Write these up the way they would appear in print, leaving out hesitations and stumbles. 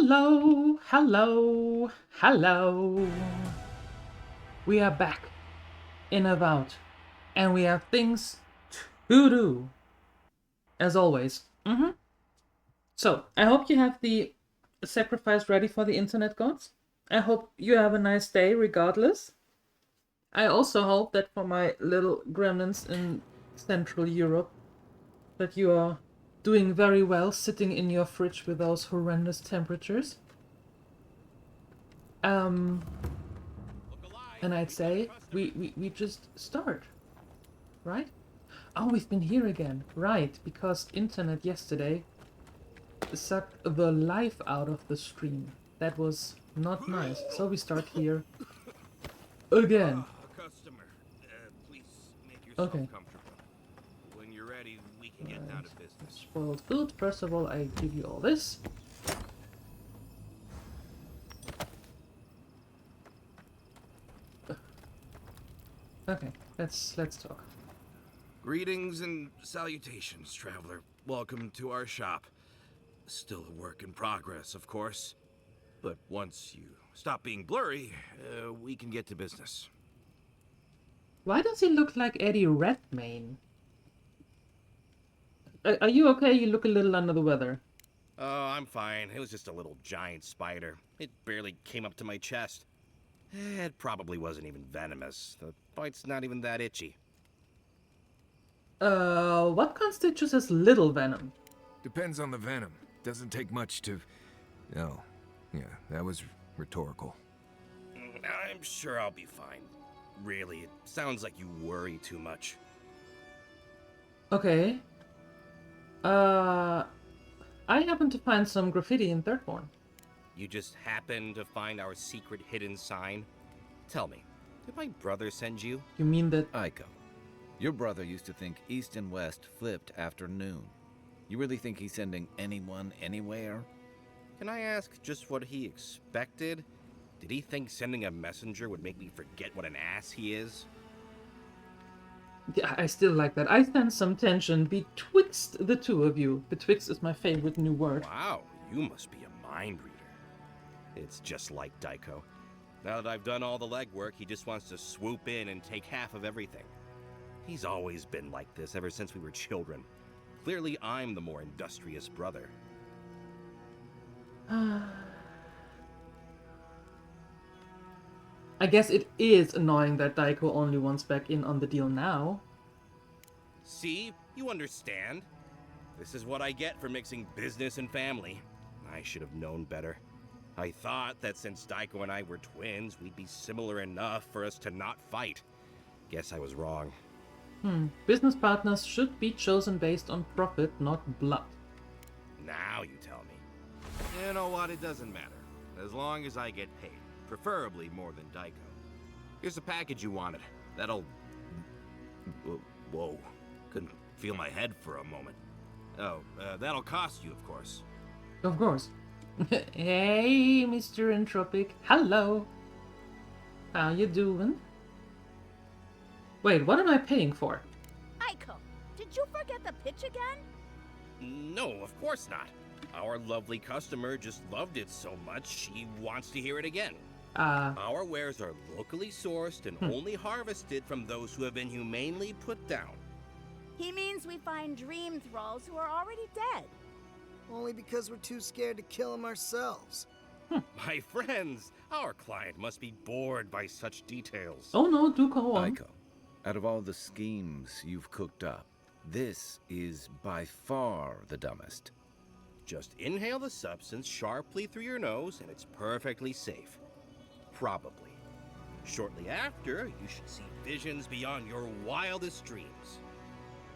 Hello, hello, hello. We are back in Avowed, and we have things to do, as always. So, I hope you have the sacrifice ready for the internet gods. I hope you have a nice day regardless. I also hope that for my little gremlins in Central Europe, that you are doing very well sitting in your fridge with those horrendous temperatures. And I'd say we just start, right? Oh, we've been here again. Right, because internet yesterday sucked the life out of the stream. That was not nice. So we start here again. Customer, please make yourself Okay. comfortable. When you're ready, we can get down to business. Spoiled food. First of all, I give you all this. Okay, let's talk. Greetings and salutations, traveler. Welcome to our shop. Still a work in progress, of course. But once you stop being blurry, we can get to business. Why does he look like Eddie Redmayne? Are you okay? You look a little under the weather. Oh, I'm fine. It was just a little giant spider. It barely came up to my chest. It probably wasn't even venomous. The bite's not even that itchy. What constitutes as little venom? Depends on the venom. Doesn't take much to... Oh, yeah, that was rhetorical. I'm sure I'll be fine. Really, it sounds like you worry too much. Okay. I happen to find some graffiti in Thirdborn. You just happened to find our secret hidden sign? Tell me, did my brother send you? You mean that... Aiko, your brother used to think east and west flipped after noon. You really think he's sending anyone anywhere? Can I ask just what he expected? Did he think sending a messenger would make me forget what an ass he is? Yeah, I still like that. I sense some tension betwixt the two of you. Betwixt is my favorite new word. Wow, you must be a mind reader. It's just like Daiko. Now that I've done all the legwork, he just wants to swoop in and take half of everything. He's always been like this ever since we were children. Clearly, I'm the more industrious brother. I guess it is annoying that Daiko only wants back in on the deal now. See? You understand. This is what I get for mixing business and family. I should have known better. I thought that since Daiko and I were twins, we'd be similar enough for us to not fight. Guess I was wrong. Business partners should be chosen based on profit, not blood. Now you tell me. You know what? It doesn't matter. As long as I get paid. Preferably more than Daiko. Here's the package you wanted. That'll... Whoa. Couldn't feel my head for a moment. Oh, that'll cost you, of course. Of course. Hey, Mr. Entropic. Hello. How you doing? Wait, what am I paying for? Aiko, did you forget the pitch again? No, of course not. Our lovely customer just loved it so much, she wants to hear it again. Our wares are locally sourced and only harvested from those who have been humanely put down. He means we find dream thralls who are already dead. Only because we're too scared to kill them ourselves. My friends, our client must be bored by such details. Oh no, do go on. Aiko, out of all the schemes you've cooked up, this is by far the dumbest. Just inhale the substance sharply through your nose and it's perfectly safe. Probably. Shortly after, you should see visions beyond your wildest dreams.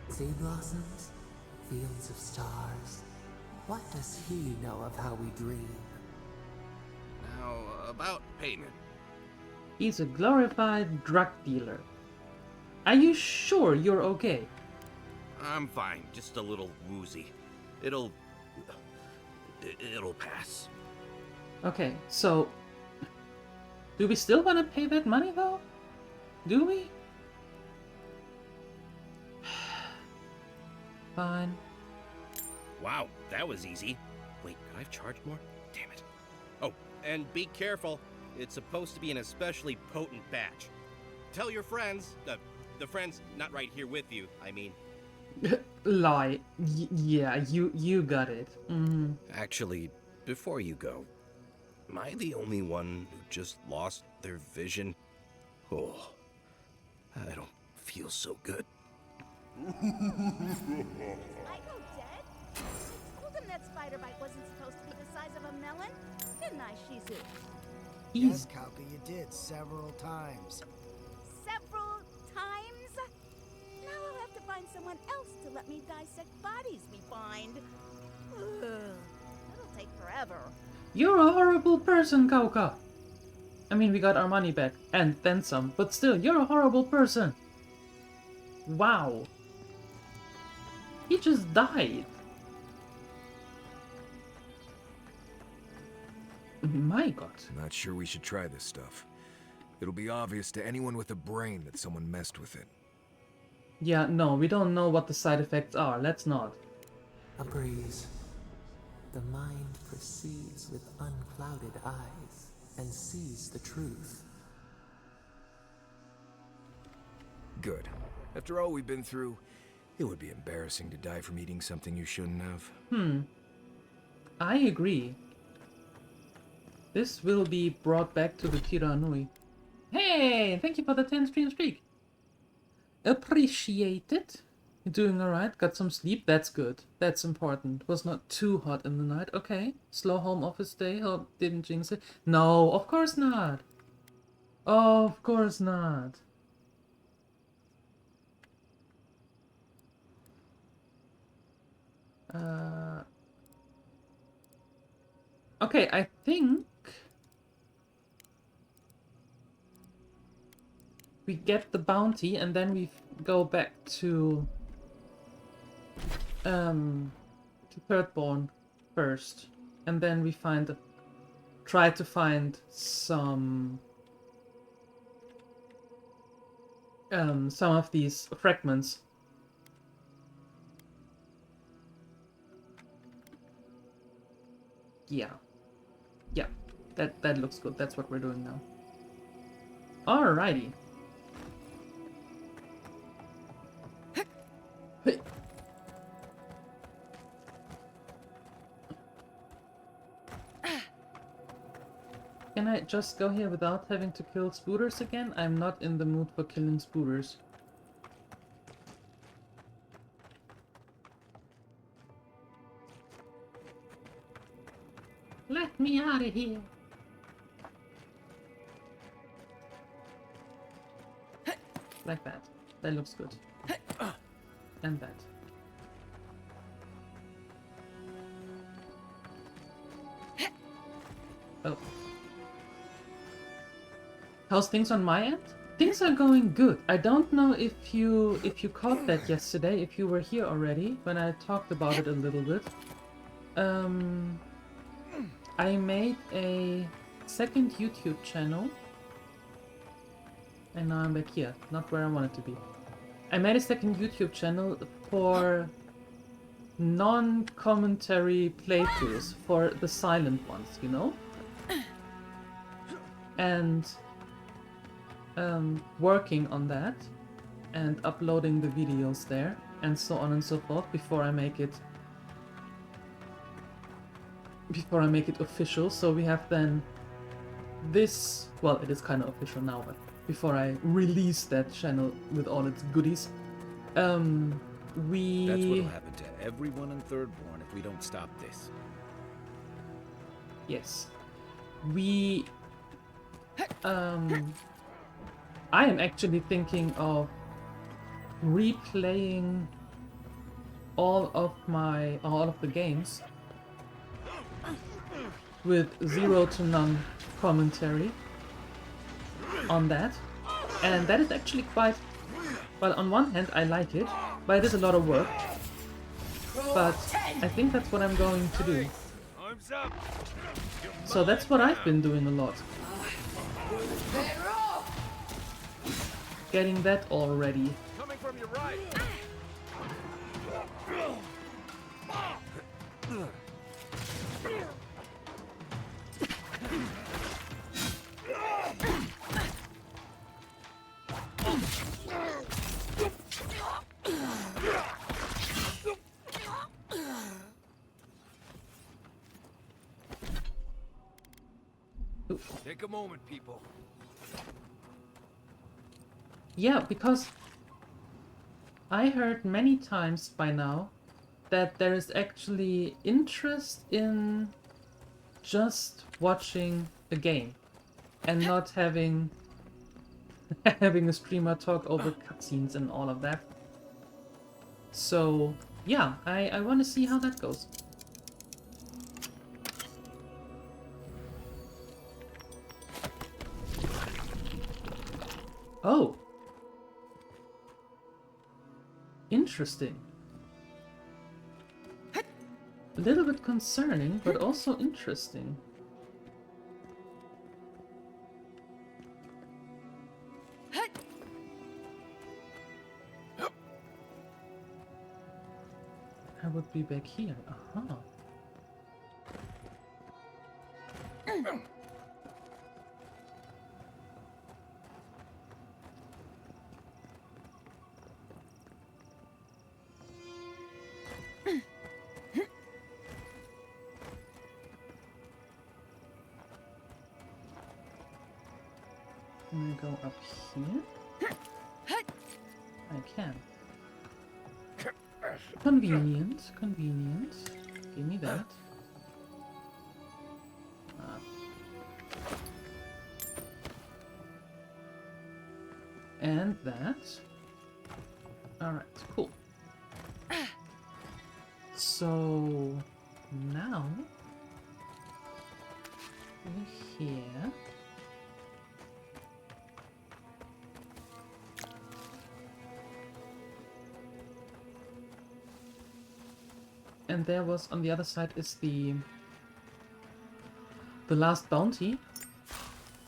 Sea blossoms, fields of stars. What does he know of how we dream? Now, about payment. He's a glorified drug dealer. Are you sure you're okay? I'm fine, just a little woozy. It'll pass. Okay, so... do we still want to pay that money, though? Do we? Fine. Wow, that was easy. Wait, could I have charged more? Damn it. Oh, and be careful. It's supposed to be an especially potent batch. Tell your friends, the friends not right here with you, I mean. Lie. Yeah, you got it. Mm-hmm. Actually, before you go, am I the only one who just lost their vision? Oh, I don't feel so good. Psycho dead? I told him that spider bite wasn't supposed to be the size of a melon, didn't I, Shizu? Yes, Kauka, you did several times. Several times? Now I'll have to find someone else to let me dissect bodies we find. Ugh, that'll take forever. You're a horrible person, Kauka. I mean, we got our money back, and then some, but still, you're a horrible person. Wow. He just died. My god. Not sure we should try this stuff. It'll be obvious to anyone with a brain that someone messed with it. Yeah, no, we don't know what the side effects are. Let's not. A breeze. The mind proceeds with unclouded eyes and sees the truth. Good. After all we've been through, it would be embarrassing to die from eating something you shouldn't have. I agree. This will be brought back to the Tiranui. Hey, thank you for the 10 stream streak. Appreciate it. You're doing alright, got some sleep, that's good. That's important. Was not too hot in the night. Okay, slow home office day, hope didn't jinx it. No, of course not. Of course not. Okay, I think we get the bounty and then we go back to Thirdborn first, and then we try to find some of these fragments. Yeah, that looks good. That's what we're doing now. Alrighty. Hey. Can I just go here without having to kill spooters again? I'm not in the mood for killing spooters. Let me out of here. Like that. That looks good. And that. Oh. How's things on my end? Things are going good. I don't know if you caught that yesterday, if you were here already, when I talked about it a little bit. I made a second YouTube channel. And now I'm back here, not where I wanted to be. I made a second YouTube channel for non-commentary playthroughs, for the silent ones, you know? And working on that and uploading the videos there and so on and so forth before I make it official. So we have then this, well, it is kind of official now, but before I release that channel with all its goodies, That's what'll happen to everyone in Thirdborn if we don't stop this. Yes. I am actually thinking of replaying all of the games with 0 to none commentary on that. And that is actually quite, well, on one hand I like it, but it is a lot of work. But I think that's what I'm going to do. So that's what I've been doing a lot. Getting that all ready. Coming from your right. Take a moment, people. Yeah, because I heard many times by now that there is actually interest in just watching a game and not having having a streamer talk over cutscenes and all of that. So yeah, I want to see how that goes. Oh, interesting. A little bit concerning, but also interesting. I would be back here. Aha. Can I go up here? I can. Convenient, convenient. Give me that. Ah. And that. Alright, cool. So now we're here. And there was, on the other side is the last bounty.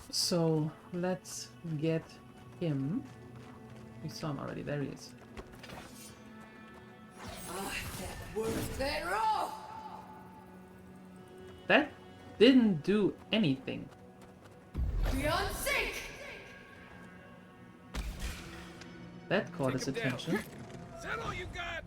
So let's get him. We saw him already, there he is. That didn't do anything. That caught his attention. Is that all you got?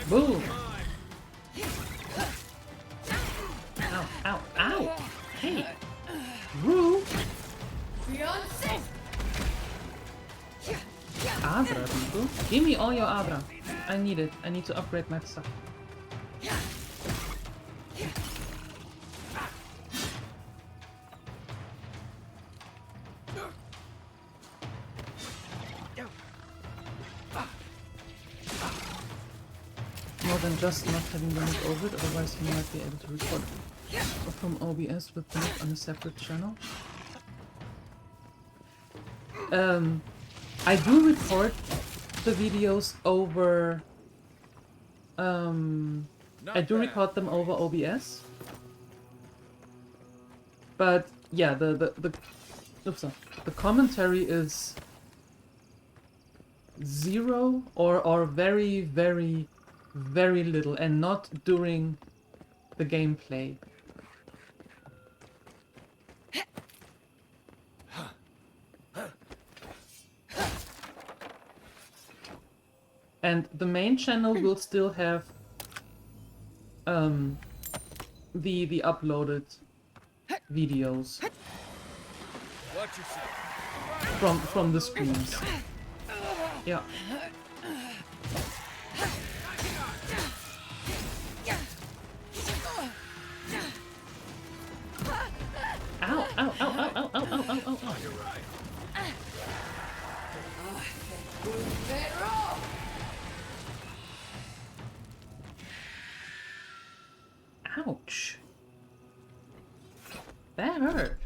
Boom! Ow, ow, ow! Hey! Roo! Abra, people. Give me all your Abra. I need it. I need to upgrade my stuff. More than just not having done it over it, otherwise you might be able to record from OBS with them on a separate channel. I do record the videos over I do record them over OBS. But yeah, the commentary is zero or very, very, very little, and not during the gameplay. And the main channel will still have the uploaded videos from the streams. Yeah. Ow, ow, ow, ow, ow, ow, ow, ow, ow. You're right. Ouch. That hurt.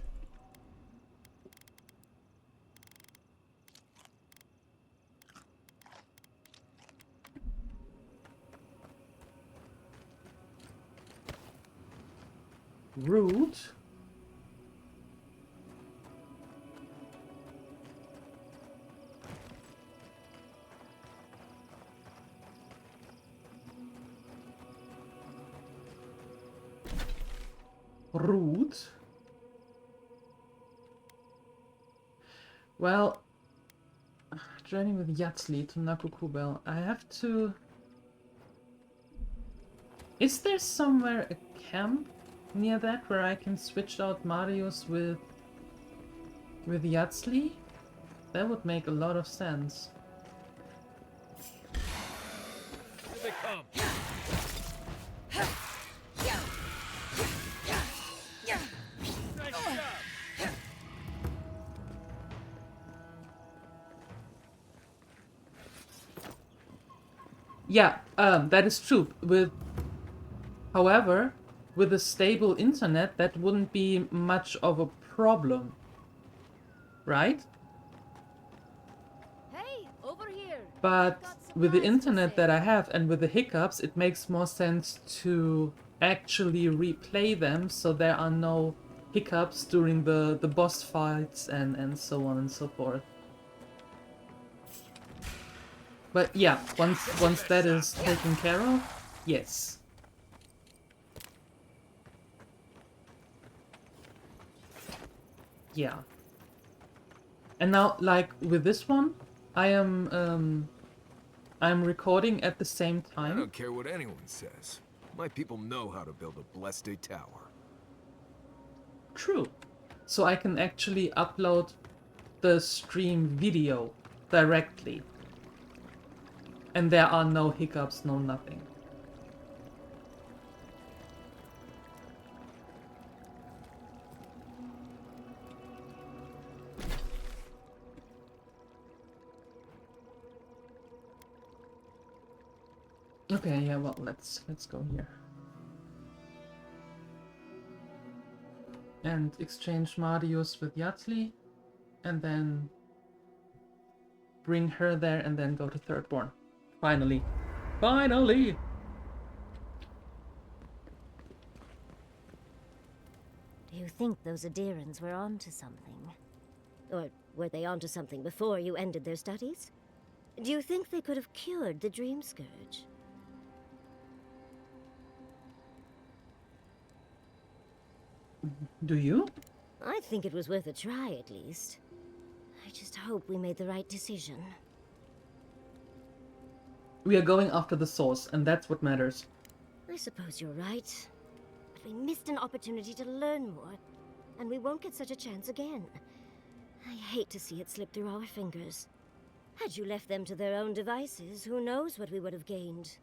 Rude. rude. Well, journey with Yatsli to Nakukubel. I have to... Is there somewhere a camp near that where I can switch out Marius with Yatsli? That would make a lot of sense. Here they come. Yeah, that is true. However, with a stable internet, that wouldn't be much of a problem, right? Hey, over here. But Got with the supplies for internet sale. that I have and with the hiccups, it makes more sense to actually replay them so there are no hiccups during the boss fights and so on and so forth. But yeah, once that is taken care of, yes. Yeah. And now, like with this one, I'm recording at the same I time. don't care what anyone says. My people know how to build a blessed tower. True. So I can actually upload the stream video directly. And there are no hiccups, no nothing. Okay, yeah, well, let's go here. And exchange Marius with Yatsli, and then bring her there and then go to Thirdborn. Finally. Finally! Do you think those Adirans were onto something? Or were they onto something before you ended their studies? Do you think they could have cured the Dream Scourge? Do you? I think it was worth a try, at least. I just hope we made the right decision. We are going after the source, and that's what matters. I suppose you're right. But we missed an opportunity to learn more, and we won't get such a chance again. I hate to see it slip through our fingers. Had you left them to their own devices, who knows what we would have gained.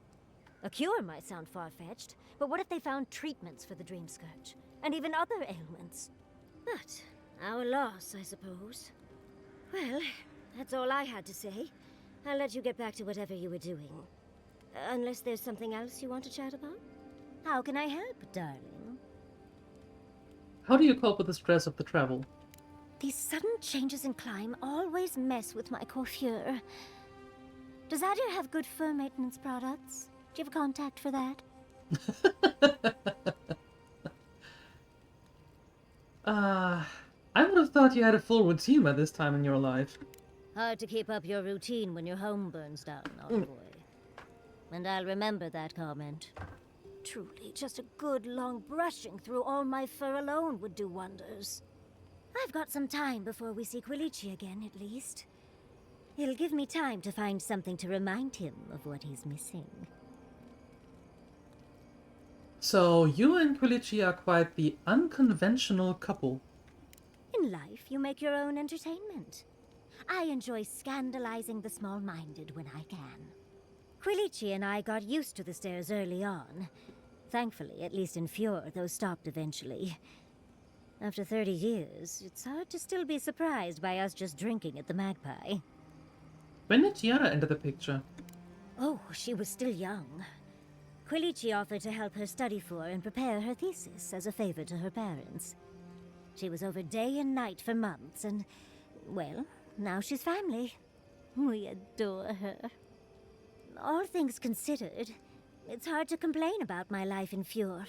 A cure might sound far-fetched, but what if they found treatments for the Dream Scourge? And even other ailments? But our loss, I suppose. Well, that's all I had to say. I'll let you get back to whatever you were doing. Unless there's something else you want to chat about? How can I help, darling? How do you cope with the stress of the travel? These sudden changes in climate always mess with my coiffure. Does Adir have good fur maintenance products? Do you have a contact for that? I would have thought you had a full routine by this time in your life. Hard to keep up your routine when your home burns down, old boy. And I'll remember that comment. Truly, just a good long brushing through all my fur alone would do wonders. I've got some time before we see Quilici again, at least. It'll give me time to find something to remind him of what he's missing. So you and Quilici are quite the unconventional couple. In life, you make your own entertainment. I enjoy scandalizing the small-minded when I can. Quilici and I got used to the stairs early on. Thankfully, at least in Fjord, those stopped eventually. After 30 years, it's hard to still be surprised by us just drinking at the Magpie. When did Tiara enter the picture? Oh, she was still young. Quilici offered to help her study for and prepare her thesis as a favor to her parents. She was over day and night for months, and, well, now she's family. We adore her. All things considered, it's hard to complain about my life in Fjord.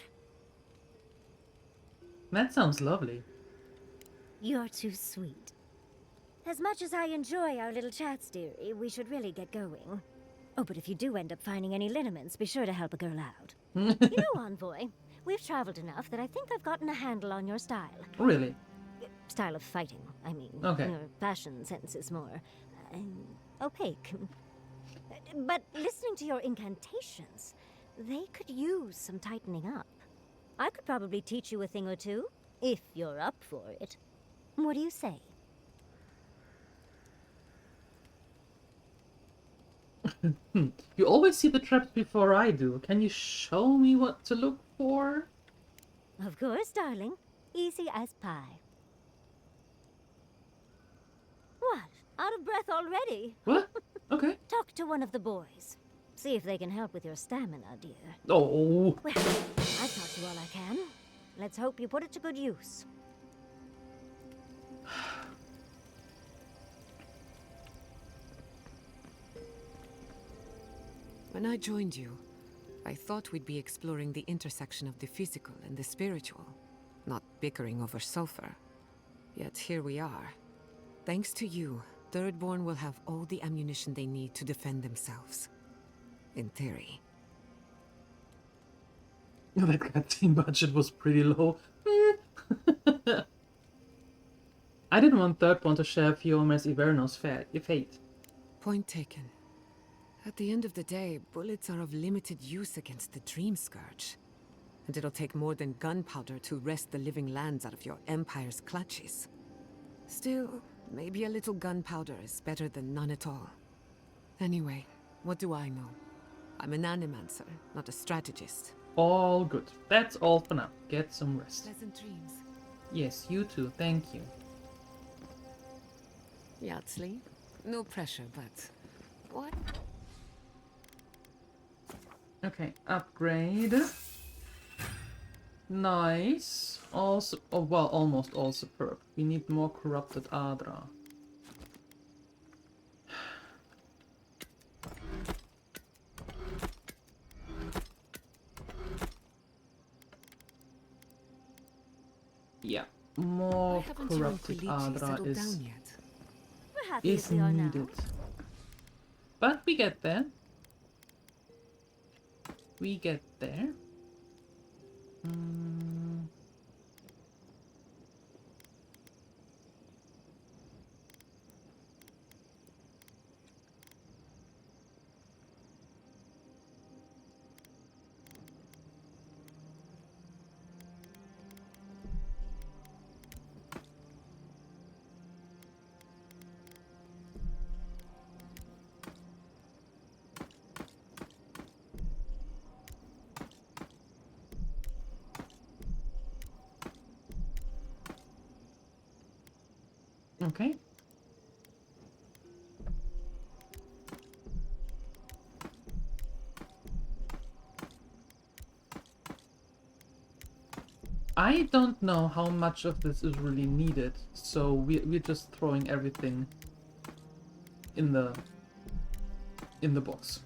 That sounds lovely. You're too sweet. As much as I enjoy our little chats, dearie, we should really get going. Oh, but if you do end up finding any liniments, be sure to help a girl out. You know, Envoy, We've traveled enough that I think I've gotten a handle on your style. Really? Style of fighting, I mean. Okay. Your fashion sense is more opaque. But listening to your incantations, they could use some tightening up. I could probably teach you a thing or two, if you're up for it. What do you say? You always see the traps before I do. Can you show me what to look for? Of course, darling. Easy as pie. What? Out of breath already? What? Okay. Talk to one of the boys. See if they can help with your stamina, dear. Oh. Well, I've taught you all I can. Let's hope you put it to good use. When I joined you, I thought we'd be exploring the intersection of the physical and the spiritual, not bickering over sulfur. Yet here we are. Thanks to you, Thirdborn will have all the ammunition they need to defend themselves. In theory. That cutscene budget was pretty low. I didn't want Thirdborn to share Fiome's Iverno's fate. Point taken. At the end of the day, bullets are of limited use against the Dream Scourge. And it'll take more than gunpowder to wrest the living lands out of your Empire's clutches. Still, maybe a little gunpowder is better than none at all. Anyway, what do I know? I'm an animancer, not a strategist. All good. That's all for now. Get some rest. Pleasant dreams. Yes, you too. Thank you. Yardsley? No pressure, but... what? Okay, upgrade. Nice. Also, oh well, almost all superb. We need more corrupted Adra. Yeah, more corrupted Adra is needed. But we get there. We get there. Okay. I don't know how much of this is really needed, so we're just throwing everything in the box.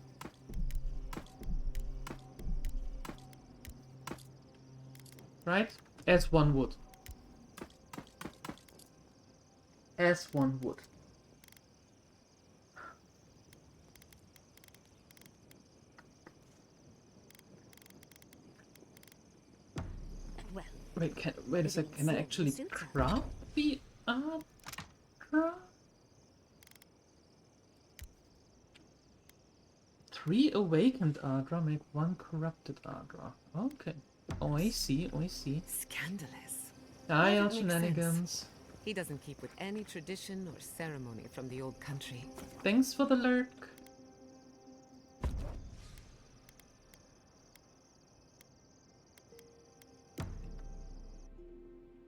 Right? As one would. As one would. Well, wait a sec. Can I actually craft the Adra? 3 awakened Adra make 1 corrupted Adra. Okay. Oh, I see. Oh, I see. Scandalous. Aye, That makes shenanigans. sense. He doesn't keep with any tradition or ceremony from the old country. Thanks for the lurk.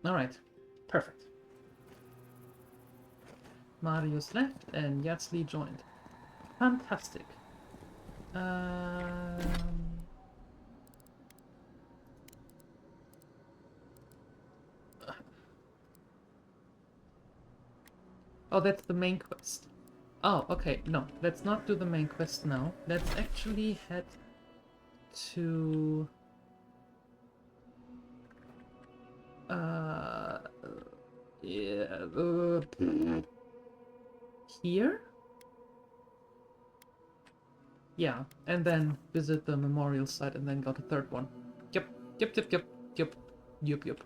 Alright. Perfect. Marius left and Yardsley joined. Fantastic. Oh, that's the main quest. Oh, okay. No, let's not do the main quest now. Let's actually head to... here? Yeah, and then visit the memorial site and then go to third one. Yep. Yep, yep, yep, yep, yep, yep.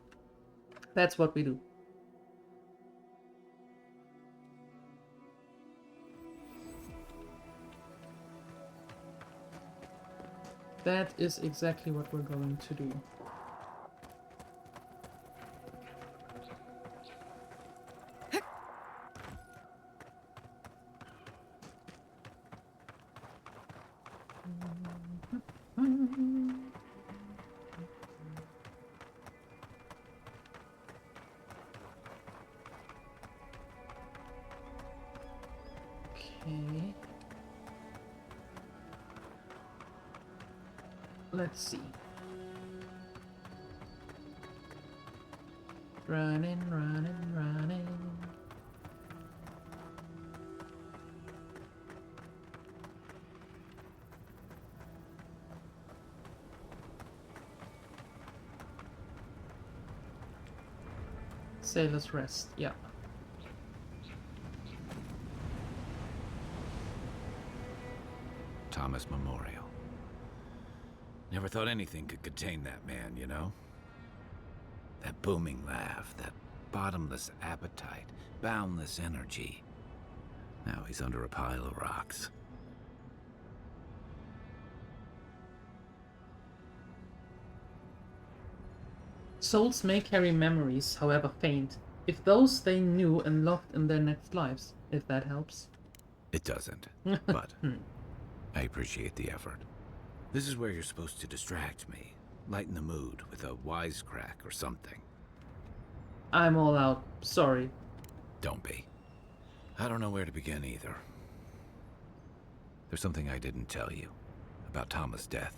That's what we do. That is exactly what we're going to do. Okay. Let's see. Running, running, running. Sailor's Rest, yeah. Thomas Memorial. Never thought anything could contain that man, you know? That booming laugh, that bottomless appetite, boundless energy. Now he's under a pile of rocks. Souls may carry memories, however faint, if those they knew and loved in their next lives, if that helps. It doesn't, but I appreciate the effort. This is where you're supposed to distract me, lighten the mood with a wisecrack or something. I'm all out. Sorry. Don't be. I don't know where to begin either. There's something I didn't tell you about Thomas' death.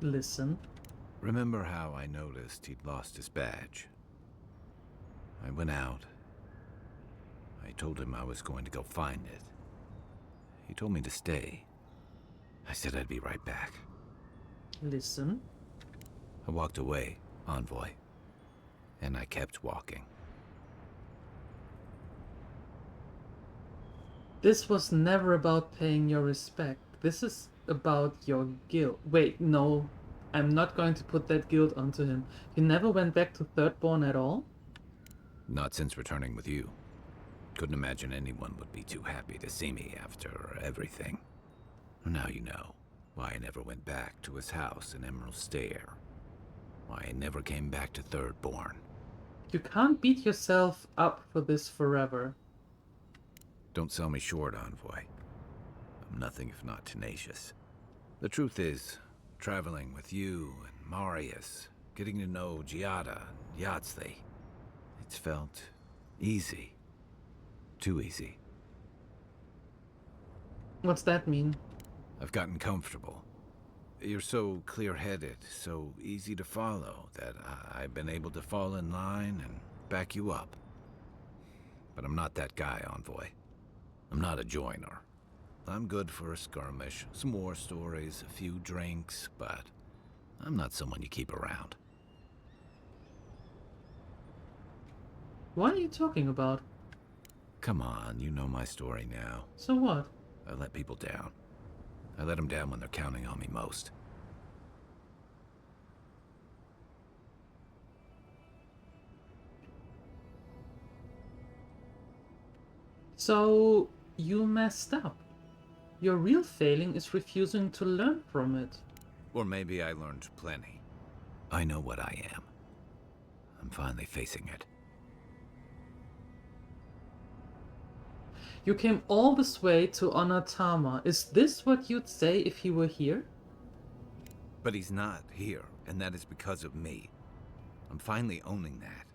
Listen. Remember how I noticed he'd lost his badge? I went out. I told him I was going to go find it. He told me to stay. I said I'd be right back. Listen. I walked away, Envoy. And I kept walking. This was never about paying your respect. This is about your guilt. Wait, no. I'm not going to put that guilt onto him. He never went back to Thirdborn at all? Not since returning with you. Couldn't imagine anyone would be too happy to see me after everything. Now you know why I never went back to his house in Emerald Stair. Why I never came back to Thirdborn. You can't beat yourself up for this forever. Don't sell me short, Envoy. I'm nothing if not tenacious. The truth is, traveling with you and Marius, getting to know Giada and Yahtzee, it's felt easy. Too easy. What's that mean? I've gotten comfortable. You're so clear-headed, so easy to follow, that I've been able to fall in line and back you up. But I'm not that guy, Envoy. I'm not a joiner. I'm good for a skirmish, some war stories, a few drinks, but I'm not someone you keep around. What are you talking about? Come on, you know my story now. So what? I let people down. I let them down when they're counting on me most. So, you messed up. Your real failing is refusing to learn from it. Or maybe I learned plenty. I know what I am. I'm finally facing it. You came all this way to honor Tama. Is this what you'd say if he were here? But he's not here, and that is because of me. I'm finally owning that.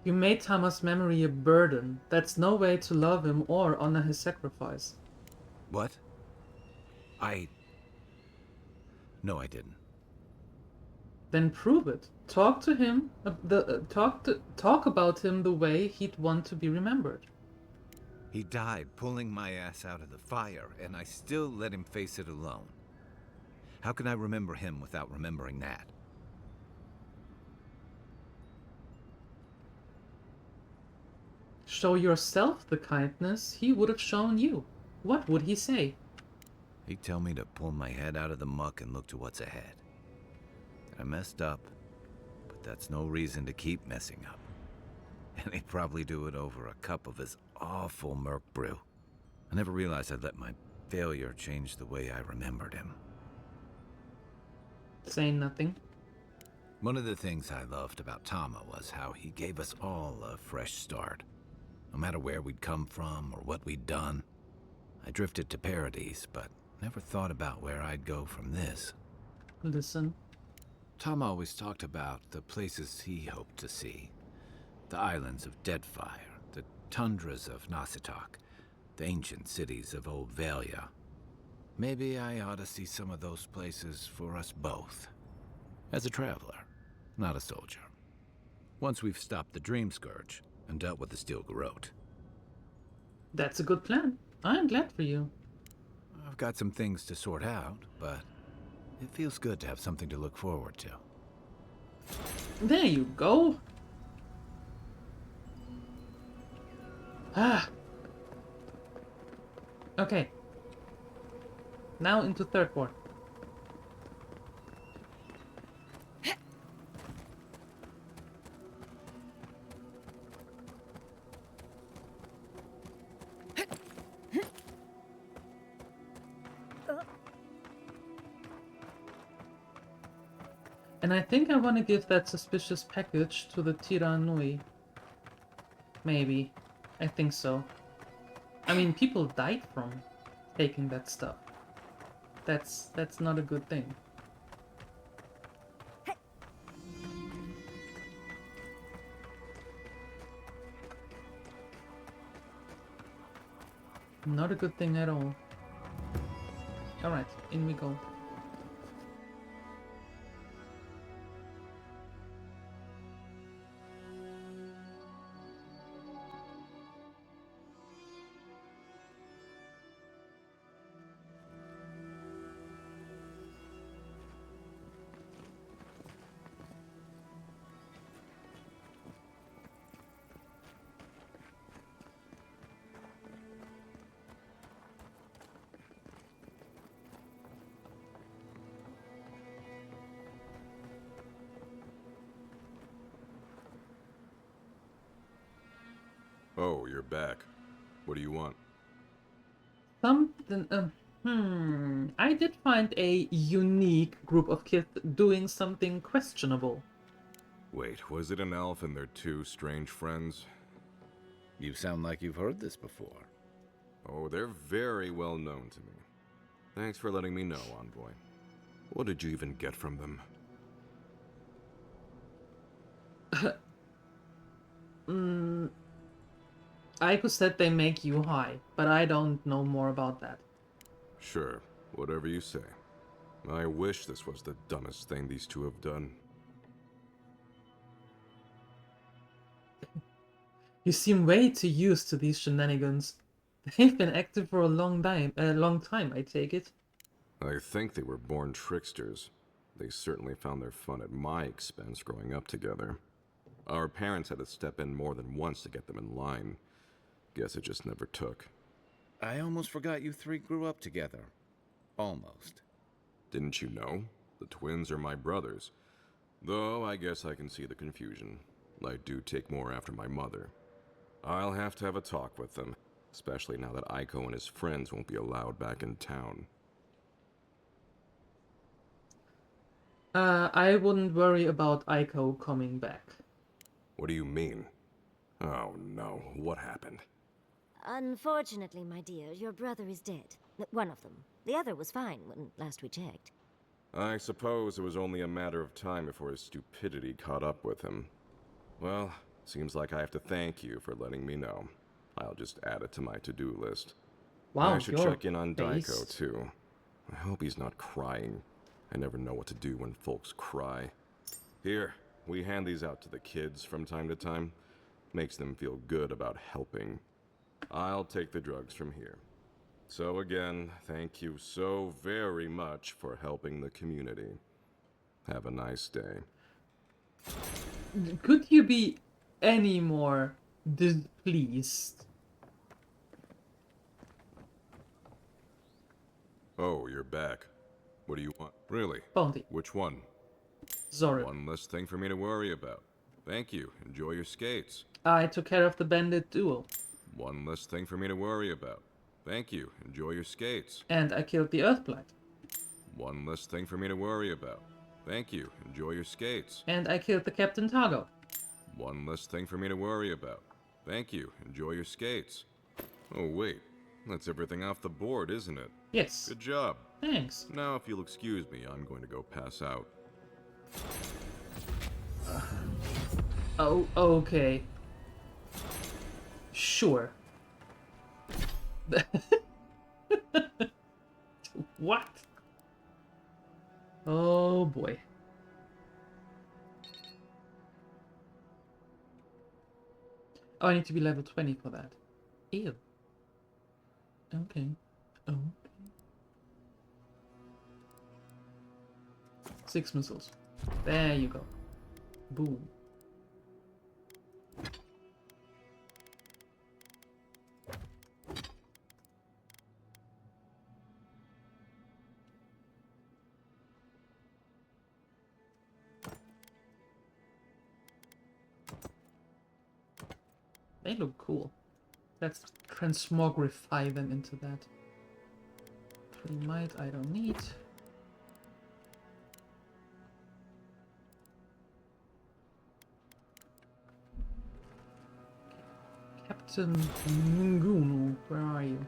You made Tama's memory a burden. That's no way to love him or honor his sacrifice. What? No, I didn't. Then prove it. Talk to him. Talk about him the way he'd want to be remembered. He died pulling my ass out of the fire, and I still let him face it alone. How can I remember him without remembering that? Show yourself the kindness he would have shown you. What would he say? He'd tell me to pull my head out of the muck and look to what's ahead. I messed up, but that's no reason to keep messing up. And he'd probably do it over a cup of his awful murk brew. I never realized I'd let my failure change the way I remembered him. Saying nothing. One of the things I loved about Tama was how he gave us all a fresh start. No matter where we'd come from or what we'd done. I drifted to Paradise, but never thought about where I'd go from this. Listen. Tom always talked about the places he hoped to see. The islands of Deadfire, the tundras of Nasitok, the ancient cities of Old Valia. Maybe I ought to see some of those places for us both. As a traveler, not a soldier. Once we've stopped the Dream Scourge and dealt with the Steel Garrote. That's a good plan. I'm glad for you. I've got some things to sort out, but it feels good to have something to look forward to. There you go. Ah. Okay. Now into third ward. And I think I want to give that suspicious package to the Tira Nui. Maybe. I think so. I mean, people died from taking that stuff. That's not a good thing. Not a good thing at all. Alright, in we go. Oh, you're back. What do you want? Something, I did find a unique group of kids doing something questionable. Wait, was it an elf and their two strange friends? You sound like you've heard this before. Oh, they're very well known to me. Thanks for letting me know, Envoy. What did you even get from them? Aiko said they make you high, but I don't know more about that. Sure, whatever you say. I wish this was the dumbest thing these two have done. You seem way too used to these shenanigans. They've been active for a long time, I take it. I think they were born tricksters. They certainly found their fun at my expense growing up together. Our parents had to step in more than once to get them in line. Guess it just never took. I almost forgot you three grew up together. Almost. Didn't you know? The twins are my brothers. Though I guess I can see the confusion. I do take more after my mother. I'll have to have a talk with them, especially now that Aiko and his friends won't be allowed back in town. I wouldn't worry about Aiko coming back. What do you mean? Oh no, what happened? Unfortunately, my dear, your brother is dead. One of them. The other was fine when last we checked. I suppose it was only a matter of time before his stupidity caught up with him. Well, seems like I have to thank you for letting me know. I'll just add it to my to-do list. Wow, I should you're check in on Daiko, based. too. I hope he's not crying. I never know what to do when folks cry. Here, we hand these out to the kids from time to time. Makes them feel good about helping. I'll take the drugs from here. So again, thank you so very much for helping the community. Have a nice day. Could you be any more displeased? Oh, you're back. What do you want? Really? Bounty. Which one? Sorry. One less thing for me to worry about. Thank you. Enjoy your skates. I took care of the bandit duel. One less thing for me to worry about. Thank you. Enjoy your skates. And I killed the Earthblight. One less thing for me to worry about. Thank you. Enjoy your skates. And I killed the Captain Targo. One less thing for me to worry about. Thank you. Enjoy your skates. Oh, wait. That's everything off the board, isn't it? Yes. Good job. Thanks. Now, if you'll excuse me, I'm going to go pass out. Oh, okay. Sure. What? Oh boy. Oh, I need to be level 20 for that. Ew. Okay. Okay. 6 missiles. There you go. Boom. They look cool. Let's transmogrify them into that. 3 might I don't need. Captain Nguno, where are you?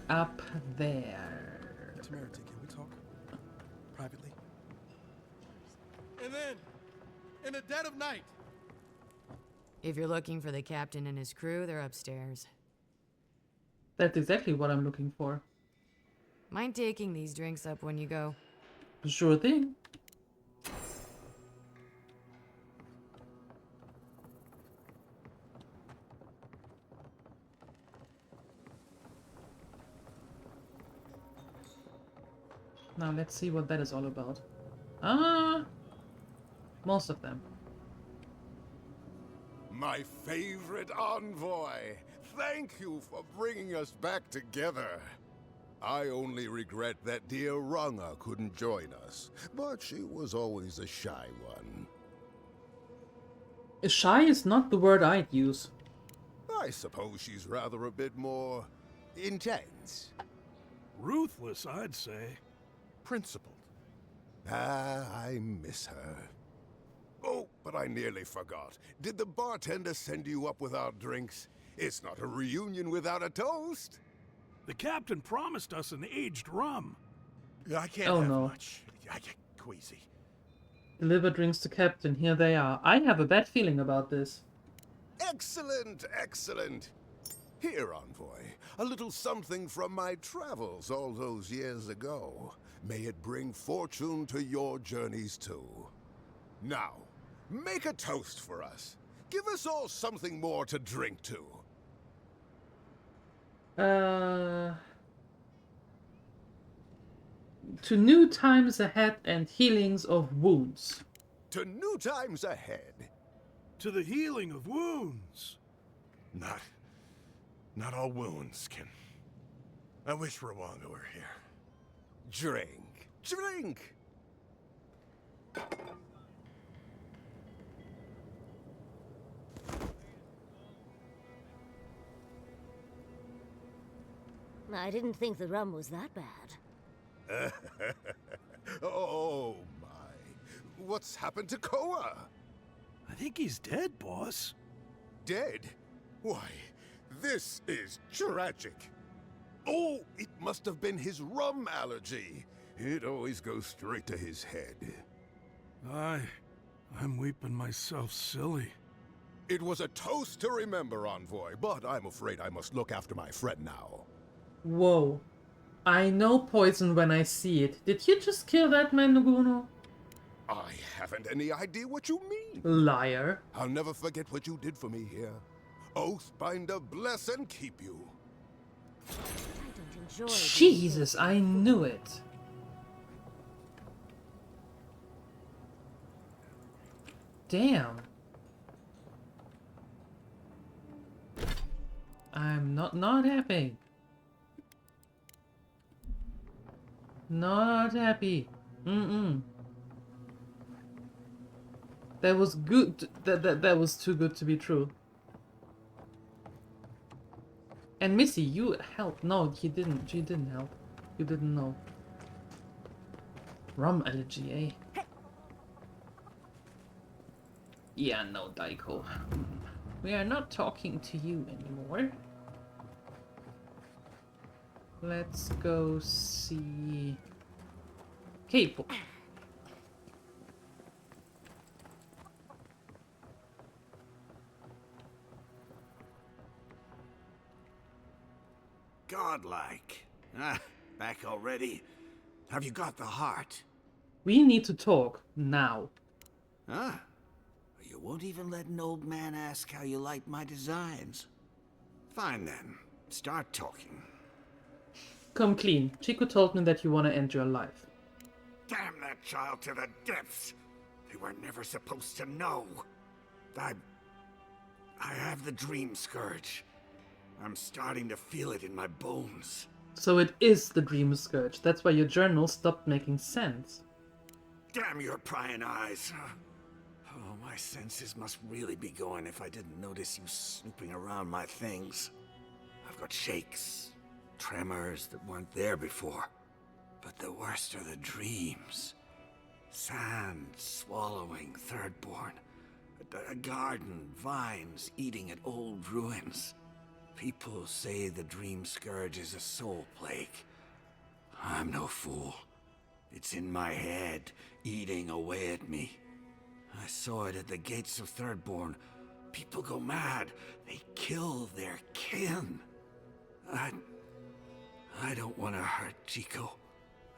Up there. Temerity, can we talk? Privately? And then, in the dead of night. If you're looking for the captain and his crew, they're upstairs. That's exactly what I'm looking for. Mind taking these drinks up when you go? Sure thing. Now let's see what that is all about. Most of them. My favorite envoy! Thank you for bringing us back together. I only regret that dear Runga couldn't join us, but she was always a shy one. Shy is not the word I'd use. I suppose she's rather a bit more intense. Ruthless, I'd say. Principled. I miss her. Oh, but I nearly forgot. Did the bartender send you up with our drinks? It's not a reunion without a toast. The captain promised us an aged rum. I can't Oh, have no. much. I get queasy. Deliver drinks to Captain. Here they are. I have a bad feeling about this. Excellent, excellent. Here, envoy, a little something from my travels all those years ago. May it bring fortune to your journeys too. Now, make a toast for us. Give us all something more to drink to. To new times ahead and healings of wounds. To new times ahead. To the healing of wounds. Not all wounds can... I wish Rwanga were here. Drink. Drink! I didn't think the rum was that bad. Oh, my. What's happened to Koa? I think he's dead, boss. Dead? Why, this is tragic. Oh, it must have been his rum allergy. It always goes straight to his head. I'm weeping myself silly. It was a toast to remember, envoy, but I'm afraid I must look after my friend now. Whoa. I know poison when I see it. Did you just kill that man, Naguno? I haven't any idea what you mean. Liar. I'll never forget what you did for me here. Oathbinder bless and keep you. I don't enjoy Jesus, I knew it. Damn. I'm not happy. Not happy. Mm-mm. That was good. That was too good to be true. And Missy, you helped. No, he didn't. She didn't help. You didn't know. Rum allergy, eh? Yeah, no, Daiko. We are not talking to you anymore. Let's go see... Capo. Godlike. Ah, back already? Have you got the heart? We need to talk now. Huh? You won't even let an old man ask how you like my designs. Fine then. Start talking. Come clean. Chico told me that you want to end your life. Damn that child to the depths! They were never supposed to know. I have the dream scourge. I'm starting to feel it in my bones. So it is the dream scourge. That's why your journal stopped making sense. Damn your prying eyes. Oh, my senses must really be going if I didn't notice you snooping around my things. I've got shakes, tremors that weren't there before. But the worst are the dreams. Sand swallowing Thirdborn. A garden, vines eating at old ruins. People say the dream scourge is a soul plague. I'm no fool. It's in my head, eating away at me. I saw it at the gates of Thirdborn. People go mad. They kill their kin. I don't want to hurt Chico.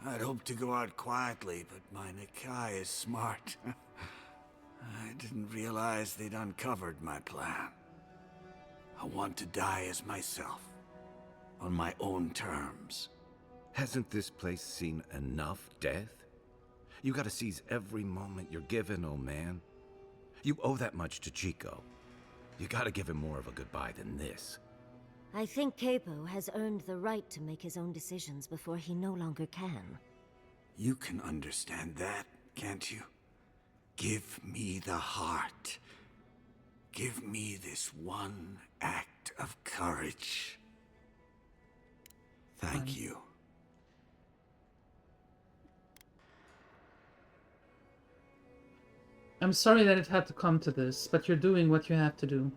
I'd hoped to go out quietly, but my Nikai is smart. I didn't realize they'd uncovered my plan. I want to die as myself, on my own terms. Hasn't this place seen enough death? You gotta seize every moment you're given, old man. You owe that much to Chico. You gotta give him more of a goodbye than this. I think Capo has earned the right to make his own decisions before he no longer can. You can understand that, can't you? Give me the heart. Give me this one act of courage. Thank you. I'm sorry that it had to come to this, but you're doing what you have to do.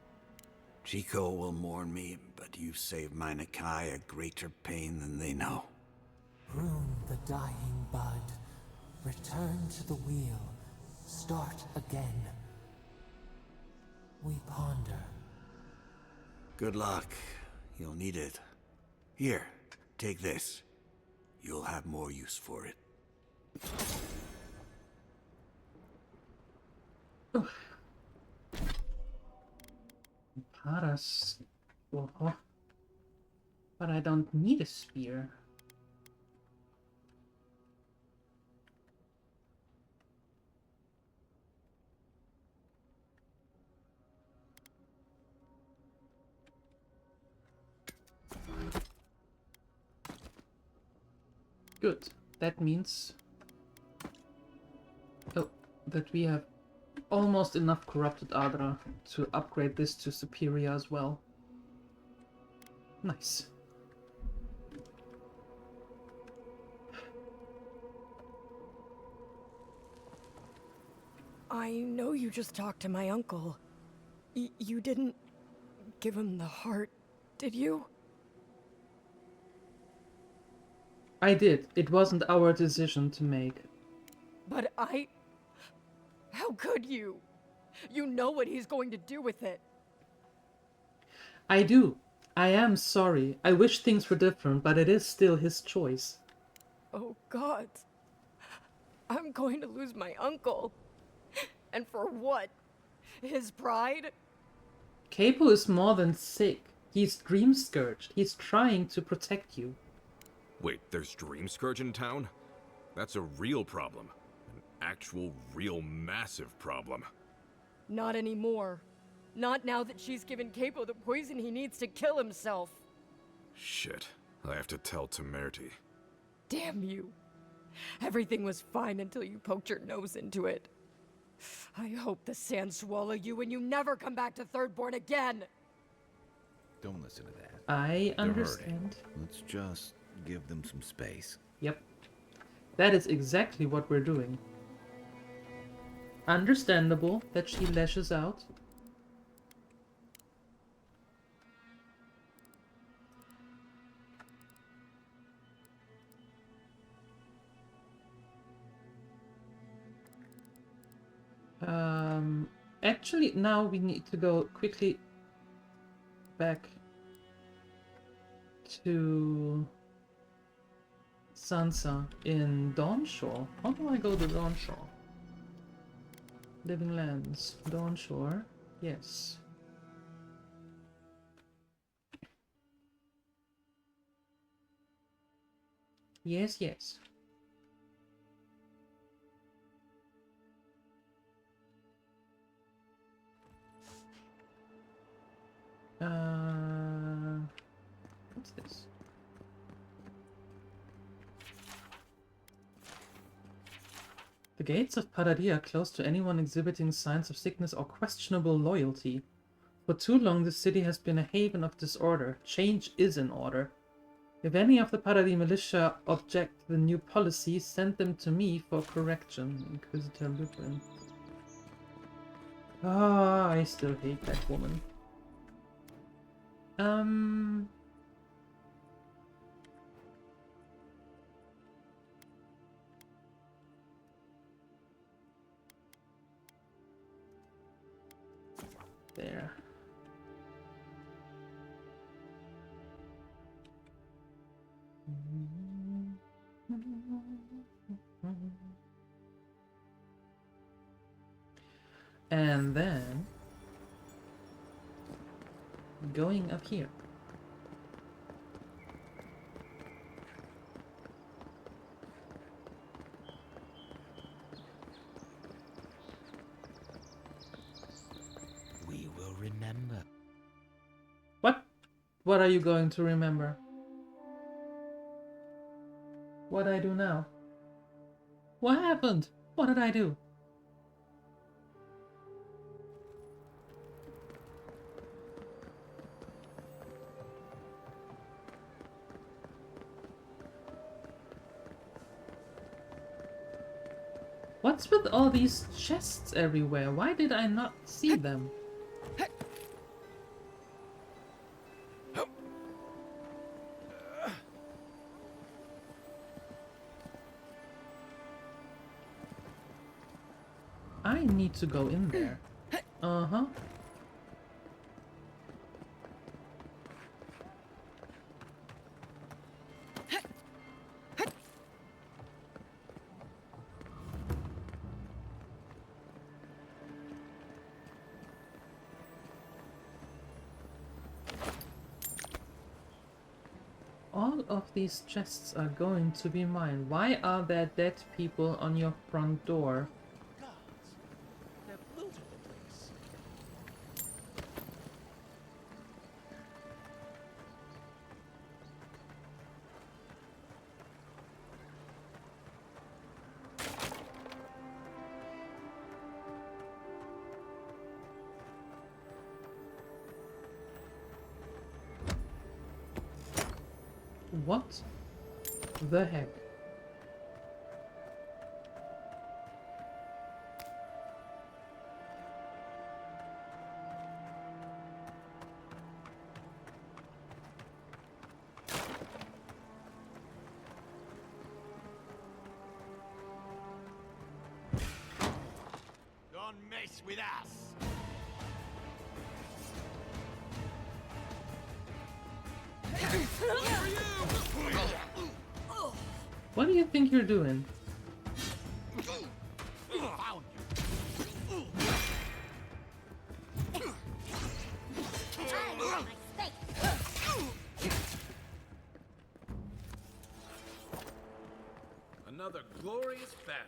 Chico will mourn me, but you've saved my Nikai a greater pain than they know. Prune the dying bud. Return to the wheel. Start again. We ponder. Good luck. You'll need it. Here, take this. You'll have more use for it. Paras. Oh. But I don't need a spear. Good. That means that we have almost enough corrupted Adra to upgrade this to superior as well. Nice. I know you just talked to my uncle. You didn't give him the heart, did you? I did. It wasn't our decision to make. But how could you? You know what he's going to do with it. I do. I am sorry. I wish things were different, but it is still his choice. Oh, God. I'm going to lose my uncle. And for what? His pride? Capo is more than sick. He's dream scourged. He's trying to protect you. Wait, there's Dream Scourge in town? That's a real problem. An actual, real, massive problem. Not anymore. Not now that she's given Capo the poison he needs to kill himself. Shit. I have to tell Temerity. Damn you. Everything was fine until you poked your nose into it. I hope the sands swallow you and you never come back to Thirdborn again! Don't listen to that. I They're understand. hurting. Let's just give them some space. Yep. That is exactly what we're doing. Understandable that she lashes out. Actually, now we need to go quickly back to Sansa in Dawnshore. How do I go to Dawnshore? Living Lands, Dawnshore, yes. Yes, yes. What's this? The gates of Paradia are closed to anyone exhibiting signs of sickness or questionable loyalty. For too long, the city has been a haven of disorder. Change is in order. If any of the Paradia militia object to the new policy, send them to me for correction. Inquisitor Lupin. Ah, I still hate that woman. There. And then going up here. We will remember. What? What are you going to remember? What I do now? What happened? What did I do? What's with all these chests everywhere? Why did I not see them? I need to go in there. Uh-huh. All of these chests are going to be mine. Why are there dead people on your front door? They're looting the place. What the heck? Don't mess with us! What do you think you're doing? Another glorious battle.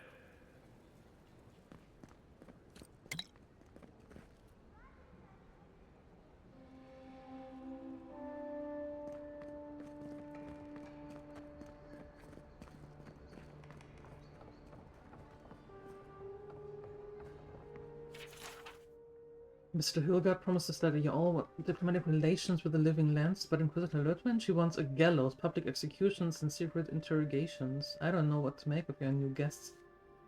Mr. Hilgard promised to study all diplomatic relations with the living lands, but Inquisitor Lutwin, she wants a gallows, public executions, and secret interrogations. I don't know what to make of your new guests.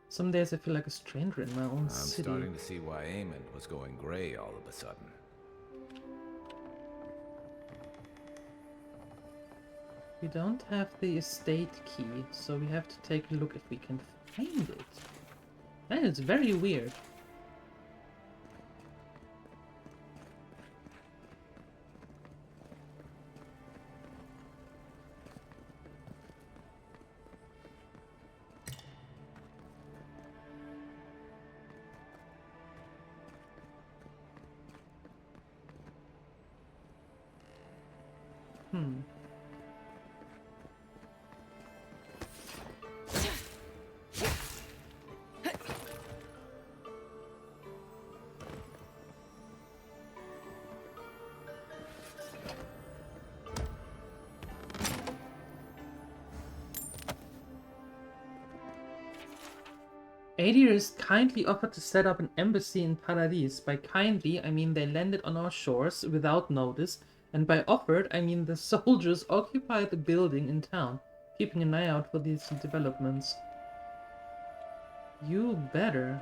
Some days I feel like a stranger in my own city. I'm starting to see why Eamon was going gray all of a sudden. We don't have the estate key, so we have to take a look if we can find it. That is very weird. Hmm. Aedirs kindly offered to set up an embassy in Paradis. By kindly, I mean they landed on our shores without notice, and by offered, I mean the soldiers occupied the building in town, keeping an eye out for these developments. You better.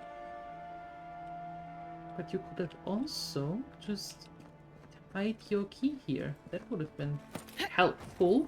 But you could have also just hide your key here. That would have been helpful.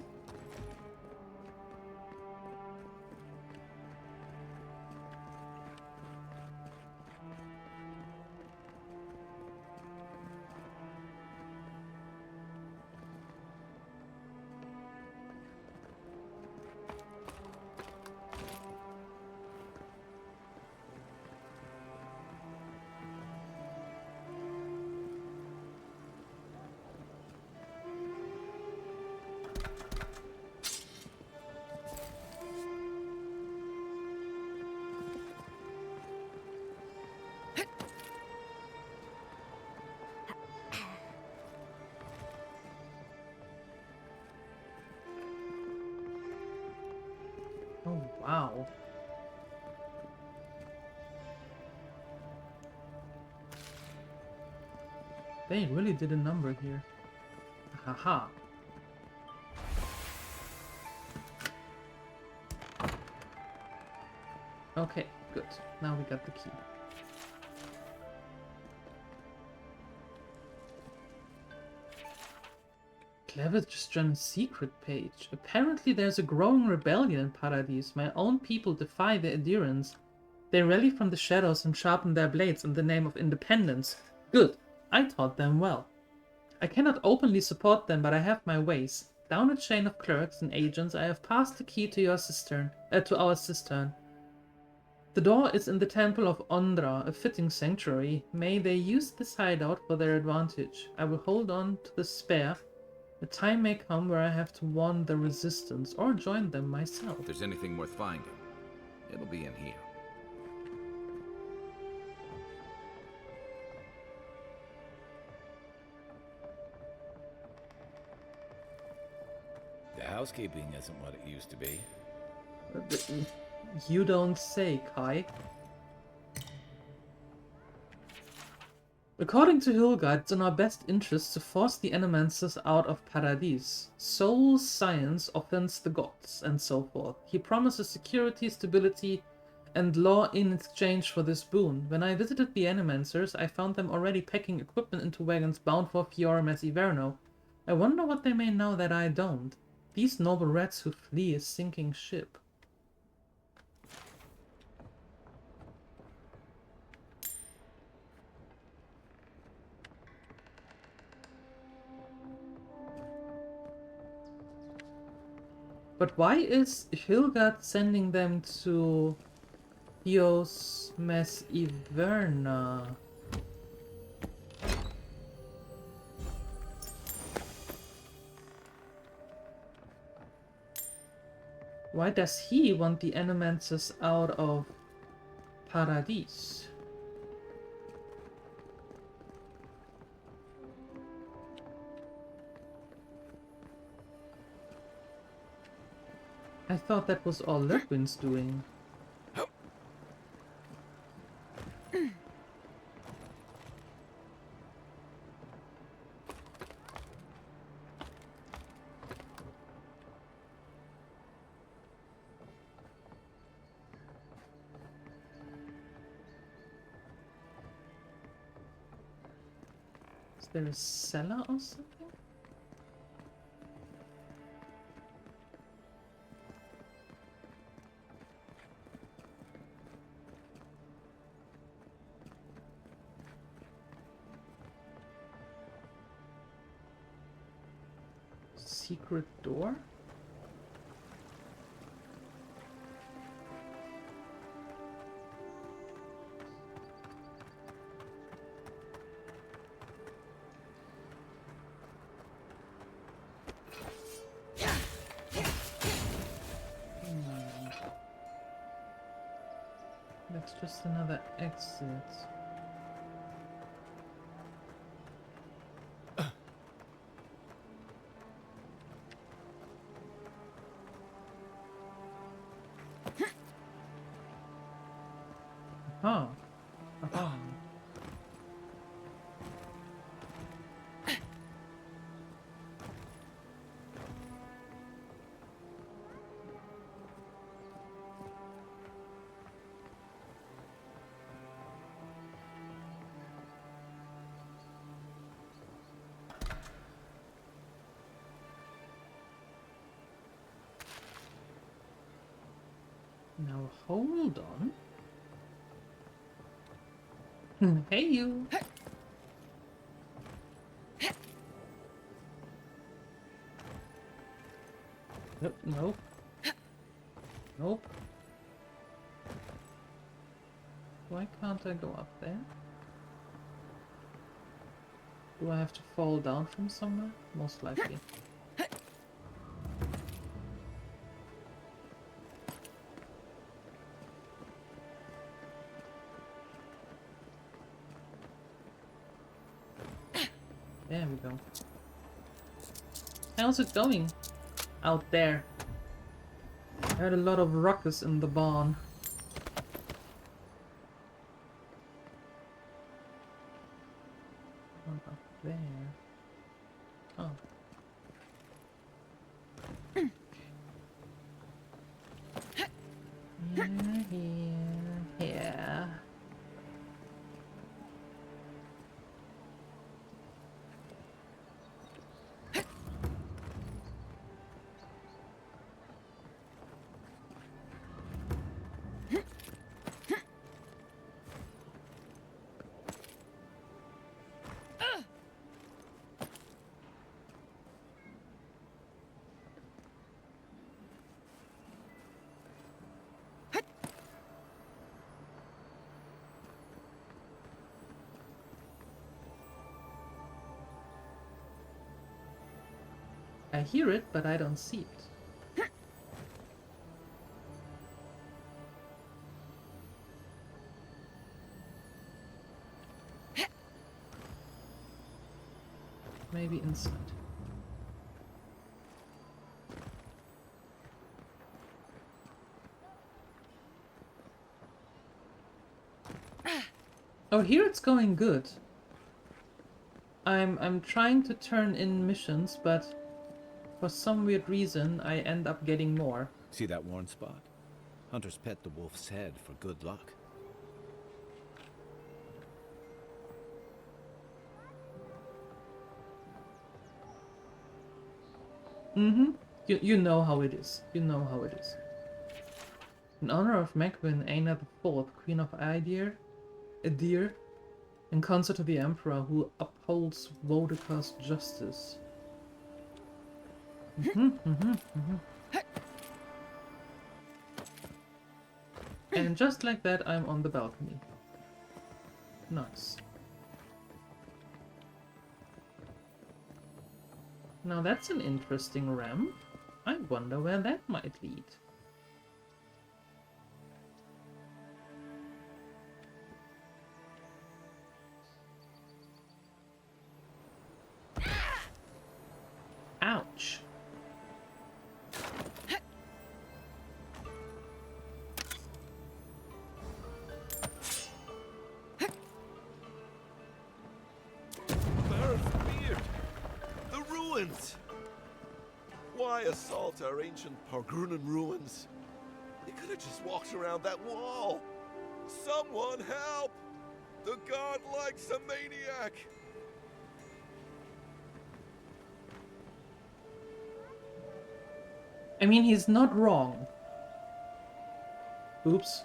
Oh, wow. They really did a number here. Haha. Okay, good. Now we got the key. Clever just joined a secret page. Apparently there's a growing rebellion in Paradis. My own people defy their adherents. They rally from the shadows and sharpen their blades in the name of independence. Good. I taught them well. I cannot openly support them, but I have my ways. Down a chain of clerks and agents, I have passed the key to your cistern, to our cistern. The door is in the temple of Ondra, a fitting sanctuary. May they use this hideout for their advantage. I will hold on to the spare. The time may come where I have to warn the resistance or join them myself. If there's anything worth finding, it'll be in here. The housekeeping isn't what it used to be. You don't say, Kai. According to Hilgard, it's in our best interest to force the Animancers out of Paradis. Soul science offends the gods, and so forth. He promises security, stability, and law in exchange for this boon. When I visited the Animancers, I found them already packing equipment into wagons bound for Fiormes Iverno. I wonder what they may know that I don't. These noble rats who flee a sinking ship. But why is Hilgard sending them to Fiormes Iverna? Why does he want the Animancers out of Paradis? I thought that was all Lurkwin's doing. Is there a cellar or something? Secret door? That's just another exit. Huh. Uh-huh. Now hold on. Hey you! Nope, nope. Nope. Why can't I go up there? Do I have to fall down from somewhere? Most likely. There we go. How's it going out there? I heard a lot of ruckus in the barn. What up there? Oh. Here. I hear it, but I don't see it. Maybe inside. Oh, here it's going good. I'm trying to turn in missions, but for some weird reason, I end up getting more. See that worn spot? Hunters pet the wolf's head for good luck. Mm-hmm. You know how it is. You know how it is. In honor of Megwin, Aina the Fourth, Queen of Adir, in concert to the Emperor who upholds Vodakar's justice. And just like that, I'm on the balcony. Nice. Now that's an interesting ramp. I wonder where that might lead. Ouch. Why assault our ancient Pargrunan ruins? They could have just walked around that wall. Someone help! The god likes a maniac! I mean, he's not wrong. Oops.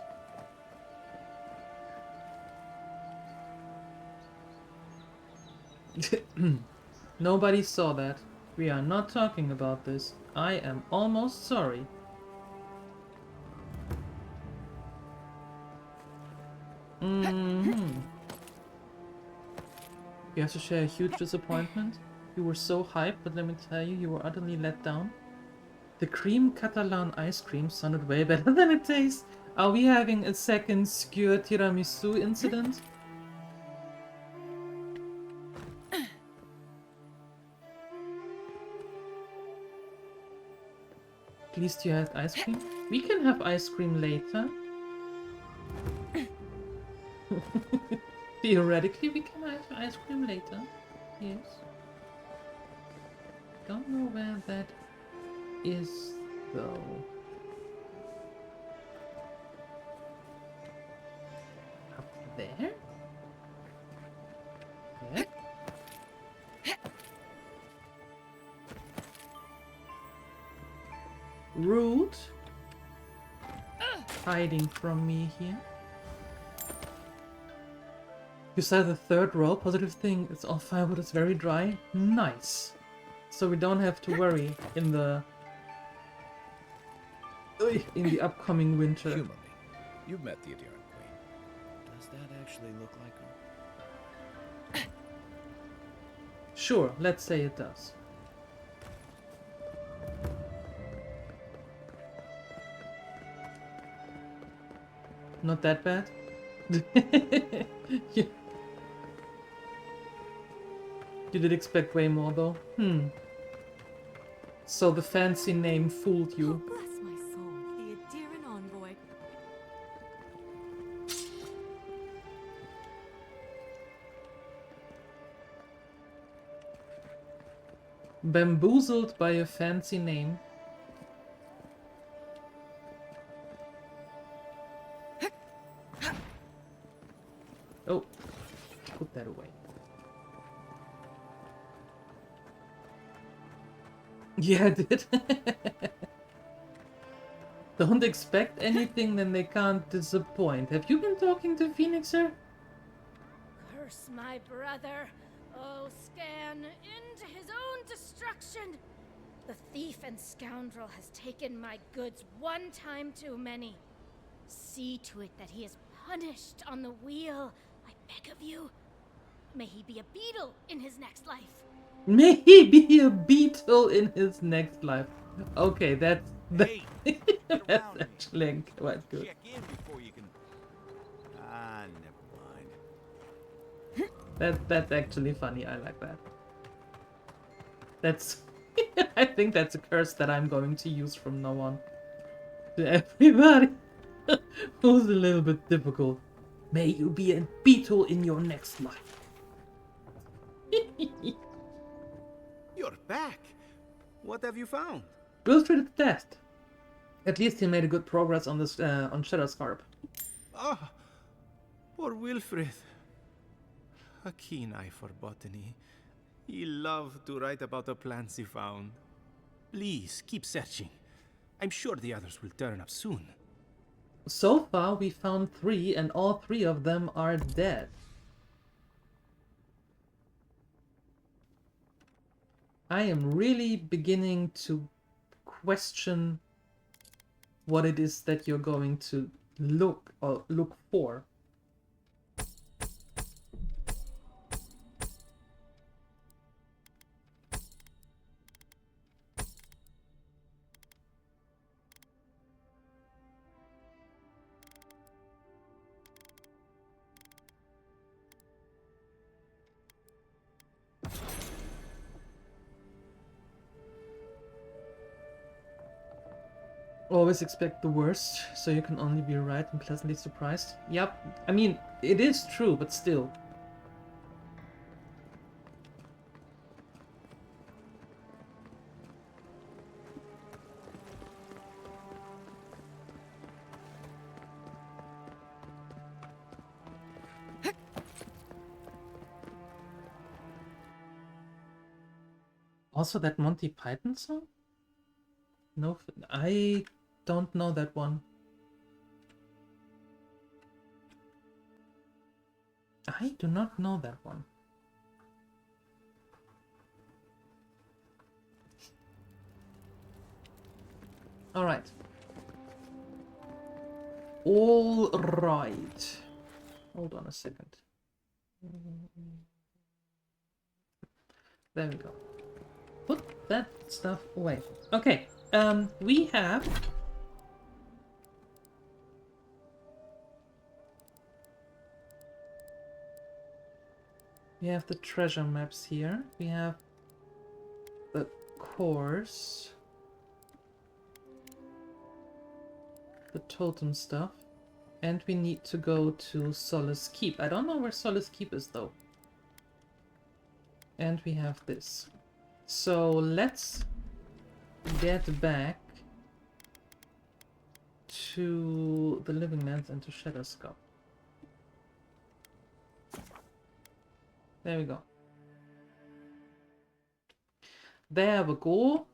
Nobody saw that. We are not talking about this. I am almost sorry. You have to share a huge disappointment. You were so hyped, but let me tell you, you were utterly let down. The cream Catalan ice cream sounded way better than it tastes. Are we having a second skewer tiramisu incident? At least you had ice cream. We can have ice cream later. Theoretically, we can have ice cream later. Yes. Don't know where that is, though. Up there? Yeah. Rude. Hiding from me here. You said the third roll, positive thing, it's all firewood, it's very dry. Nice. So we don't have to worry in the upcoming winter. Humor me. You've met the Adherent Queen. Does that actually look like her? Sure, let's say it does. Not that bad? You did expect way more though? So the fancy name fooled you. Oh, bless my soul, the Adherent envoy. Bamboozled by a fancy name. Oh, put that away. Yeah, I did. Don't expect anything, then they can't disappoint. Have you been talking to Phoenixer? Curse my brother. Oh, scan into his own destruction. The thief and scoundrel has taken my goods one time too many. See to it that he is punished on the wheel, I beg of you. May he be a beetle in his next life. May he be a beetle in his next life. Okay, that's actually quite good. Check in before you can. Ah, never mind. That's actually funny. I like that. That's I think that's a curse that I'm going to use from now on. To everybody who's a little bit difficult. May you be a beetle in your next life. You're back. What have you found? Illustrated the test. At least he made a good progress on this on Shadow Scarp. Ah, poor Wilfred. A keen eye for botany. He loved to write about the plants he found. Please, keep searching. I'm sure the others will turn up soon. So far, we found 3, and all 3 of them are dead. I am really beginning to question what it is that you're going to look for. Always expect the worst, so you can only be right and pleasantly surprised. Yep, I mean, it is true, but still. Also that Monty Python song? No, I don't know that one. I do not know that one. All right. All right. Hold on a second. There we go. Put that stuff away. Okay. We have the treasure maps here. We have the course, the totem stuff, and we need to go to Solace Keep. I don't know where Solace Keep is though. And we have this. So let's get back to the Living Lands and to Shadowscope. There we go. There we go.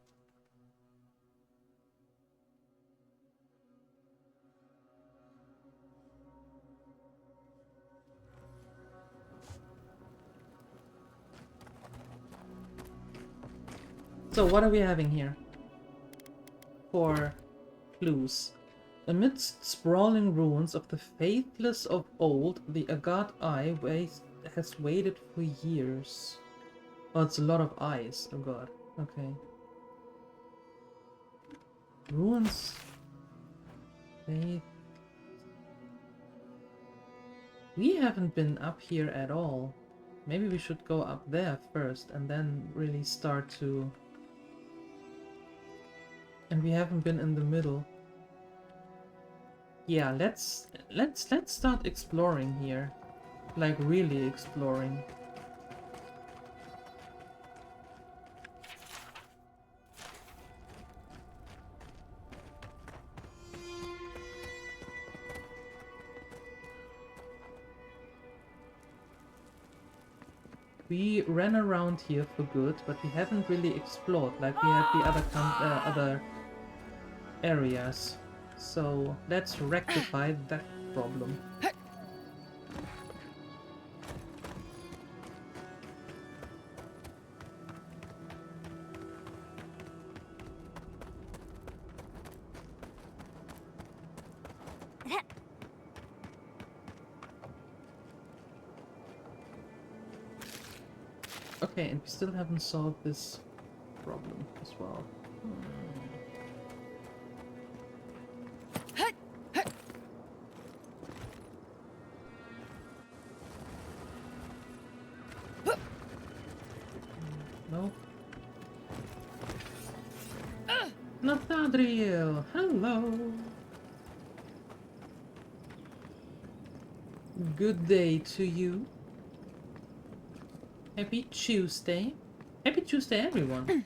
So what are we having here for clues? Amidst sprawling ruins of the faithless of old, the Avowed Eye has waited for years. Oh, it's a lot of eyes. Oh god. Okay. Ruins. We haven't been up here at all. Maybe we should go up there first and then really start to... And we haven't been in the middle. Yeah, let's start exploring here. Like really exploring. We ran around here for good, but we haven't really explored like we had the other areas. So let's rectify that problem. Okay, and we still haven't solved this problem as well. No. Nathaniel, hello. Good day to you. Happy Tuesday. Happy Tuesday, everyone.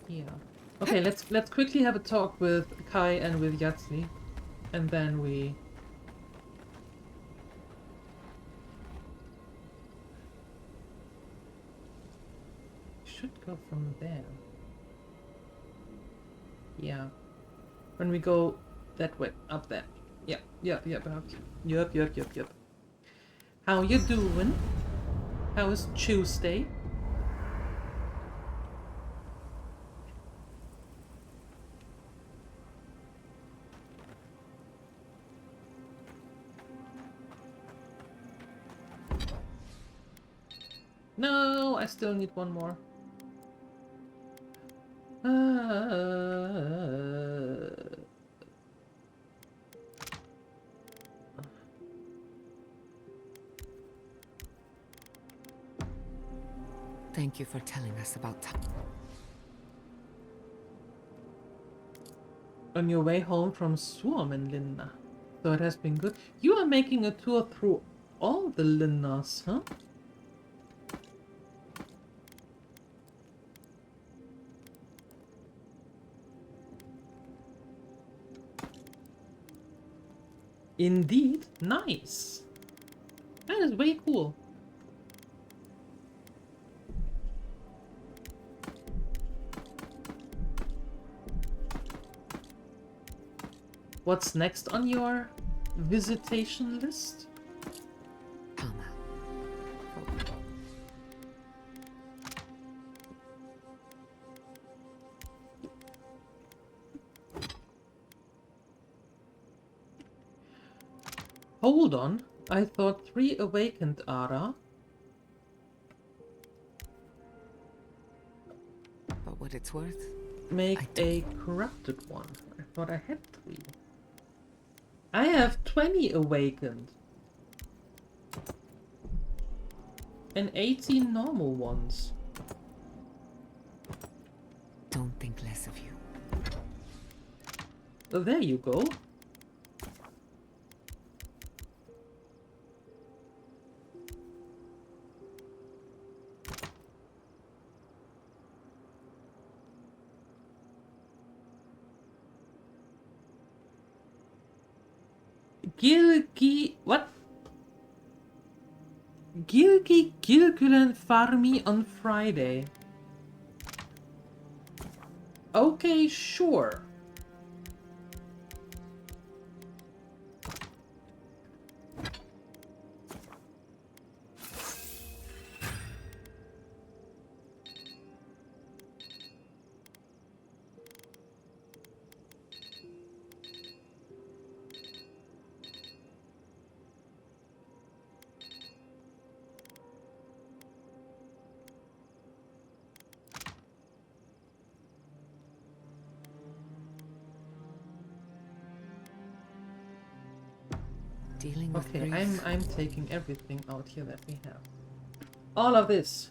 Yeah. Okay, let's quickly have a talk with Kai and with Yahtzee, and then we should go from there. Yeah. When we go that way, up there. Yep. Yep. How you doing? How is Tuesday? No, I still need one more. Thank you for telling us about time. On your way home from Suomenlinna. So it has been good. You are making a tour through all the Linnas, huh? Indeed, nice. That is way cool. What's next on your visitation list? Hold on, I thought 3 awakened Ara. But what it's worth, Make a corrupted one. I thought I had 3. I have 20 awakened. And 18 normal ones. don't think less of you. Oh, there you go. What? Gilgulen Farmi on Friday. Okay, sure. Okay, I'm taking everything out here that we have. All of this.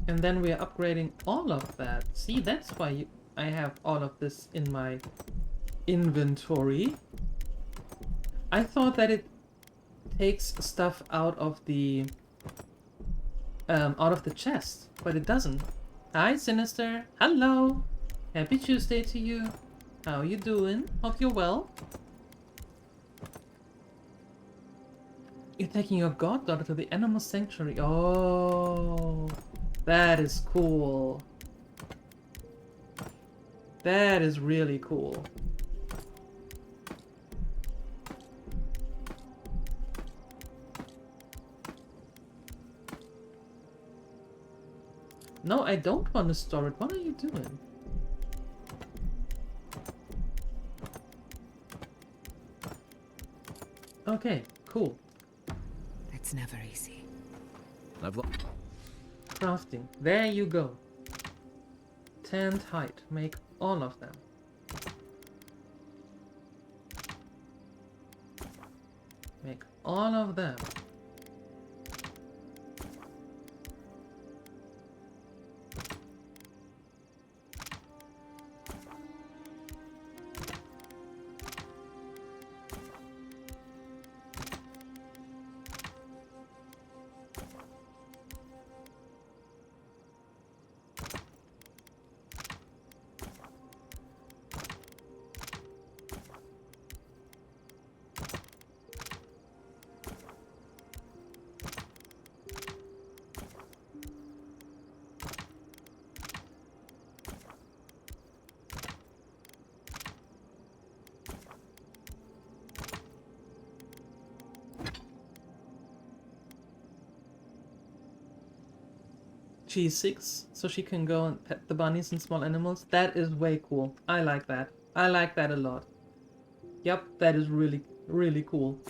And then we are upgrading all of that. See, that's why I have all of this in my inventory. I thought that it takes stuff out of the chest, but it doesn't. Hi, Sinister. Hello. Happy Tuesday to you. How you doing? Hope you're well. You're taking your goddaughter to the animal sanctuary. Oh, that is cool. That is really cool. No, I don't want to store it. What are you doing? Okay, cool. It's never easy. Crafting. There you go. Tanned hide. Make all of them. Make all of them. G6, so she can go and pet the bunnies and small animals. That is way cool. I like that. I like that a lot. Yep, that is really, really cool.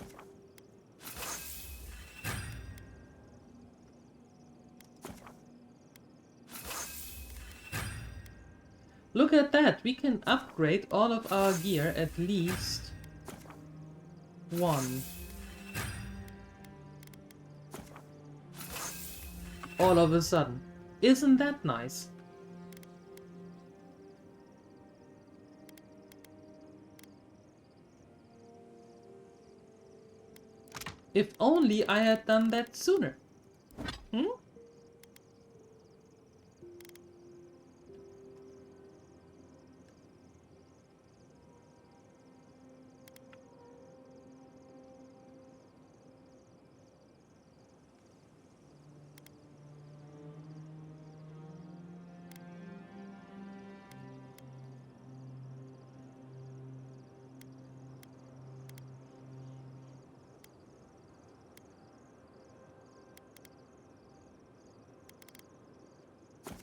Look at that! We can upgrade all of our gear at least one. All of a sudden. Isn't that nice? If only I had done that sooner. Hmm?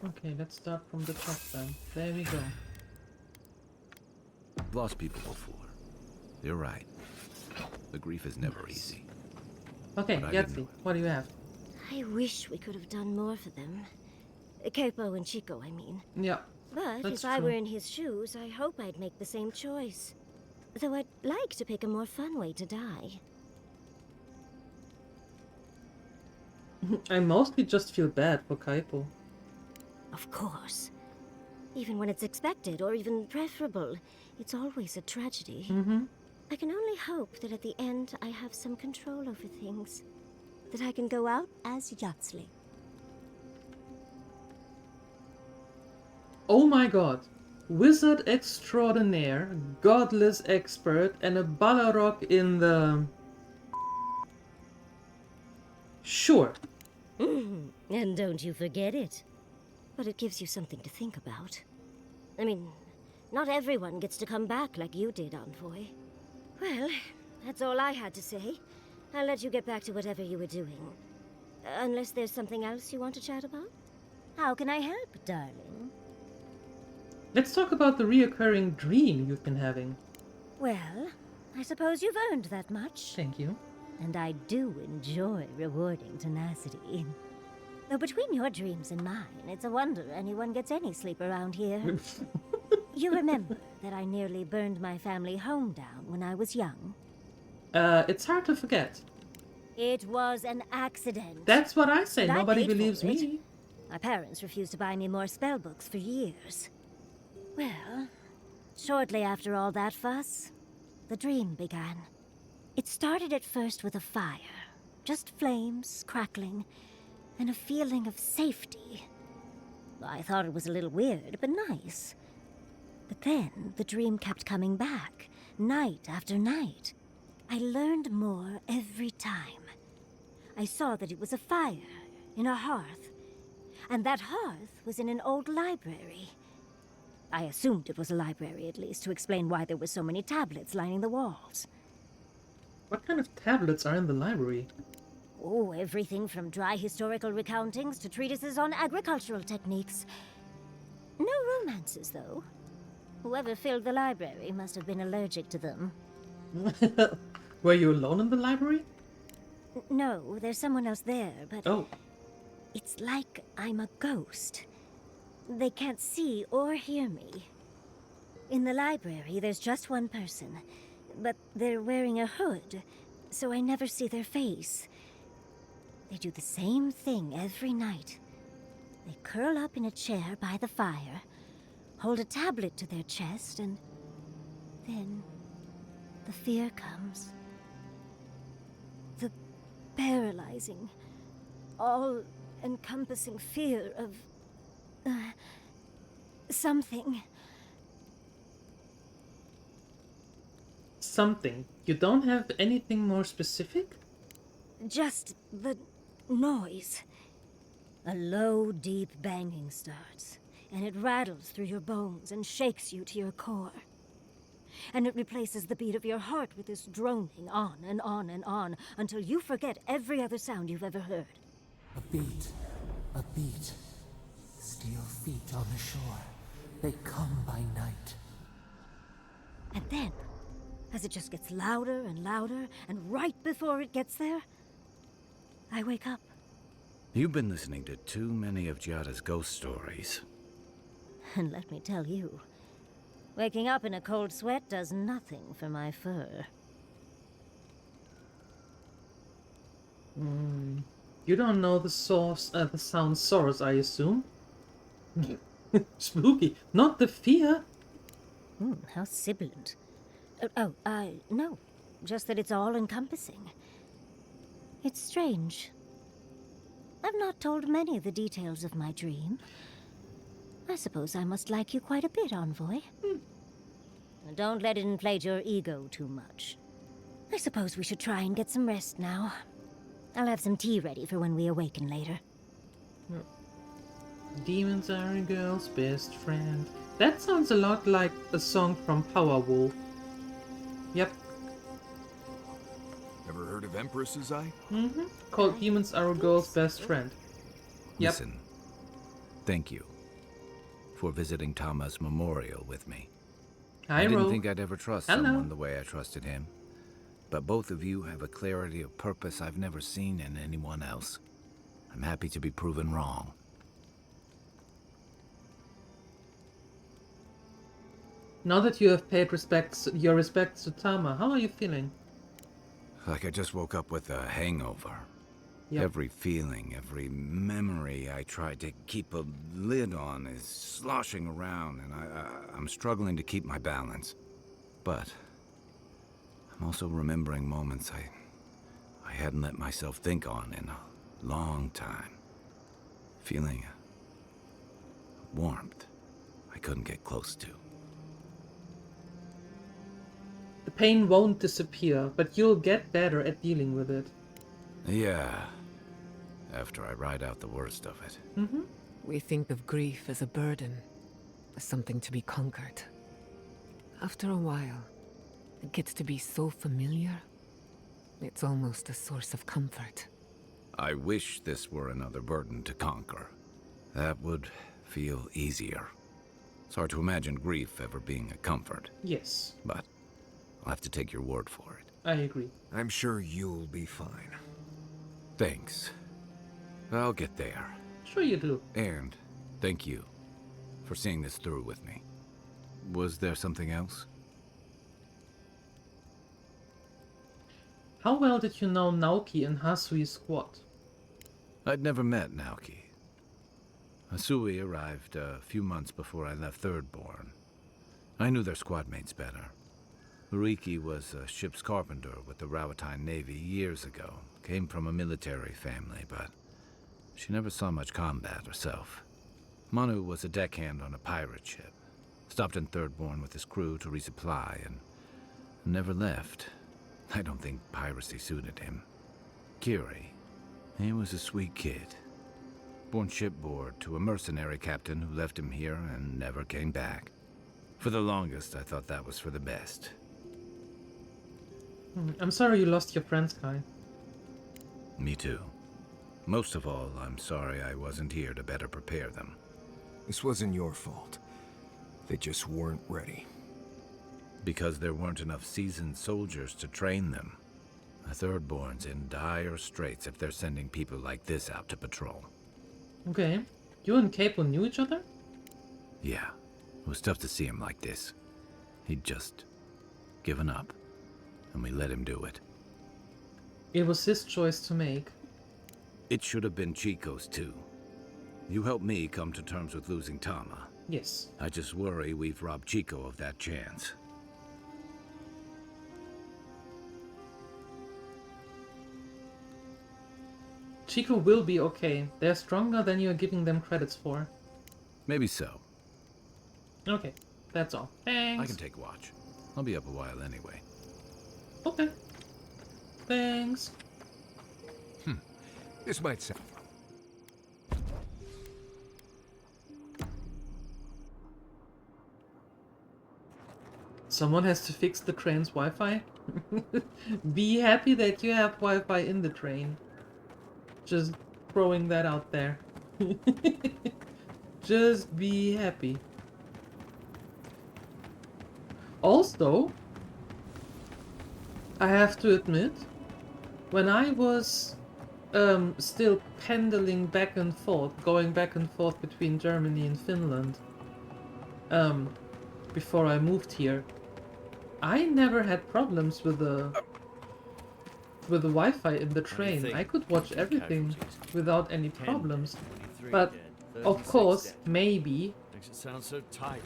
Okay, let's start from the top then. There we go. Lost people before. You're right. The grief is never easy. Okay, But I Yahtzee, didn't- what do you have? I wish we could have done more for them. Capo and Chico, I mean. Yeah, But that's if I were true. in his shoes, I hope I'd make the same choice. Though I'd like to pick a more fun way to die. I mostly just feel bad for Kaipo. Of course. Even when it's expected or even preferable, it's always a tragedy. I can only hope that at the end I have some control over things. That I can go out as Yahtzee. Oh my god. Wizard extraordinaire, godless expert, and a Balrog in the... Sure. And don't you forget it. But it gives you something to think about. I mean, not everyone gets to come back like you did, Envoy. Well, that's all I had to say. I'll let you get back to whatever you were doing. Unless there's something else you want to chat about? How can I help, darling? Let's talk about the reoccurring dream you've been having. Well, I suppose you've earned that much. Thank you. And I do enjoy rewarding tenacity. Though between your dreams and mine, it's a wonder anyone gets any sleep around here. You remember that I nearly burned my family home down when I was young? It's hard to forget. It was an accident. That's what I say. But I Nobody paid for believes it. me. My parents refused to buy me more spell books for years. Well, shortly after all that fuss, the dream began. It started at first with a fire. Just flames, crackling, and a feeling of safety. I thought it was a little weird, but nice. But then the dream kept coming back, night after night. I learned more every time. I saw that it was a fire in a hearth, and that hearth was in an old library. I assumed it was a library, at least, to explain why there were so many tablets lining the walls. What kind of tablets are in the library? Oh, everything from dry historical recountings to treatises on agricultural techniques. No romances, though. Whoever filled the library must have been allergic to them. Were you alone in the library? No, there's someone else there, but... Oh. It's like I'm a ghost. They can't see or hear me. In the library, there's just one person, but they're wearing a hood, so I never see their face. They do the same thing every night. They curl up in a chair by the fire, hold a tablet to their chest, and then the fear comes. The paralyzing, all-encompassing fear of... something. Something. You don't have anything more specific? Just the noise. A low, deep banging starts, and it rattles through your bones and shakes you to your core. And it replaces the beat of your heart with this droning on and on and on until you forget every other sound you've ever heard. A beat, a beat. Steel feet on the shore. They come by night. And then, as it just gets louder and louder, and right before it gets there, I wake up. You've been listening to too many of Giada's ghost stories. And let me tell you, waking up in a cold sweat does nothing for my fur. You don't know the source, the sound source, I assume? Spooky. Not the fear. How sibilant. No. Just that it's all-encompassing. It's strange. I've not told many of the details of my dream. I suppose I must like you quite a bit, Envoy. Don't let it inflate your ego too much. I suppose we should try and get some rest now. I'll have some tea ready for when we awaken later. Demons are a girl's best friend. That sounds a lot like a song from Powerwolf. Yep. Ever heard of Empress's Eye? Called Demons Are a Girl's Best Friend. Yep. Listen, Thank you for visiting Tama's memorial with me. Hi, I didn't Ro. think I'd ever trust Hello. someone the way I trusted him. But both of you have a clarity of purpose I've never seen in anyone else. I'm happy to be proven wrong. Now that you have paid your respects to Tama, how are you feeling? Like I just woke up with a hangover. Yep. Every feeling, every memory I tried to keep a lid on is sloshing around, and I'm struggling to keep my balance. But I'm also remembering moments I hadn't let myself think on in a long time. Feeling a warmth I couldn't get close to. The pain won't disappear, but you'll get better at dealing with it. Yeah, after I ride out the worst of it. Mm-hmm. We think of grief as a burden, as something to be conquered. After a while, it gets to be so familiar, it's almost a source of comfort. I wish this were another burden to conquer. That would feel easier. It's hard to imagine grief ever being a comfort. Yes. But I'll have to take your word for it. I agree. I'm sure you'll be fine. Thanks. I'll get there. Sure you do. And thank you for seeing this through with me. Was there something else? How well did you know Naoki and Hasui's squad? I'd never met Naoki. Hasui arrived a few months before I left Thirdborn. I knew their squad mates better. Uriki was a ship's carpenter with the Rawatine Navy years ago. Came from a military family, but she never saw much combat herself. Manu was a deckhand on a pirate ship. Stopped in Thirdborn with his crew to resupply and never left. I don't think piracy suited him. Kiri, he was a sweet kid. Born shipboard to a mercenary captain who left him here and never came back. For the longest, I thought that was for the best. I'm sorry you lost your friends, Kai. Me too. Most of all, I'm sorry I wasn't here to better prepare them. This wasn't your fault. They just weren't ready. Because there weren't enough seasoned soldiers to train them. The Thirdborn's in dire straits if they're sending people like this out to patrol. Okay. You and Capo knew each other? Yeah, it was tough to see him like this. He'd just given up, and we let him do it. It was his choice to make. It should have been Chico's too. You helped me come to terms with losing Tama. Yes. I just worry we've robbed Chico of that chance. Chico will be okay. They're stronger than you're giving them credits for. Maybe so. Okay, that's all. Thanks. I can take watch. I'll be up a while anyway. Okay. Thanks. This might sound... Someone has to fix the train's Wi-Fi? Be happy that you have Wi-Fi in the train. Just throwing that out there. Just be happy. Also, I have to admit, when I was still pendling back and forth, going back and forth between Germany and Finland, before I moved here, I never had problems with the Wi-Fi in the train. I could watch everything without any problems. But of course, maybe Makes it sound so tidy.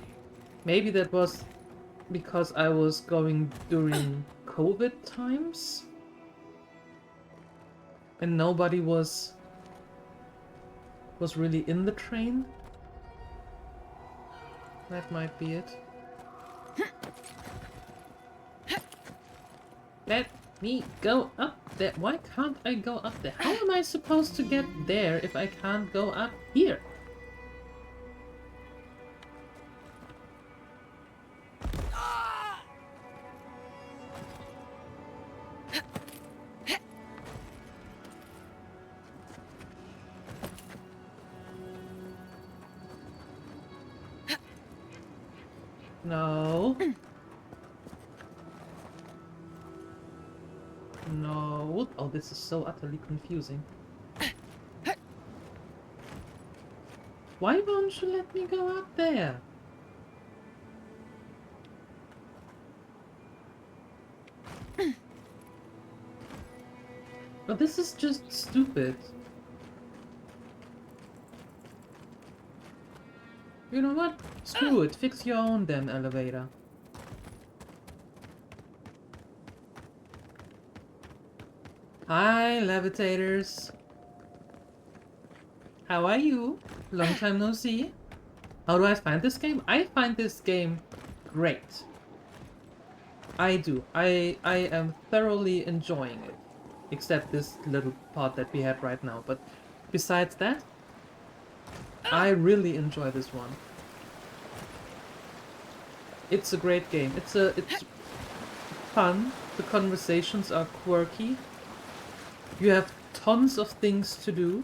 maybe that was because I was going during COVID times and nobody was really in the train. That might be it. Let me go up there. Why can't I go up there? How am I supposed to get there if I can't go up here? No. No. Oh, this is so utterly confusing. Why won't you let me go up there? But this is just stupid. You know what? Screw it. Fix your own damn elevator. Hi, levitators. How are you? Long time no see. How do I find this game? I find this game great. I do. I am thoroughly enjoying it. Except this little part that we had right now. But besides that, I really enjoy this one. It's a great game. It's fun. The conversations are quirky. You have tons of things to do.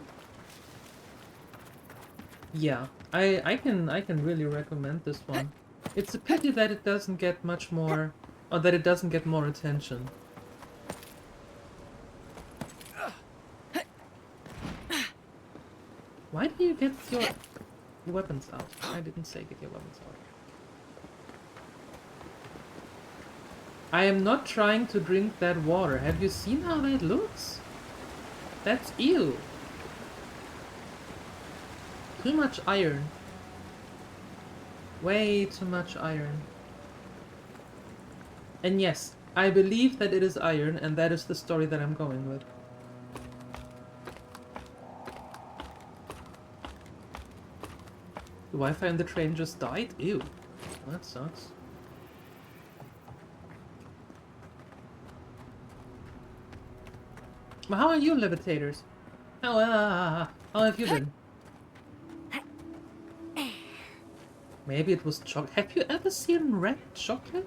Yeah, I can really recommend this one. It's a pity that it doesn't get much more, or that it doesn't get more attention. Why do you get your weapons out? I didn't say get your weapons out. I am not trying to drink that water. Have you seen how that looks? That's ew. Too much iron. Way too much iron. And yes, I believe that it is iron, and that is the story that I'm going with. The Wi-Fi on the train just died? Ew. That sucks. Well, how are you, levitators? How have you been? Maybe it was chocolate. Have you ever seen red chocolate?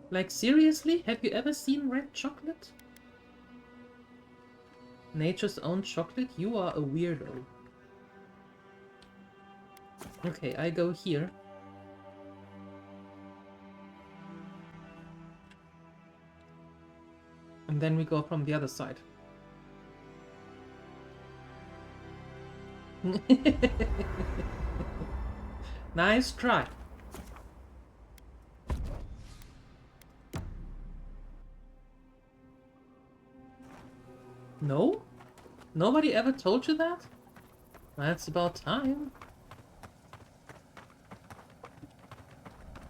Like, seriously? Have you ever seen red chocolate? Nature's own chocolate? You are a weirdo. Okay, I go here. And then we go from the other side. Nice try. No? Nobody ever told you that? That's about time.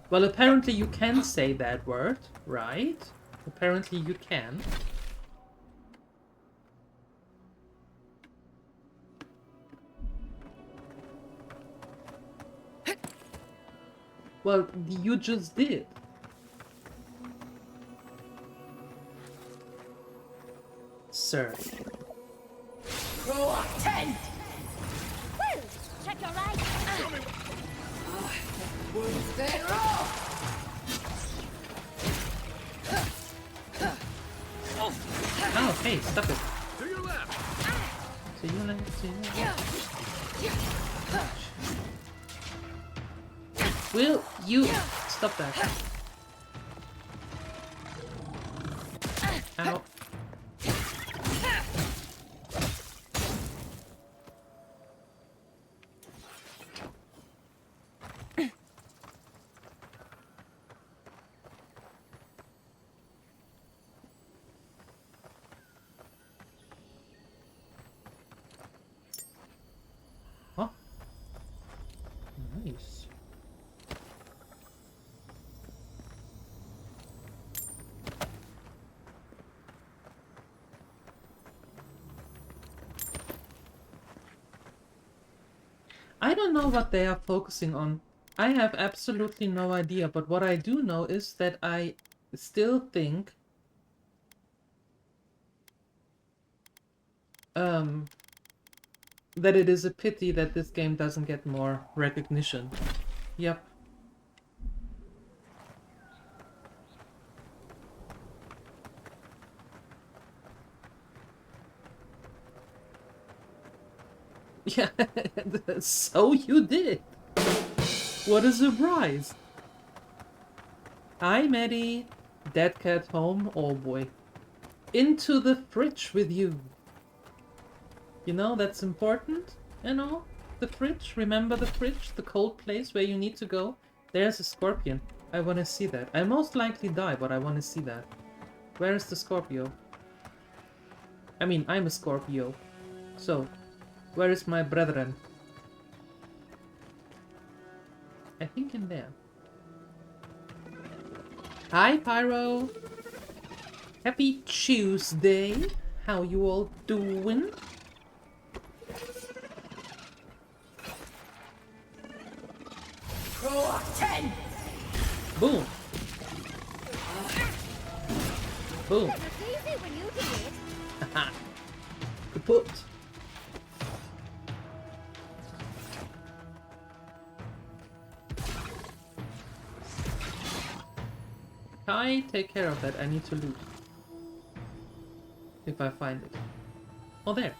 Well, apparently you can say that word, right? Apparently you can. Well, you just did. Sir. Roll 10! Woo! Check your right. Then roll! Oh, hey, stop it. To your left! To your left, to your left. Will you stop that? Ow. Huh? Nice. I don't know what they are focusing on. I have absolutely no idea, but what I do know is that I still think that it is a pity that this game doesn't get more recognition. Yep. Yeah, so you did. What a surprise. Hi, Maddie. Dead cat home? Oh boy. Into the fridge with you. You know, that's important. You know, the fridge. Remember the fridge? The cold place where you need to go? There's a scorpion. I want to see that. I most likely die, but I want to see that. Where is the Scorpio? I mean, I'm a Scorpio. So, where is my brethren? I think in there. Hi, Pyro! Happy Tuesday! How you all doing? Pro 10! Boom! Boom! It was easy when you did it. Haha! Kaput! Kai, take care of that. I need to loot. If I find it. Oh, there.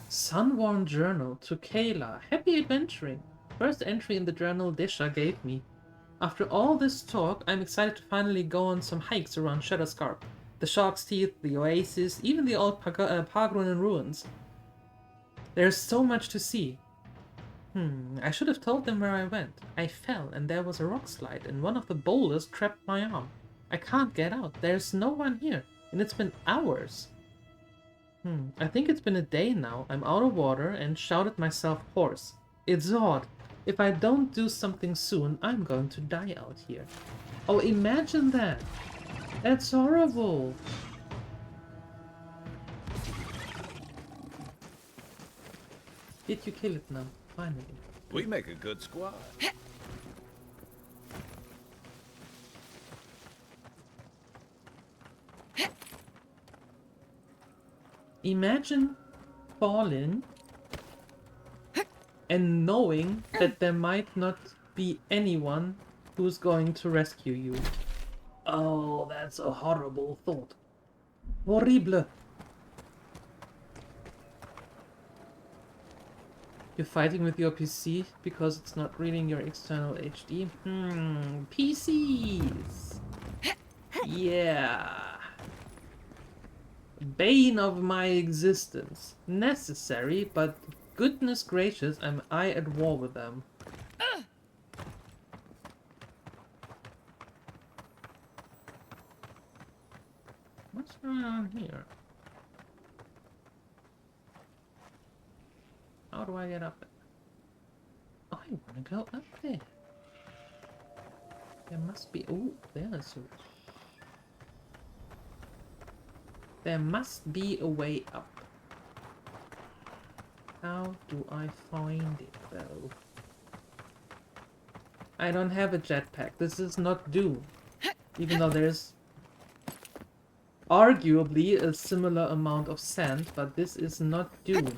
Sunworn Journal to Kayla. Happy adventuring. First entry in the journal Disha gave me. After all this talk, I'm excited to finally go on some hikes around Shadowscarp. The Shark's Teeth, the Oasis, even the old Pagrunan ruins. There's so much to see. I should have told them where I went. I fell and there was a rock slide and one of the boulders trapped my arm. I can't get out. There's no one here and it's been hours. I think it's been a day now. I'm out of water and shouted myself hoarse. It's odd. If I don't do something soon, I'm going to die out here. Oh, imagine that. That's horrible. Did you kill it now? Finally. We make a good squad. Imagine falling and knowing that there might not be anyone who's going to rescue you. Oh, that's a horrible thought. Horrible. You're fighting with your PC because it's not reading your external HD? PCs! Yeah. Bane of my existence. Necessary, but goodness gracious, am I at war with them. What's going on here? How do I get up there? Oh, I want to go up there. There must be... Oh, there's a... There must be a way up. How do I find it, though? I don't have a jetpack. This is not Doom. Even though there's arguably a similar amount of sand, but this is not Doom.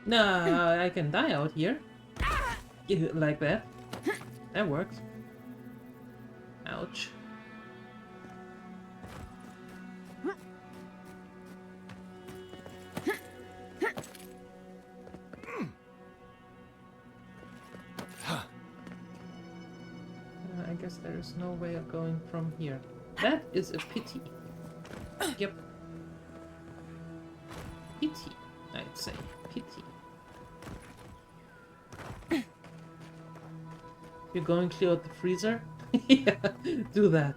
No, I can die out here. Like that. That works. Ouch. I guess there is no way of going from here. That is a pity. Yep. Pity, I'd say. Pity. You're going to clear out the freezer? Yeah, do that.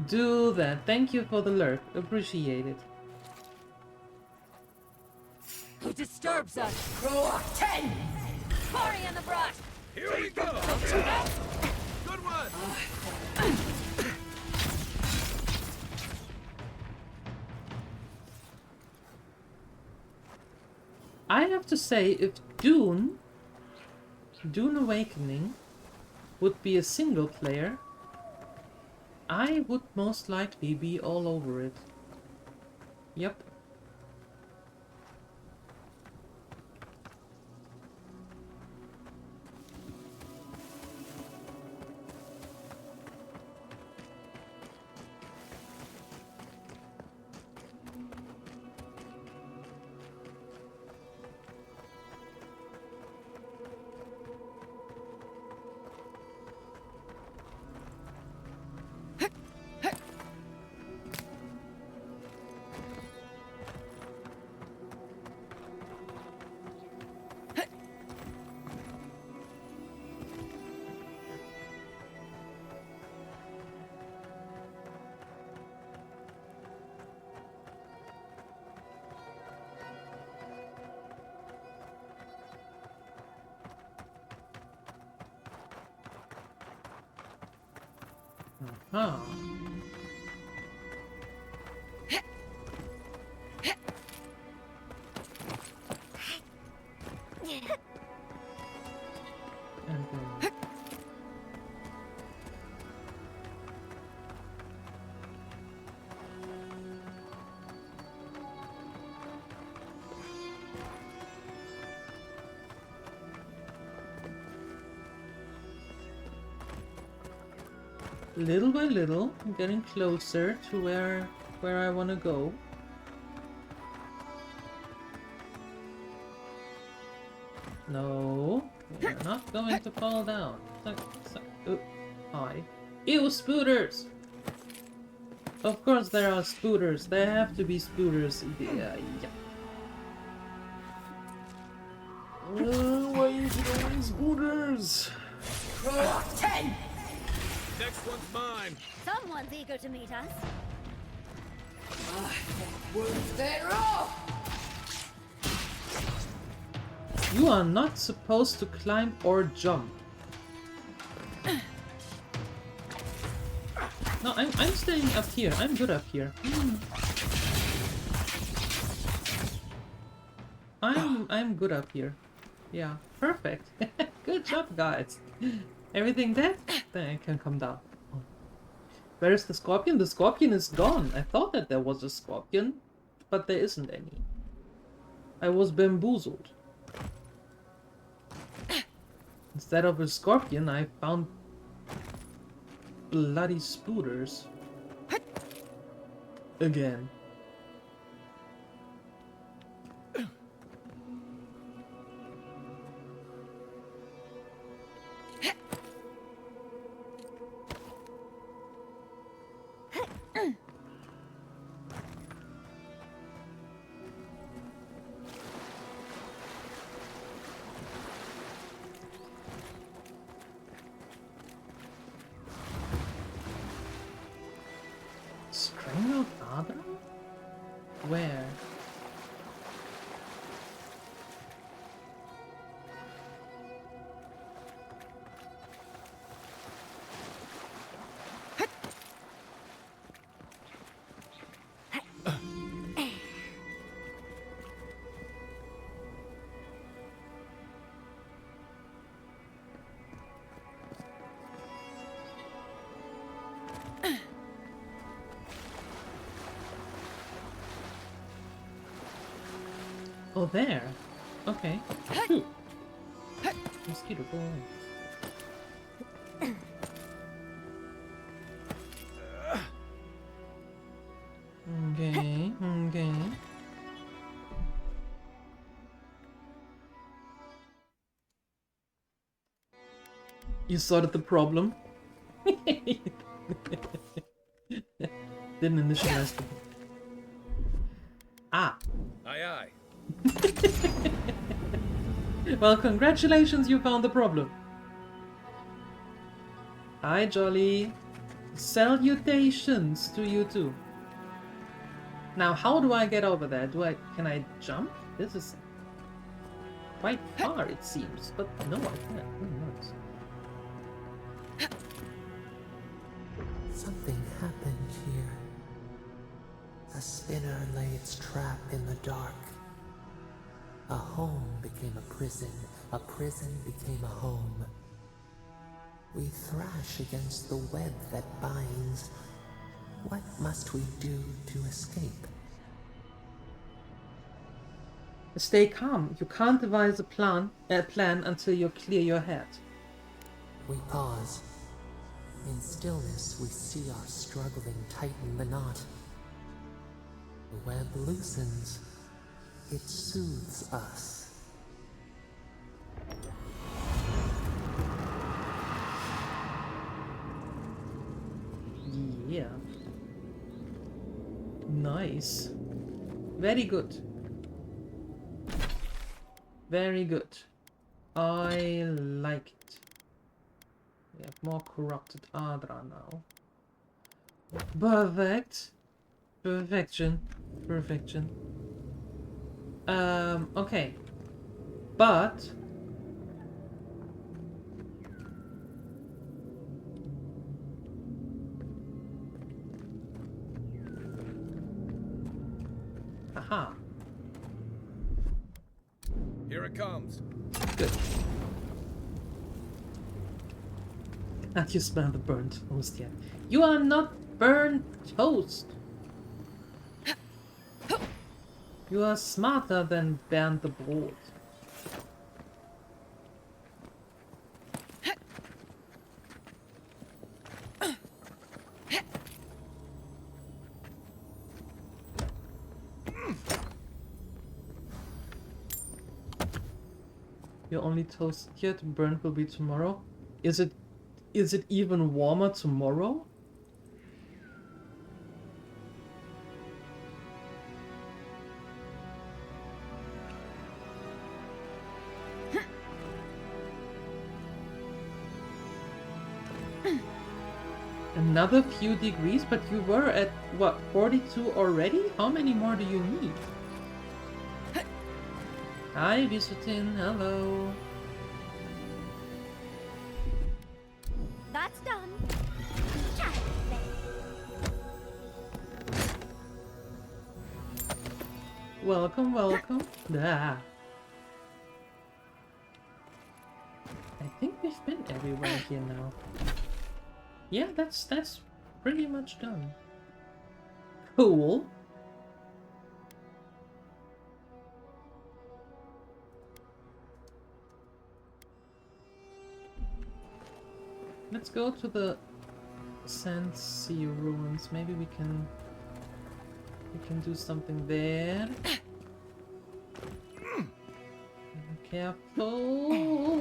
Do that. Thank you for the lurk. Appreciate it. Who disturbs us? Crow 10! Party in the brush! Here we go! Good one! have to say, if Dune Awakening would be a single player, I would most likely be all over it. Yep. Huh. And then... Little by little, I'm getting closer to where I want to go. No, we're not going to fall down. Oh, hi. Ew, spooters! Of course there are spooters. There have to be spooters. Yeah. Why is it always spooters? 10! Next one's mine. Someone's eager to meet us. You are not supposed to climb or jump. No, I'm staying up here. I'm good up here. I'm good up here. Yeah, perfect. Good job, guys. Everything dead? Then I can come down. Where is the scorpion? The scorpion is gone. I thought that there was a scorpion, but there isn't any. I was bamboozled. Instead of a scorpion, I found bloody spooters. Again. Where? Oh, there. Okay. Shoot. Mosquito, go away. Okay, okay. You sorted the problem? Didn't initialize the... Ah! Aye, aye. Well, congratulations, you found the problem. Hi, Jolly. Salutations to you too. Now, how do I get over there? Can I jump? This is quite far, it seems, but no, I can't. Who knows? Something happened here. A spinner lay its trap in the dark. A home became a prison became a home. We thrash against the web that binds. What must we do to escape? Stay calm. You can't devise a plan until you clear your head. We pause. In stillness, we see our struggling tighten the knot. The web loosens. It soothes us. Yeah. Nice. Very good. Very good. I like it. We have more corrupted Adra now. Perfect. Perfection. Perfection. Okay. But aha. Here it comes. Good. And you smell the burnt toast yet. You are not burnt toast. You are smarter than Bernd the Brot. Your only toast yet burnt will be tomorrow. Is it even warmer tomorrow? Another few degrees, but you were at what, 42 already? How many more do you need? Hi, Visitin, hello. That's done. Welcome, welcome. Ah. I think we've been everywhere here now. Yeah, that's pretty much done. Cool. Let's go to the Sand Sea ruins. Maybe we can do something there. Careful.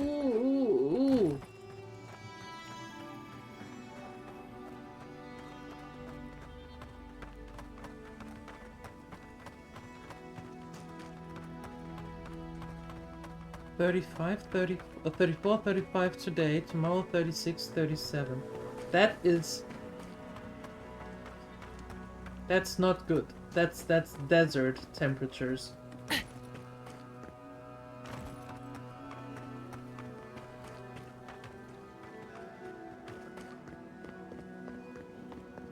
$35, 30, 34, 35 today, tomorrow 36, 37. That's not good. That's desert temperatures.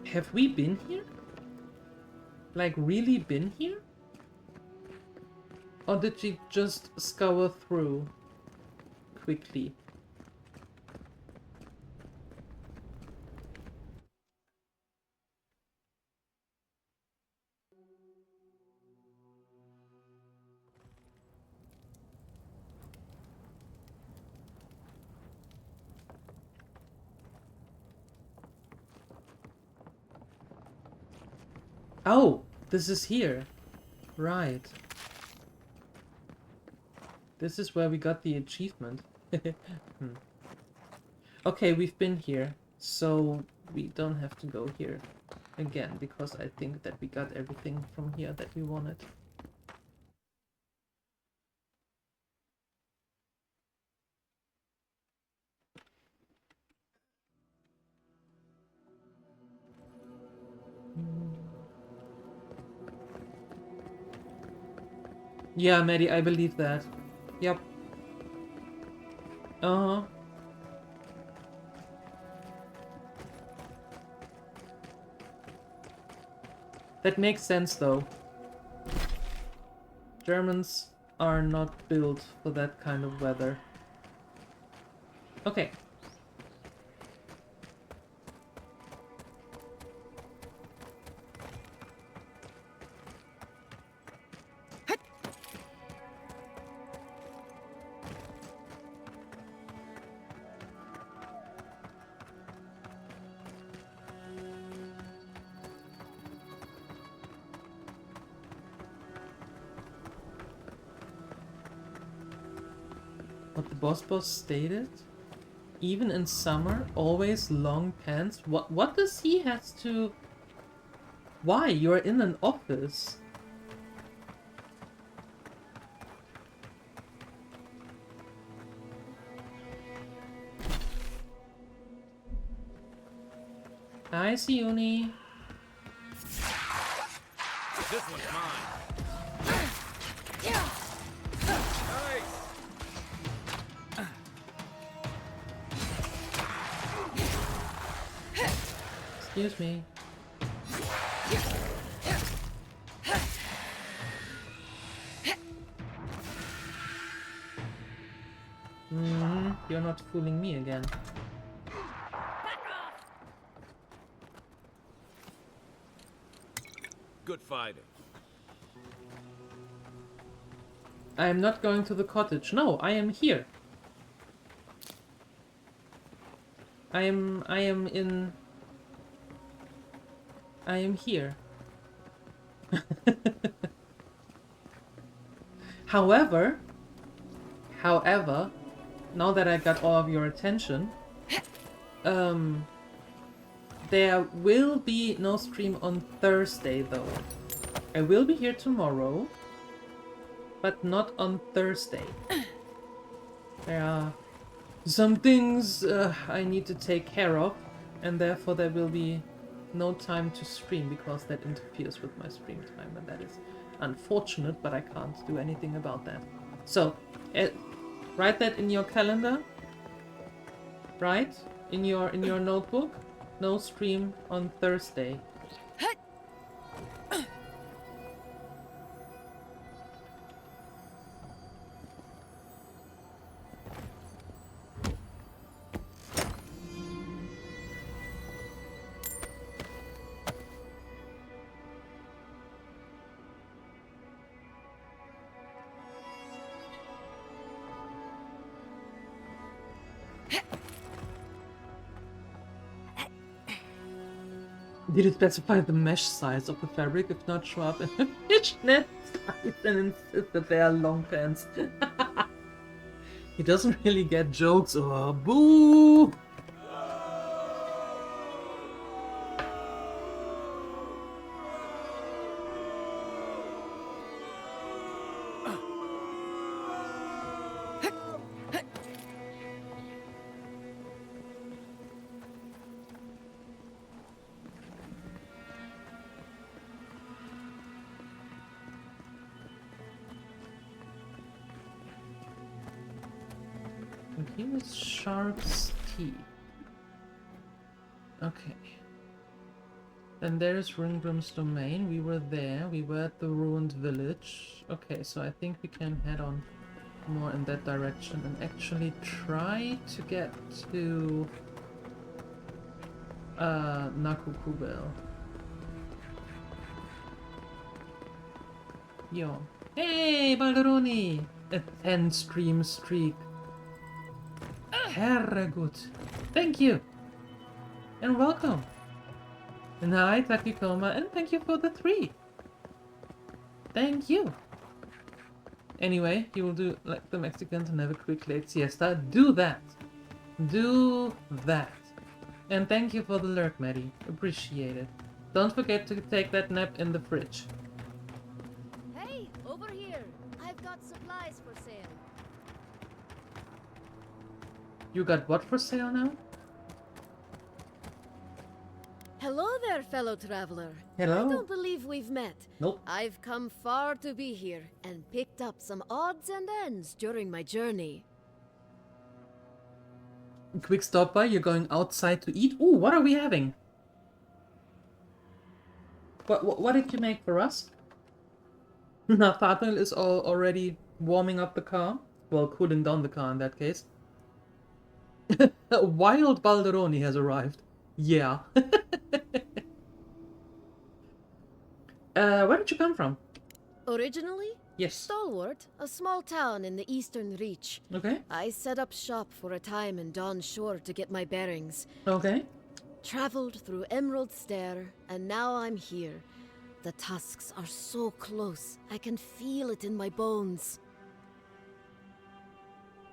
Have we been here? Like, really been here? Or did she just scour through quickly? Oh, this is here. Right. This is where we got the achievement. Okay, we've been here, so we don't have to go here again, because I think that we got everything from here that we wanted. Yeah, Maddie, I believe that. Yep. Uh-huh. That makes sense, though. Germans are not built for that kind of weather. Okay. What the boss stated? Even in summer, always long pants? What does he has to... Why? You're in an office. Hi, Siuni. This one's mine. Excuse me. You're not fooling me again. Good fighting. I am not going to the cottage. No, I am here. I am here. However, now that I got all of your attention, there will be no stream on Thursday though. I will be here tomorrow, but not on Thursday. There are some things I need to take care of, and therefore there will be no time to stream because that interferes with my stream time, and that is unfortunate, but I can't do anything about that. So, write that in your calendar. Right? In your notebook. No stream on Thursday. Did it specify the mesh size of the fabric? If not, show up in the fishnet size and insist that they are long pants. He doesn't really get jokes. Oh, boo! Here's Shark's Teeth. Okay. Then there's Ringgrim's Domain. We were there. We were at the ruined village. Okay, so I think we can head on more in that direction and actually try to get to Nakukubel. Yo. Hey, Balderoni! A 10 stream streak. Very good. Thank you. And welcome. And hi, Takikoma, and thank you for the 3. Thank you. Anyway, you will do like the Mexicans and have a quick late siesta. Do that. Do that. And thank you for the lurk, Maddie. Appreciate it. Don't forget to take that nap in the fridge. Hey, over here. I've got supplies for sale. You got what for sale now? Hello there, fellow traveler. Hello. I don't believe we've met. Nope. I've come far to be here and picked up some odds and ends during my journey. Quick stop by, you're going outside to eat? Ooh, what are we having? What did you make for us? Nathaniel is already Warming up the car. Well, cooling down the car in that case. Wild Balderoni has arrived. Yeah. Where did you come from? Originally? Yes. Stalwart, a small town in the Eastern Reach. Okay. I set up shop for a time in Dawn Shore to get my bearings. Okay. Traveled through Emerald Stair, and now I'm here. The tusks are so close, I can feel it in my bones.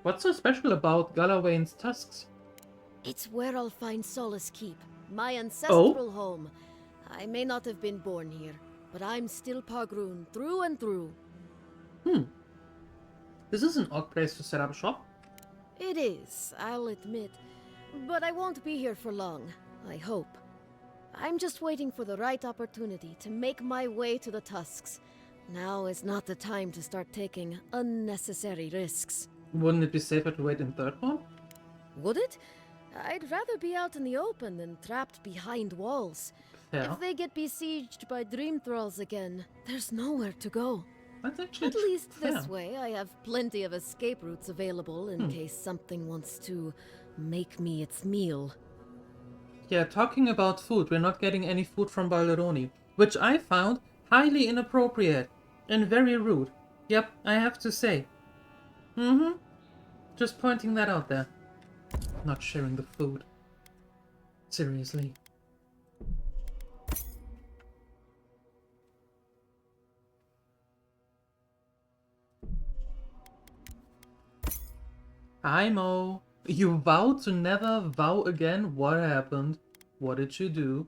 What's so special about Galawain's tusks? It's where I'll find Solace Keep, my ancestral Oh? home. I may not have been born here, but I'm still Pargroon through and through. This is an odd place to set up shop. It is, I'll admit. But I won't be here for long, I hope. I'm just waiting for the right opportunity to make my way to the tusks. Now is not the time to start taking unnecessary risks. Wouldn't it be safer to wait in third form? Would it? I'd rather be out in the open than trapped behind walls. Yeah. If they get besieged by dream thralls again, there's nowhere to go. That's actually At least this fair. way, I have plenty of escape routes available in case something wants to make me its meal. Yeah, talking about food, we're not getting any food from Balderoni, which I found highly inappropriate and very rude. Yep, I have to say. Just pointing that out there. Not sharing the food. Seriously. Hi, Mo. You vowed to never vow again? What happened? What did you do?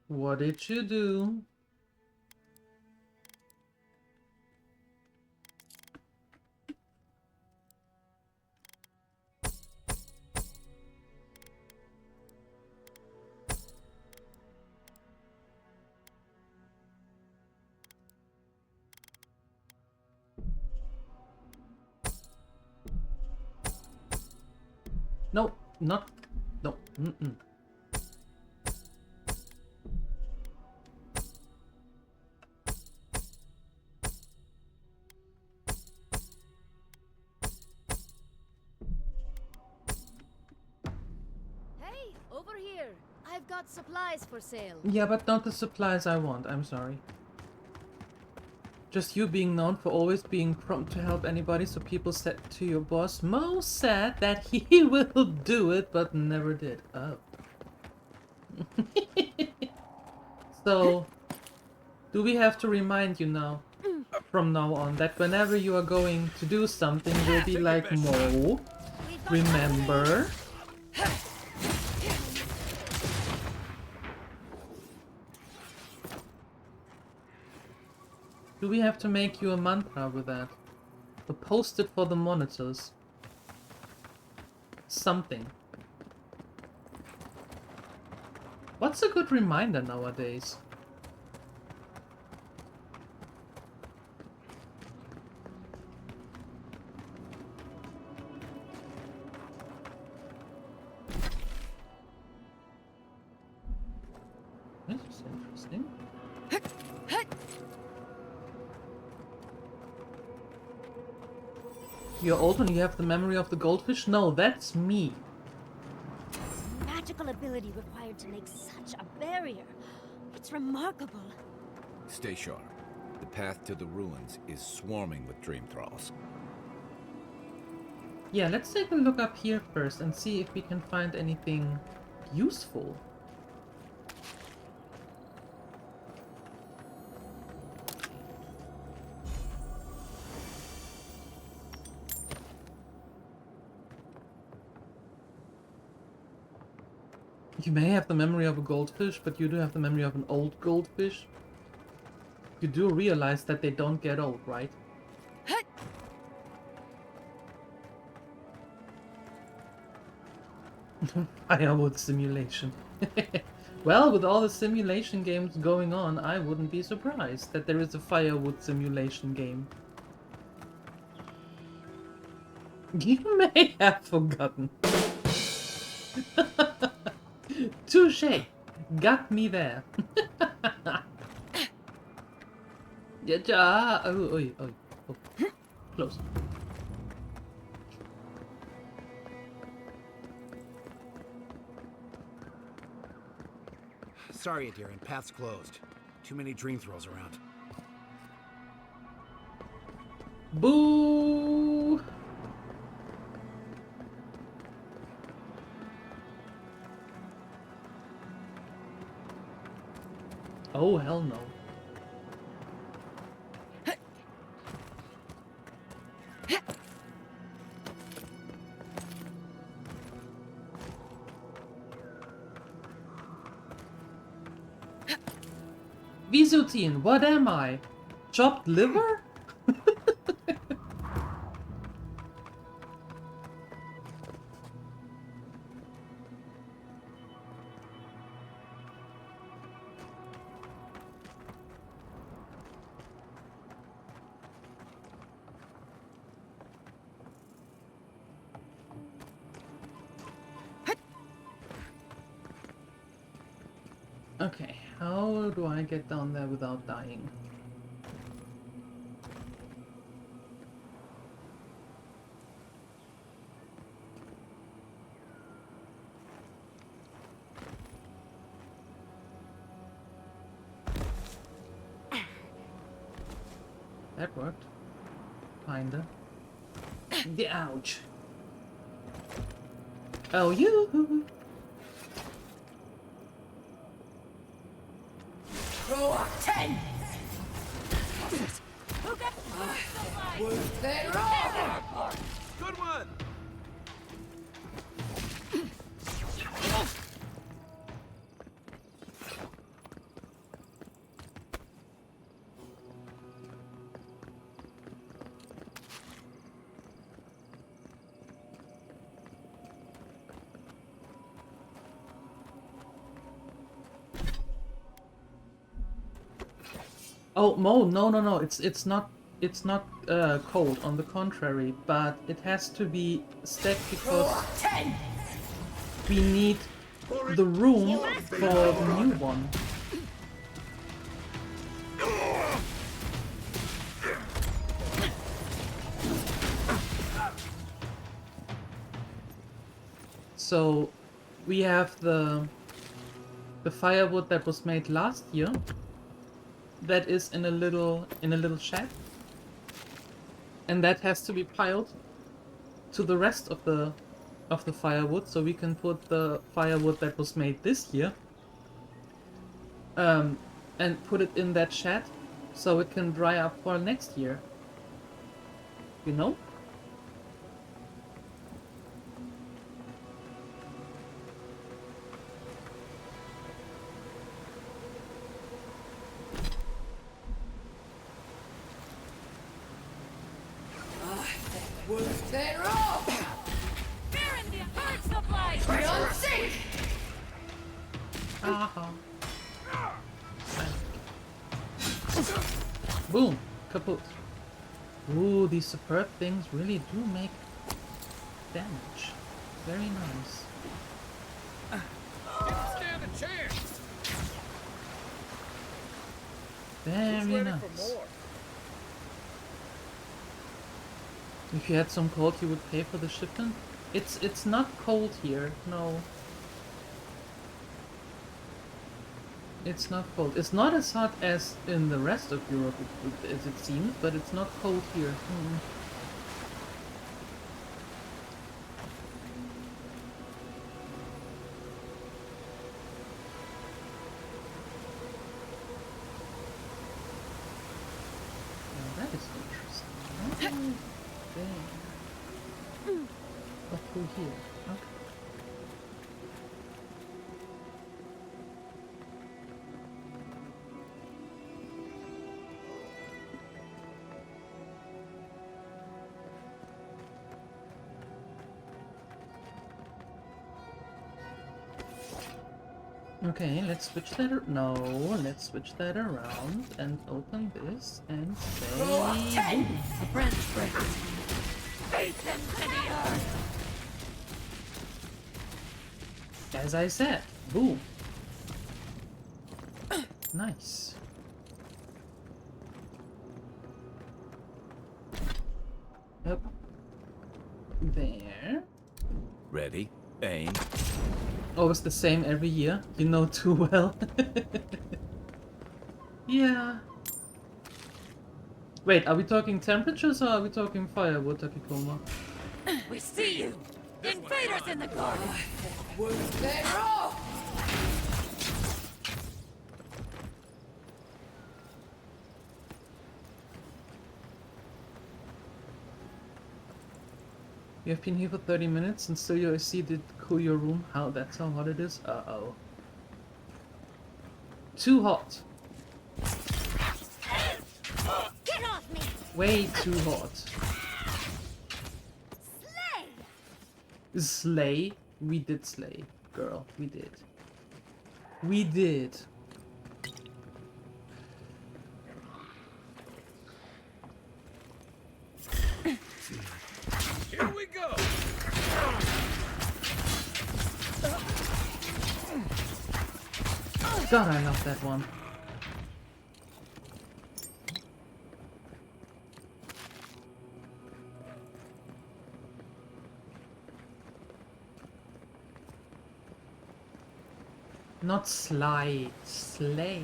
What did you do? No, not... No, Hey, over here! I've got supplies for sale. Yeah, but not the supplies I want, I'm sorry. Just you being known for always being prompt to help anybody, so people said to your boss, Mo said that he will do it, but never did. Oh. So, do we have to remind you now, from now on, that whenever you are going to do something, we'll be like, Mo, remember? Do we have to make you a mantra with that? Or post it for the monitors? Something. What's a good reminder nowadays? This is interesting. You're old when you have the memory of the goldfish? No, that's me. Magical ability required to make such a barrier. It's remarkable. Stay sharp. The path to the ruins is swarming with dream thralls. Yeah, let's take a look up here first and see if we can find anything useful. You may have the memory of a goldfish, but you do have the memory of an old goldfish. You do realize that they don't get old, right? Firewood simulation. Well, with all the simulation games going on, I wouldn't be surprised that there is a firewood simulation game. You may have forgotten. Touche! Got me there. Yeah, oh. Close. Sorry, Adrian. Path's closed. Too many dream throws around. Boo! Oh, hell no. Visutin, what am I? Chopped liver? Okay, how do I get down there without dying? That worked. Kinda. Ouch. Oh, you! Roll 10! Good one! Oh, Mo, no. It's not cold. On the contrary, but it has to be stacked because we need the room for the new one. So we have the firewood that was made last year. That is in a little shed, and that has to be piled to the rest of the firewood, so we can put the firewood that was made this year and put it in that shed so it can dry up for next year. You know? Boom! Kaput. Ooh, these superb things really do make damage. Very nice. Didn't stand a chance. Very nice. If you had some cold, you would pay for the shipment? It's not cold here, no. It's not cold. It's not as hot as in the rest of Europe, as it seems, but it's not cold here. Now that is interesting. There. But through here. Okay. Okay, let's switch that. No, let's switch that around and open this and say. A branch break. Faith them to the earth. As I said, boom. Nice. Up there. Ready? Aim. Always the same every year. You know too well. Yeah. Wait, are we talking temperatures or are we talking firewood, Takikoma? We see you! Invaders in the garden! They roll! You have been here for 30 minutes and still your AC did cool your room? How? That's how hot it is? Uh-oh. Too hot. Get off me! Way too hot. Slay! Slay? We did slay, girl. We did. We did. Here we go! God, I love that one. Not slide, slay.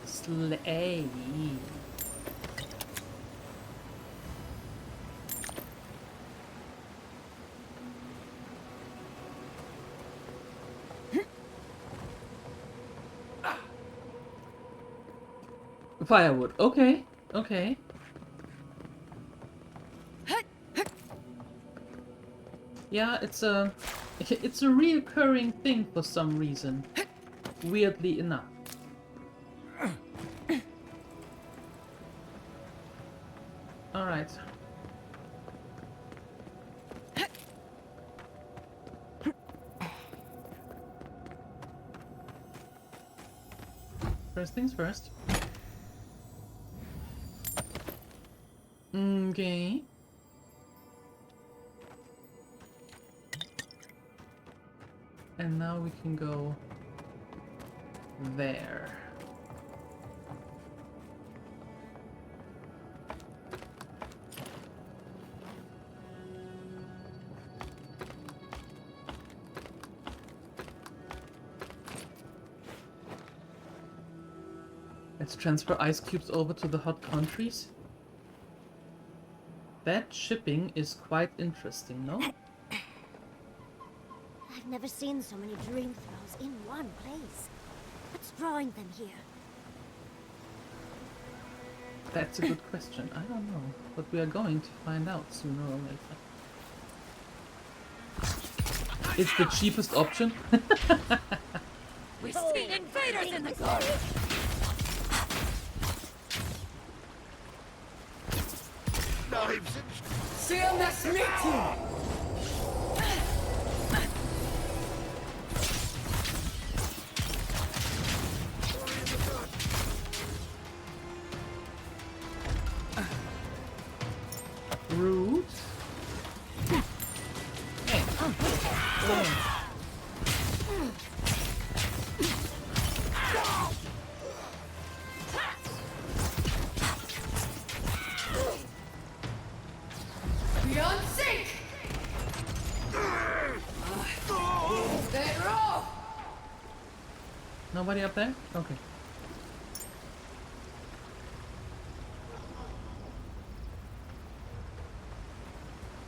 Slay. Firewood. Okay. Okay. Yeah, it's a reoccurring thing for some reason. Weirdly enough. All right. First things first. Okay. And now we can go there. Let's transfer ice cubes over to the hot countries. That shipping is quite interesting, no? I've never seen so many dream throws in one place. What's drawing them here? That's a good question. I don't know. But we are going to find out sooner or later. It's the cheapest option. We see invaders in the garden! Knives Seal this meeting! Rude. Hey. Beyond sync! They roll! Nobody up there? Okay.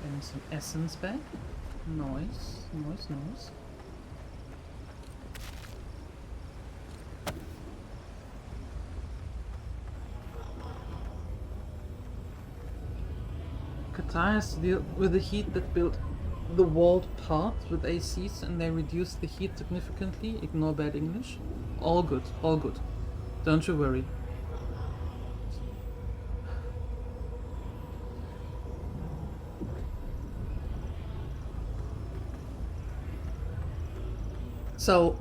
And some essence back. Nice, nice, nice. Qatar has to deal with the heat that built the walled parts with ACs and they reduce the heat significantly. Ignore bad English. All good, all good. Don't you worry. So,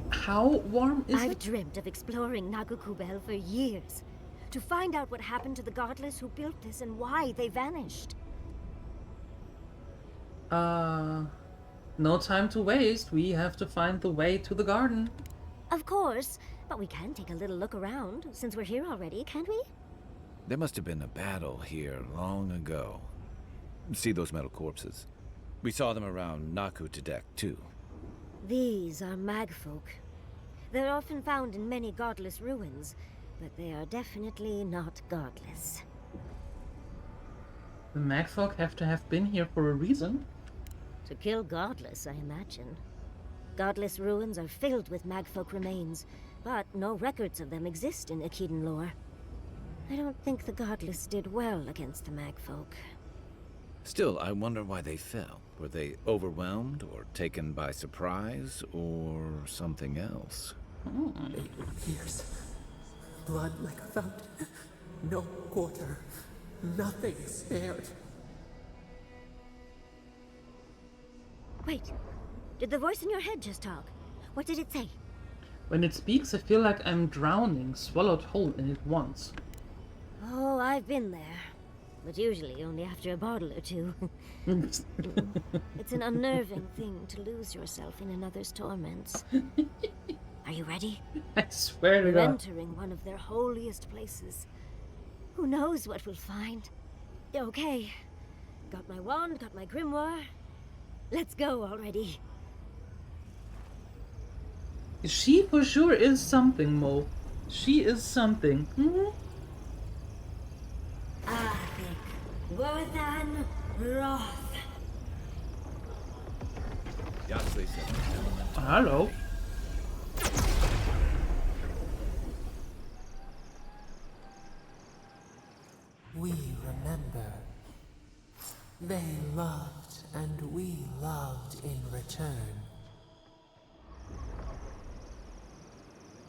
how warm is I've it? dreamt of exploring Nagakubel for years. To find out what happened to the godless who built this and why they vanished. No time to waste. We have to find the way to the garden. Of course, but we can take a little look around, since we're here already, can't we? There must have been a battle here long ago. See those metal corpses? We saw them around Naku Tedek, too. These are magfolk. They're often found in many godless ruins, but they are definitely not godless. The magfolk have to have been here for a reason. To kill godless, I imagine. Godless ruins are filled with magfolk remains, but no records of them exist in Akedan lore. I don't think the godless did well against the magfolk. Still, I wonder why they fell. Were they overwhelmed, or taken by surprise, or something else? Years. Blood like a fountain. No quarter. Nothing spared. Wait. Did the voice in your head just talk? What did it say? When it speaks, I feel like I'm drowning, swallowed whole in it once. Oh, I've been there. But usually only after a bottle or two. It's an unnerving thing to lose yourself in another's torments. Are you ready? I swear to We're God. entering one of their holiest places. Who knows what we'll find? Okay. Got my wand, got my grimoire. Let's go already. She for sure is something, Mo. She is something. Worthan Roth. Hello. We remember. They loved and we loved in return.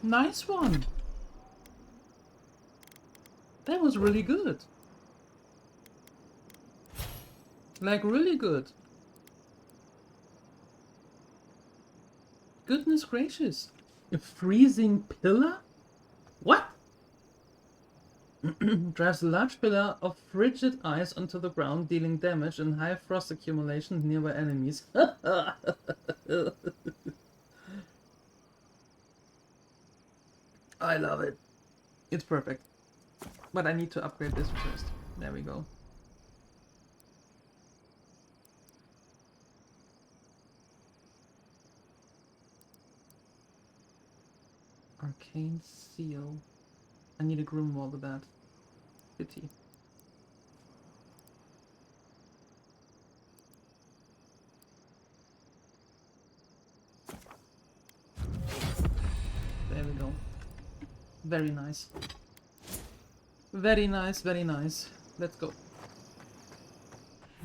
Nice one. That was really good. Like, really good. Goodness gracious. A freezing pillar? What? Drives a large pillar of frigid ice onto the ground, dealing damage and high frost accumulation to nearby enemies. I love it. It's perfect. But I need to upgrade this first. There we go. Arcane seal. I need a grimoire with that. Pity. There we go. Very nice. Very nice, very nice. Let's go.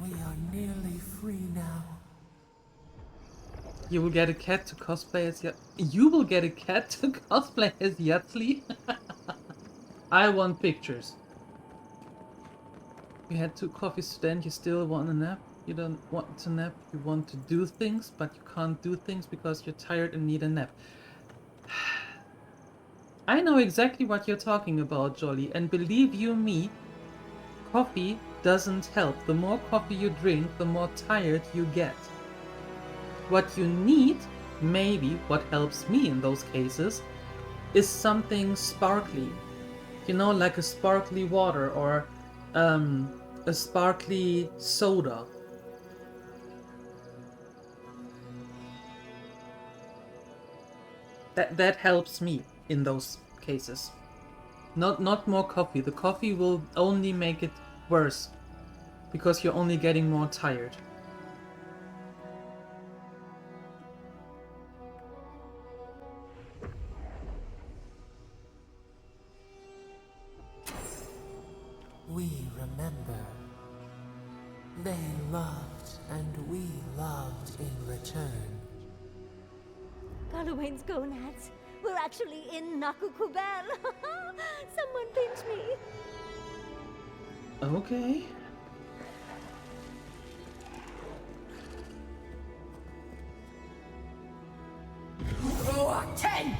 We are nearly free now. You will get a cat to cosplay as You will get a cat to cosplay as Yatzli? I want pictures. You had 2 coffees to stand, you still want a nap? You don't want to nap, you want to do things, but you can't do things because you're tired and need a nap. I know exactly what you're talking about, Jolly, and believe you me, coffee doesn't help. The more coffee you drink, the more tired you get. What you need, maybe what helps me in those cases, is something sparkly. You know, like a sparkly water or a sparkly soda. That helps me in those cases. Not more coffee. The coffee will only make it worse because you're only getting more tired. We remember. They loved and we loved in return. Gallowayne's gonads. We're actually in Naku Kubel. Someone pinch me. Okay. Ten!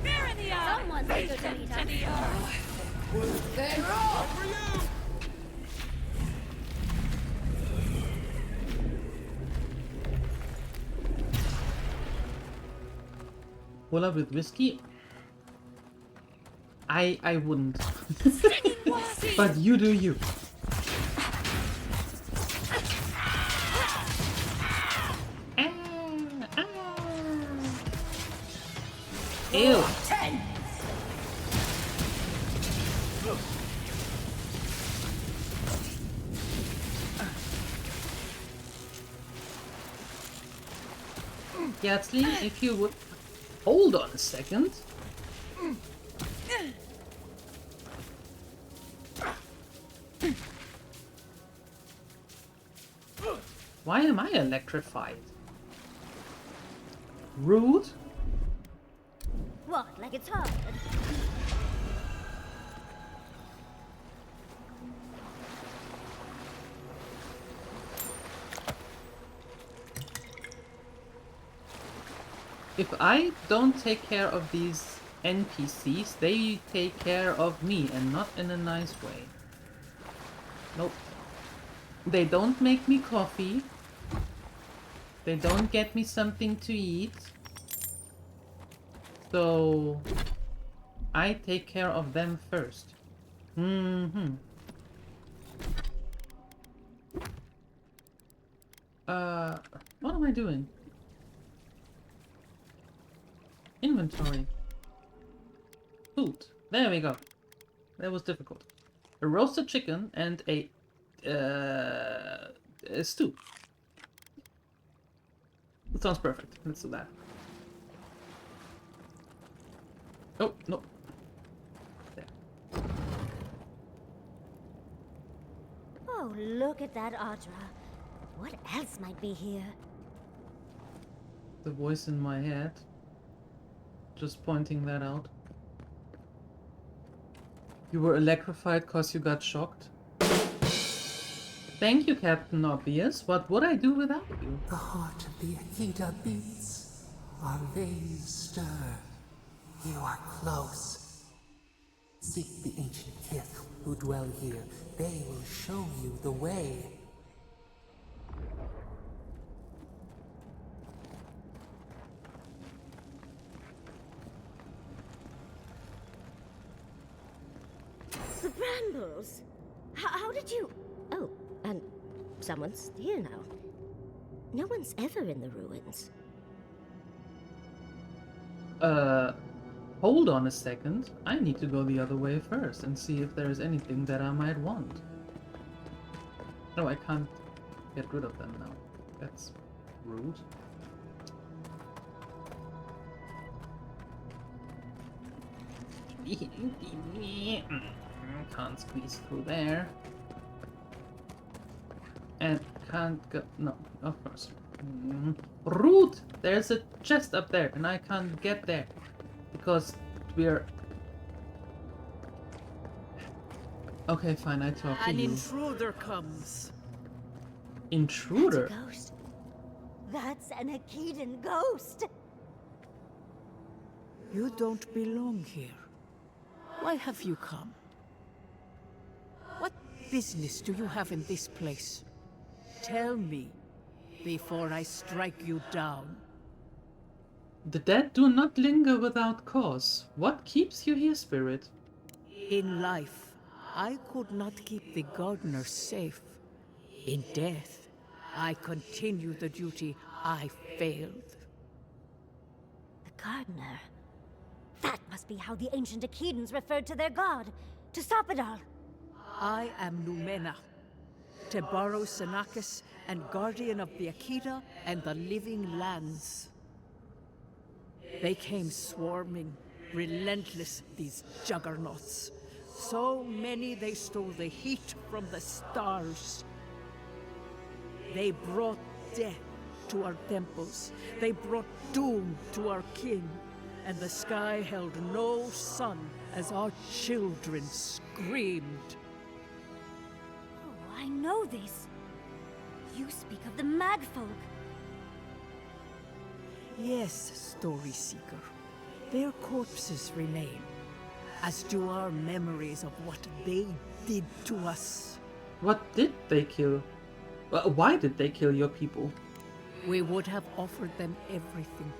Fear in the eye! Someone's Face them to the earth! They're all for you! Cola with whiskey? I wouldn't. But you do you. Ew. Gatsley, if you would hold on a second. Why am I electrified? Rude? What, like it's hard? If I don't take care of these NPCs, they take care of me, and not in a nice way. Nope. They don't make me coffee. They don't get me something to eat. So I take care of them first. What am I doing? Inventory. Food. There we go. That was difficult. A roasted chicken and a stew. That sounds perfect. Let's do that. Oh, no. There. Oh, look at that Audra. What else might be here? The voice in my head. Just pointing that out. You were electrified cause you got shocked? Thank you, Captain Obvious. What would I do without you? The heart of the Akita beats. Our veins stir. You are close. Seek the ancient kith who dwell here. They will show you the way. The brambles! How did you... Oh, and someone's here now. No one's ever in the ruins. Hold on a second. I need to go the other way first and see if there's anything that I might want. No, I can't get rid of them now. That's rude. Can't squeeze through there. And can't go... No, of course. Rude! There's a chest up there and I can't get there. Because we're... Okay, fine, I talk to An you. intruder comes. Intruder? That's a ghost. That's an Akidan ghost! You don't belong here. Why have you come? What business do you have in this place? Tell me, before I strike you down. The dead do not linger without cause. What keeps you here, spirit? In life, I could not keep the gardener safe. In death, I continue the duty I failed. The gardener. That must be how the ancient Akidans referred to their god, to Sopadal. I am Numena, Tebaro Senakis, and guardian of the Akita and the living lands. They came swarming, relentless, these juggernauts. So many they stole the heat from the stars. They brought death to our temples. They brought doom to our king. And the sky held no sun as our children screamed. Oh, I know this. You speak of the Madfolk. Yes, Story Seeker. Their corpses remain, as do our memories of what they did to us. What did they kill? Why did they kill your people? We would have offered them everything,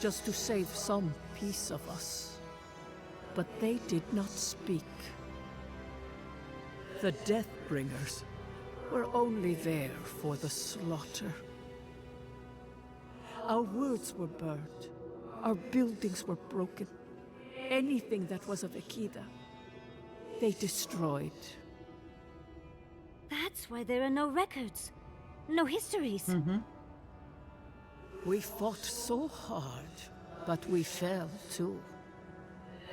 just to save some piece of us. But they did not speak. The Deathbringers were only there for the slaughter. Our words were burned. Our buildings were broken. Anything that was of Ekida, they destroyed. That's why there are no records, no histories. We fought so hard, but we fell too.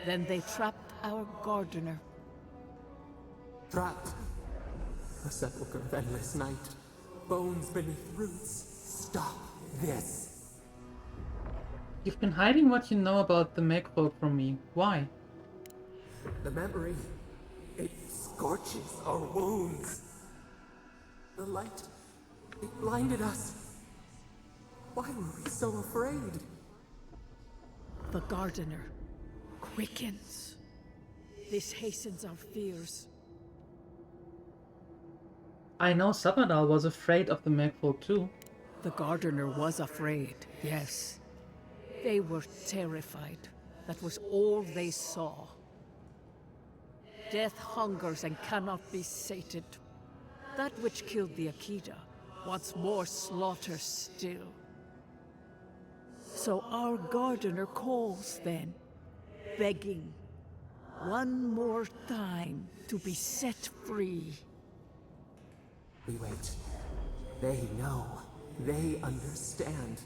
Then they trapped our gardener. Trapped. A sepulchre of endless night. Bones beneath roots. Stop this. You've been hiding what you know about the Megfolk from me. Why? The memory, it scorches our wounds. The light, it blinded us. Why were we so afraid? The gardener quickens. This hastens our fears. I know Sabadal was afraid of the Megfolk too. The gardener was afraid, yes. They were terrified. That was all they saw. Death hungers and cannot be sated. That which killed the Akita wants more slaughter still. So our gardener calls then, begging one more time to be set free. We wait. They know. They understand.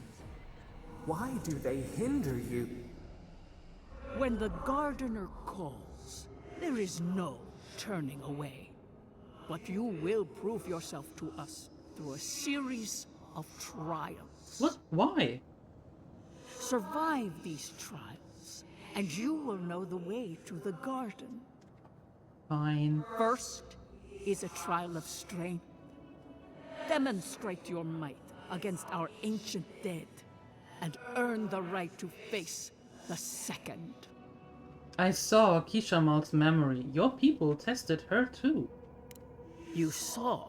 Why do they hinder you? When the gardener calls, there is no turning away. But you will prove yourself to us through a series of trials. What? Why? Survive these trials, and you will know the way to the garden. Fine. First is a trial of strength. Demonstrate your might against our ancient dead, and earn the right to face the second. I saw Kishamal's memory. Your people tested her too. You saw?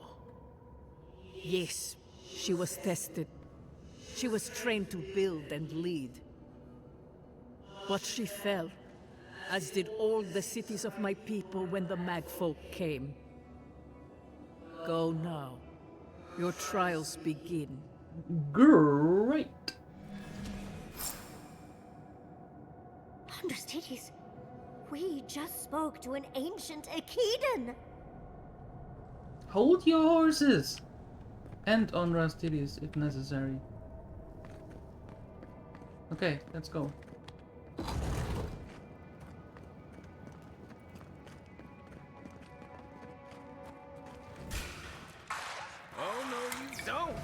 Yes, she was tested. She was trained to build and lead. But she fell, as did all the cities of my people when the Magfolk came. Go now. Your trials begin. Great. Understudies, we just spoke to an ancient Akidan. Hold your horses. And on Rastides if necessary. Okay, let's go. Oh, no, you don't!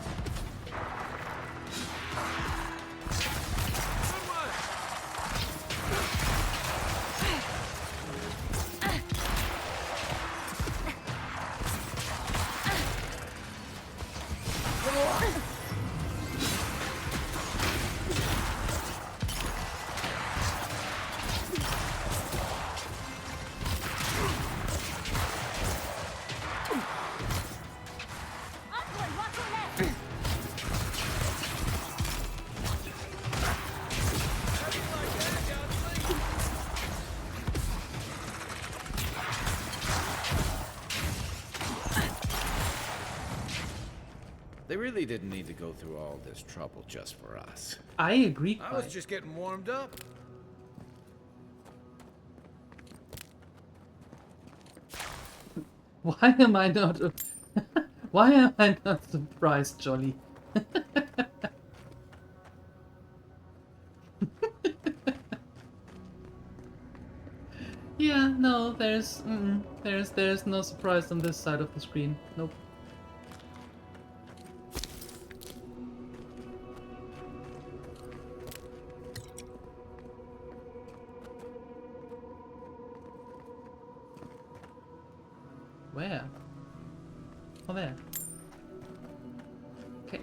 They really didn't need to go through all this trouble just for us. I agree. I was just getting warmed up. Why am I not? Why am I not surprised, Jolly? Yeah, no, there's no surprise on this side of the screen. Nope. Where? Oh, there. Okay.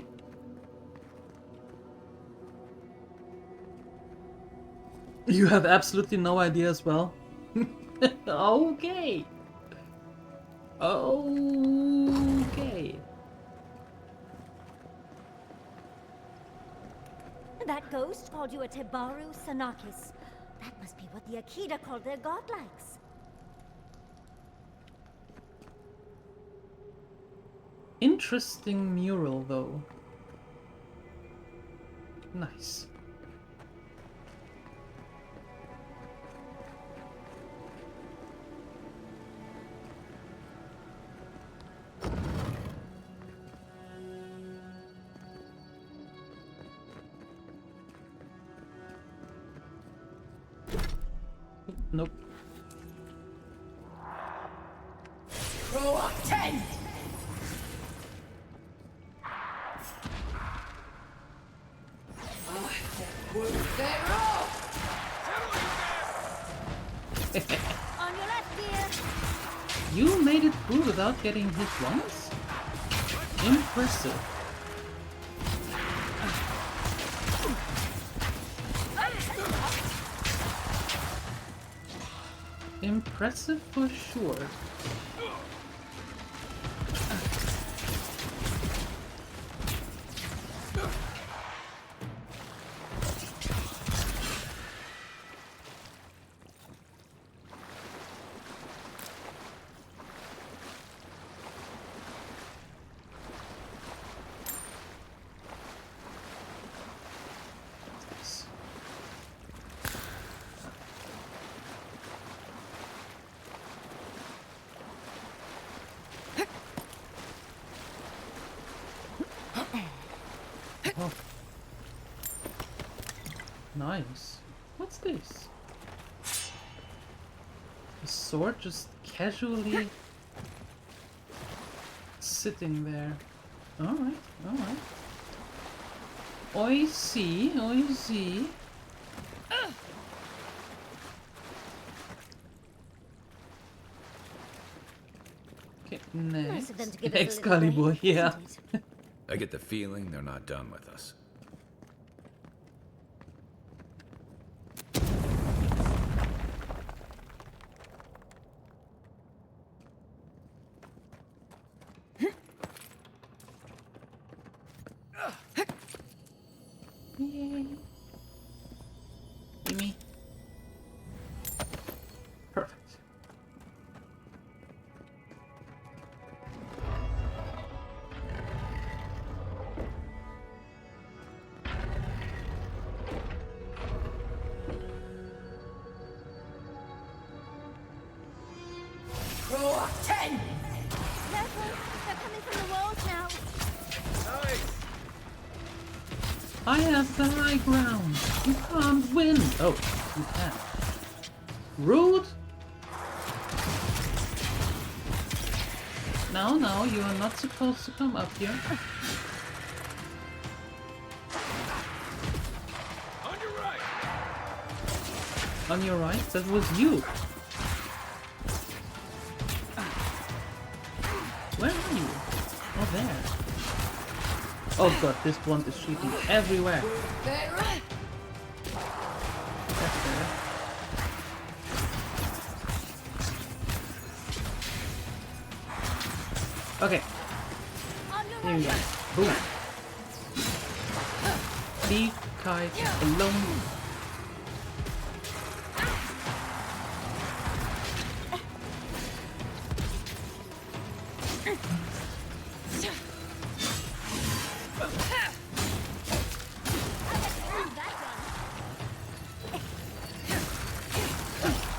You have absolutely no idea as well? Okay. Okay. That ghost called you a Tebaru Sanakis. That must be what the Akita called their godlikes. Interesting mural, though. Nice. Nope. Row up 10! On your left, dear. You made it through without getting hit once? Impressive. Impressive for sure. Oh. Nice. What's this? A sword just casually sitting there. Alright, alright. I see, I see. Okay, next. Excalibur, yeah. I get the feeling they're not done with us. Yay. Gimme. Perfect. Row up 10! Careful, they're coming from the walls now. I have the high ground. You can't win. Oh, you can. Rude. No, no, you are not supposed to come up here. On your right. On your right? That was you. Where are you? Oh, there. Oh god, this blunt is shooting everywhere. That's better. Okay. Here we go. Boom. Leave kite alone.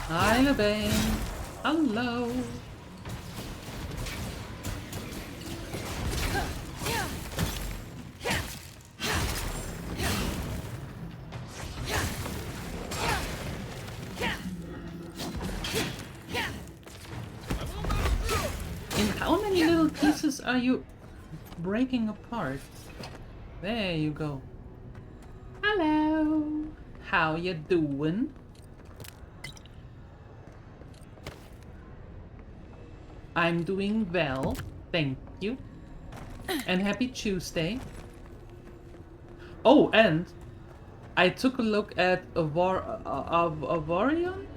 Hi, Bane. Hello. In how many little pieces are you breaking apart? There you go. Hello. How you doing? I'm doing well, thank you. And happy Tuesday. Oh, and I took a look at Avorion?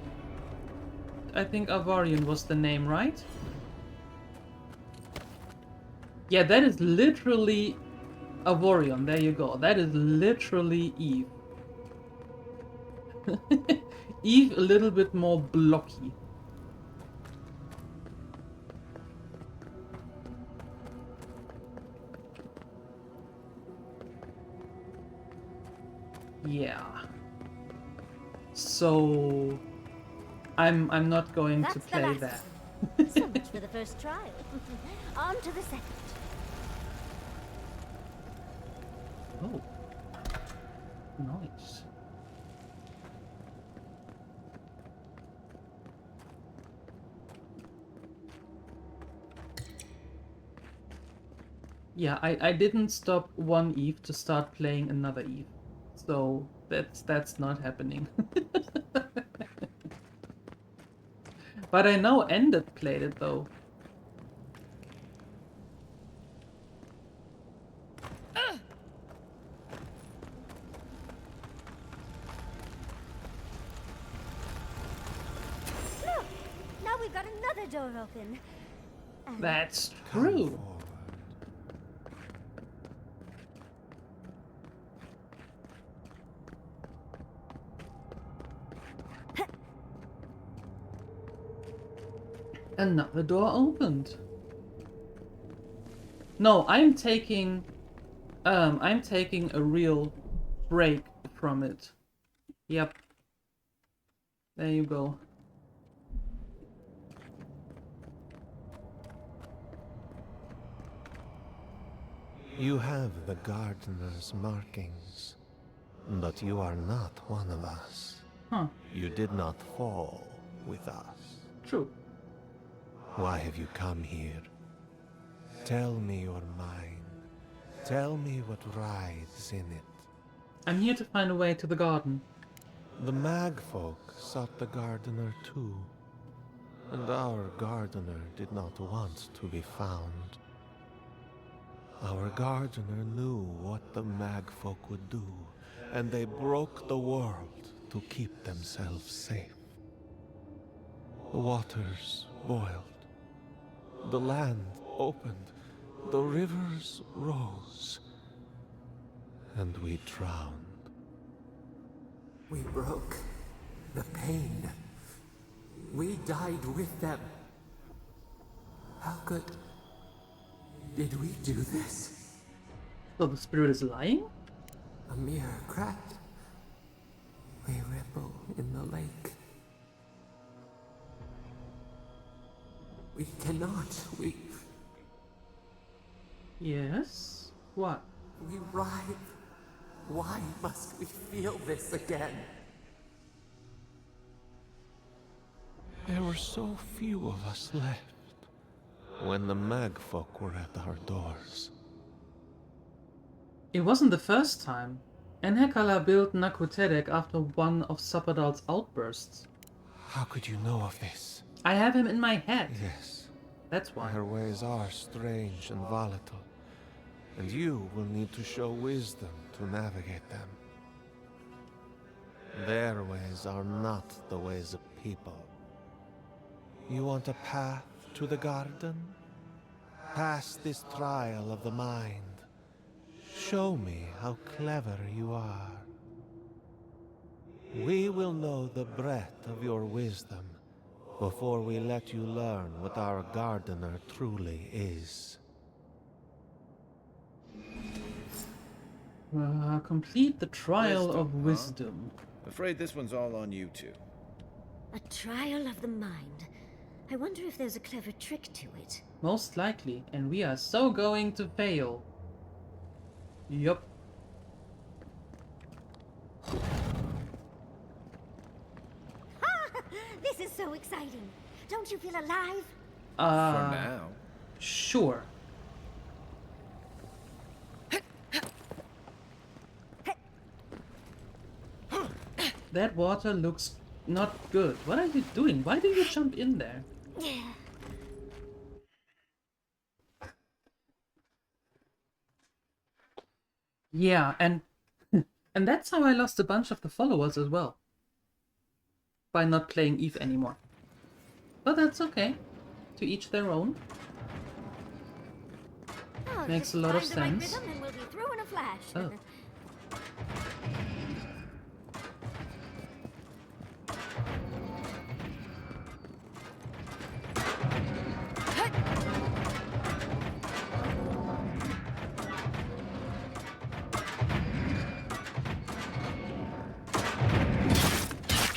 I think Avarian was the name, right? Yeah, that is literally Avorion. There you go. That is literally Eve. Eve a little bit more blocky. Yeah. So I'm not going to play that. So much for the first trial. On to the second. Oh. Nice. Yeah, I didn't stop one Eve to start playing another Eve. So that's not happening. But I know Ended played it though. Look! Now we've got another door open. And That's true. Another door opened. No, I'm taking a real break from it. Yep. There you go. You have the gardener's markings, but you are not one of us. Huh. You did not fall with us. True. Why have you come here? Tell me your mind. Tell me what rides in it. I'm here to find a way to the garden. The Magfolk sought the gardener too, and our gardener did not want to be found. Our gardener knew what the Magfolk would do, and they broke the world to keep themselves safe. The waters boiled. The land opened. The rivers rose. And we drowned. We broke the pain. We died with them. How could... did we do this? So the spirit is lying? A mere crack. We ripple in the lake. We cannot. Yes? What? We writhe. Why must we feel this again? There were so few of us left when the Magfolk were at our doors. It wasn't the first time. Enhekala built Nakutedek after one of Sapadal's outbursts. How could you know of this? I have him in my head. Yes. That's why. Her ways are strange and volatile, and you will need to show wisdom to navigate them. Their ways are not the ways of people. You want a path to the garden? Pass this trial of the mind. Show me how clever you are. We will know the breadth of your wisdom before we let you learn what our gardener truly is. Complete the trial of wisdom. Afraid this one's all on you two. a trial of the mind. I wonder if there's a clever trick to it. Most likely, and we are so going to fail. Yup. This is so exciting. Don't you feel alive? For now. Sure. That water looks not good. What are you doing? Why do you jump in there? Yeah, and that's how I lost a bunch of the followers as well. By not playing Eve anymore. But that's okay. To each their own. Oh, Makes just a lot of find the right sense. rhythm and we'll be through in a flash. Oh.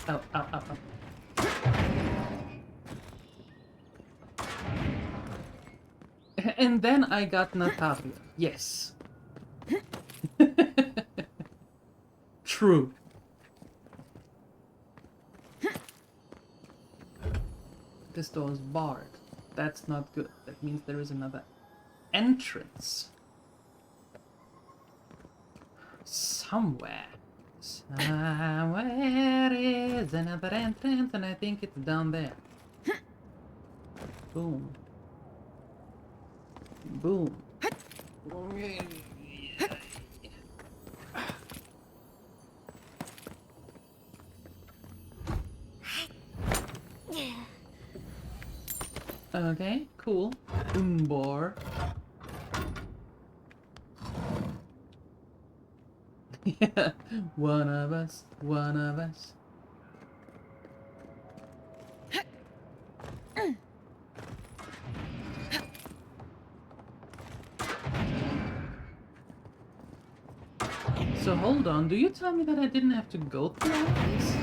Ow, ow, ow, ow. And then I got Natalia. Yes. True. This door is barred. That's not good. That means there is another entrance. Somewhere. Somewhere is another entrance, and I think it's down there. Boom. Boom. Okay, cool. Boombar. Yeah, one of us, one of us. So hold on, do you tell me that I didn't have to go through all of this?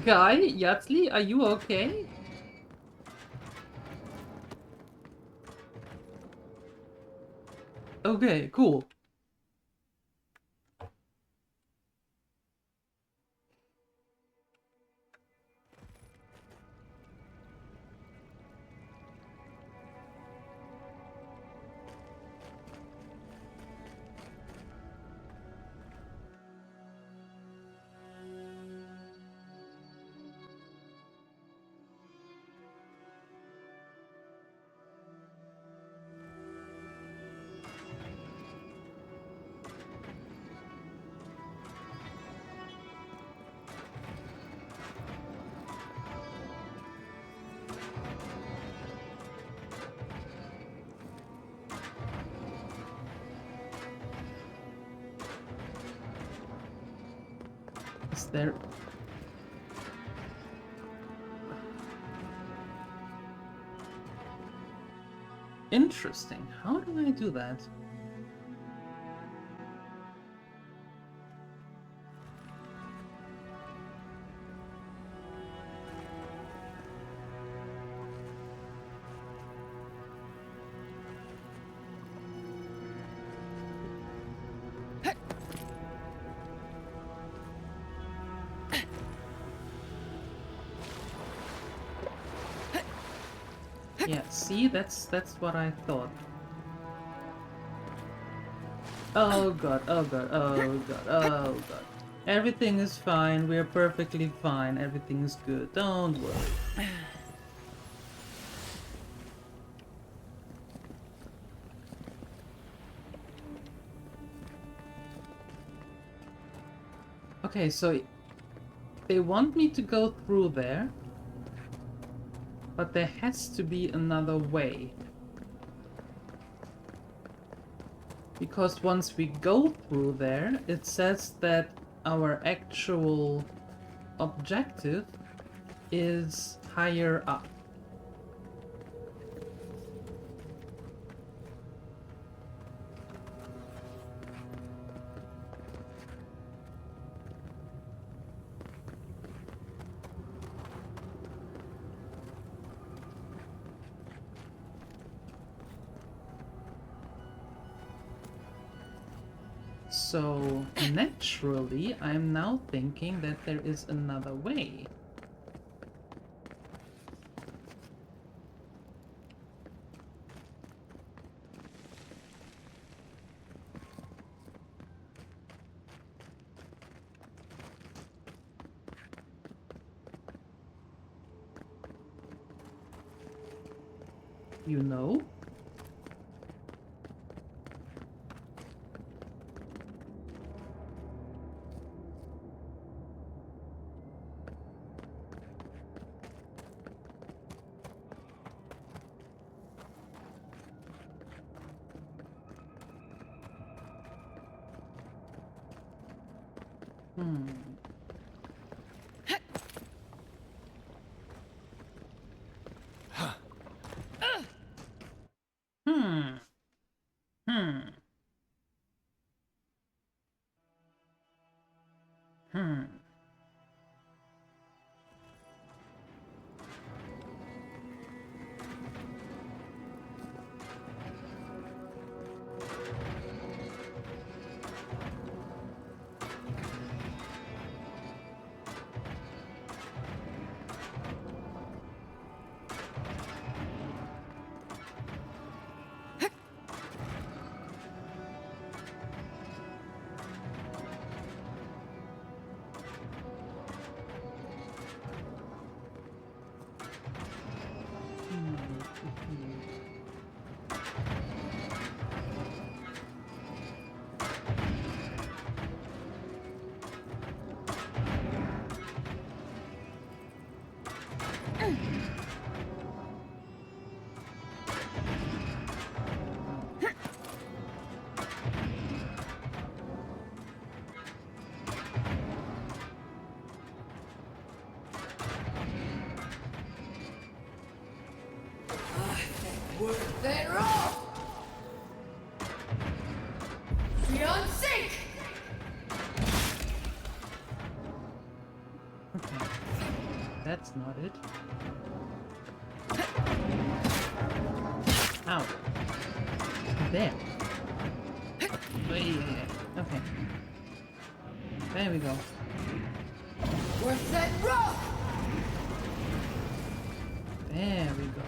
Guy, Yatzli, are you okay? Okay, cool. Is there... Interesting. How do I do that? Yeah, see, that's what I thought. Oh god, oh god, oh god, oh god. Everything is fine, we're perfectly fine, everything is good, don't worry. Okay, so they want me to go through there. But there has to be another way. Because once we go through there, it says that our actual objective is higher up. So, naturally, I'm now thinking that there is another way. You know? Hmm. Hmm. Hmm. Hmm. They're off! Beyond sync! Okay. That's not it. Ow. There. Oh, yeah. Okay. There we go. Worth that rock! There we go.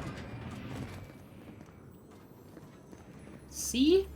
See?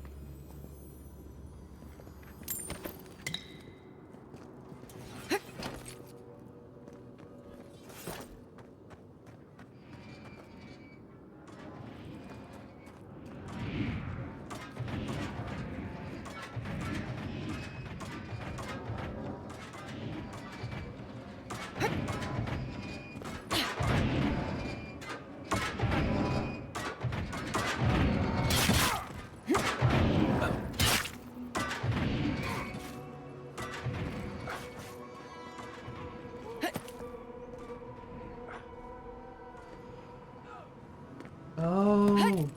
Oh.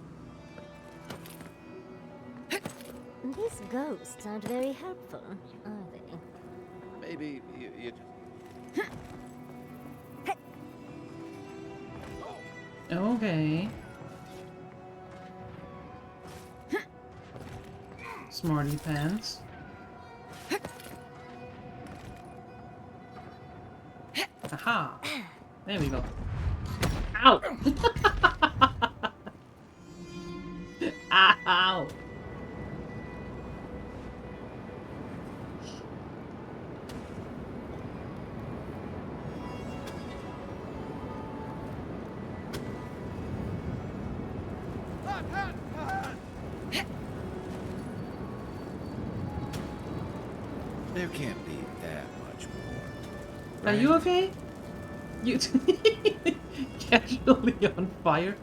These ghosts aren't very helpful, are they? Maybe you Okay. Smarty pants. Aha! There we go. Ow! Ow! There can't be that much more. Are you okay? You casually on fire?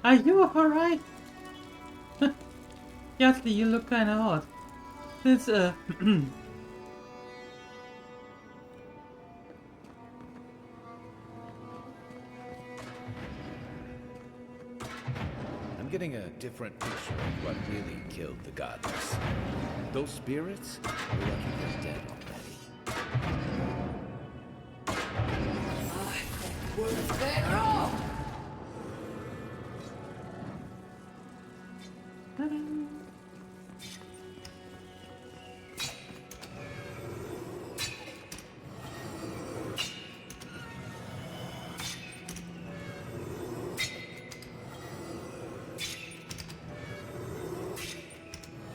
Are you alright? Yasli, you look kinda hot. It's I'm getting a different picture of what really killed the goddess. Those spirits, we're lucky they're dead already. Worth that rock!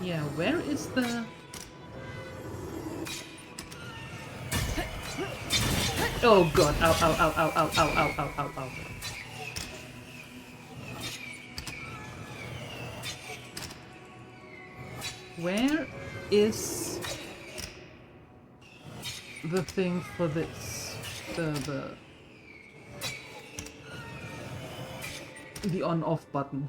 Yeah, where is the... Oh god, ow, ow, ow, ow, ow, ow, ow, ow, ow, ow. Where is the thing for this? The on-off button.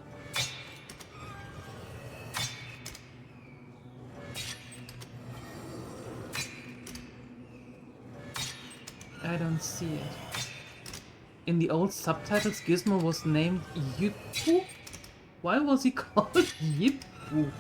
I don't see it. In the old subtitles, Gizmo was named Yippu? Why was he called Yippu?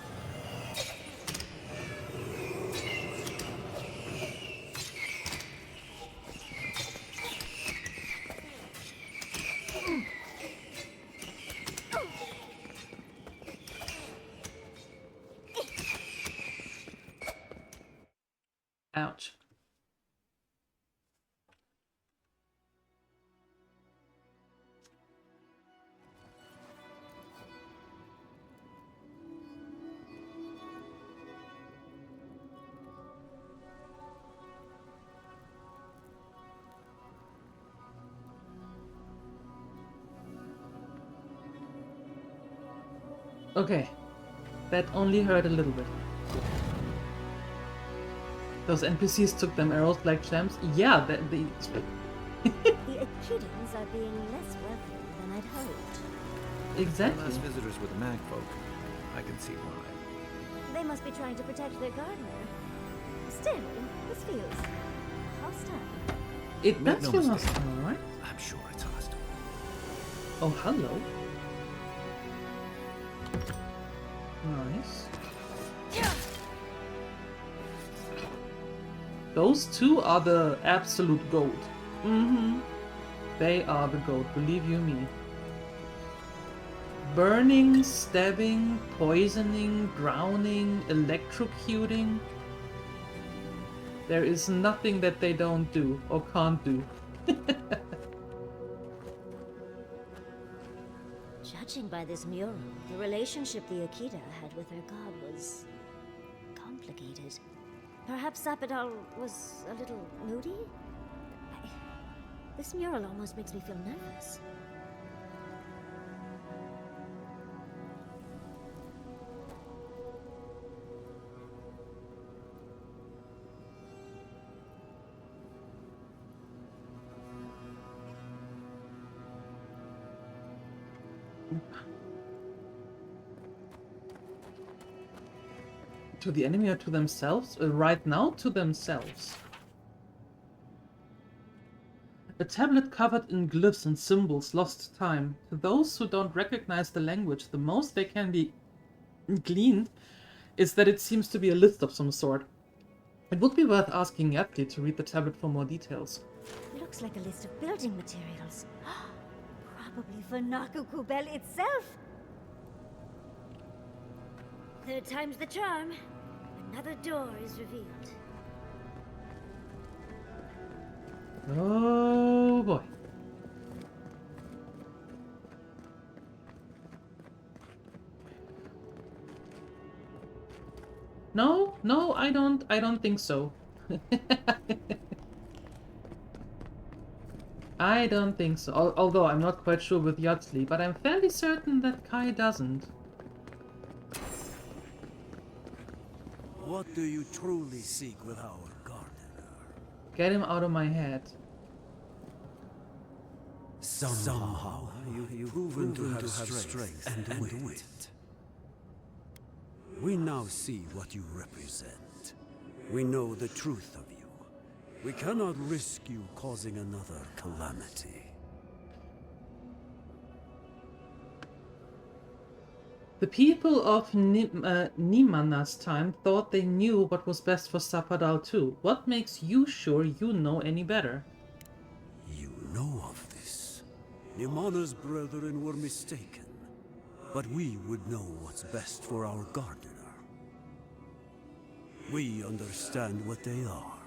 Ouch. Okay, that only hurt a little bit. Those NPCs took them arrows like champs. Yeah, The Achidans are being less welcome than I'd hoped. Exactly. The last visitors were the mag folk. I can see why. They must be trying to protect their gardener. Still, this feels hostile. It Make does no feel mistake. hostile, right? I'm sure it's hostile. Oh, hello. Nice. Those two are the absolute gold. They are the gold, believe you me. Burning, stabbing, poisoning, drowning, electrocuting. There is nothing that they don't do or can't do. Judging by this mural, the relationship the Akita had with her god was complicated. Perhaps Zapadal was a little moody? This mural almost makes me feel nervous. To the enemy or to themselves? Right now, to themselves. A tablet covered in glyphs and symbols lost time. To those who don't recognize the language, the most they can be gleaned is that it seems to be a list of some sort. It would be worth asking Yatli to read the tablet for more details. Looks like a list of building materials. Probably for Nakukubel itself. Third time's the charm. Another door is revealed. Oh boy. No, I don't think so. I don't think so. Although I'm not quite sure with Yatli, but I'm fairly certain that Kai doesn't. What do you truly seek with our gardener? Get him out of my head. Somehow you've proven to have strength and wit. We now see what you represent. We know the truth of you. We cannot risk you causing another calamity. The people of Nimana's time thought they knew what was best for Zapadal too. What makes you sure you know any better? You know of this. Nimana's brethren were mistaken. But we would know what's best for our gardener. We understand what they are.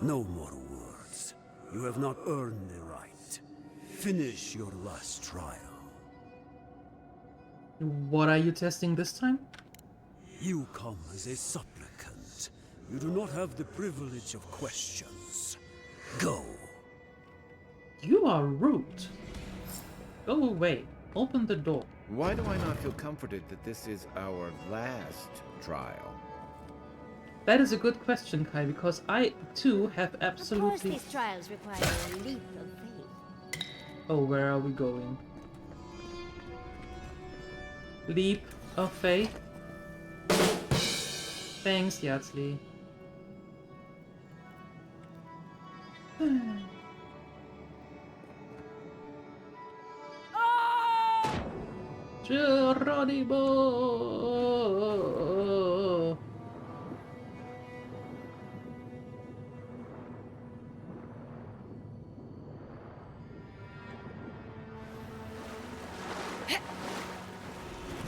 No more words. You have not earned the right. Finish your last trial. What are you testing this time? You come as a supplicant. You do not have the privilege of questions. Go. You are rude. Go away. Open the door. Why do I not feel comforted that this is our last trial? That is a good question, Kai, because I too have absolutely... Of course these trials require a leap of faith. Oh, where are we going? Leap of faith? Thanks, Yardsley. Geronimo!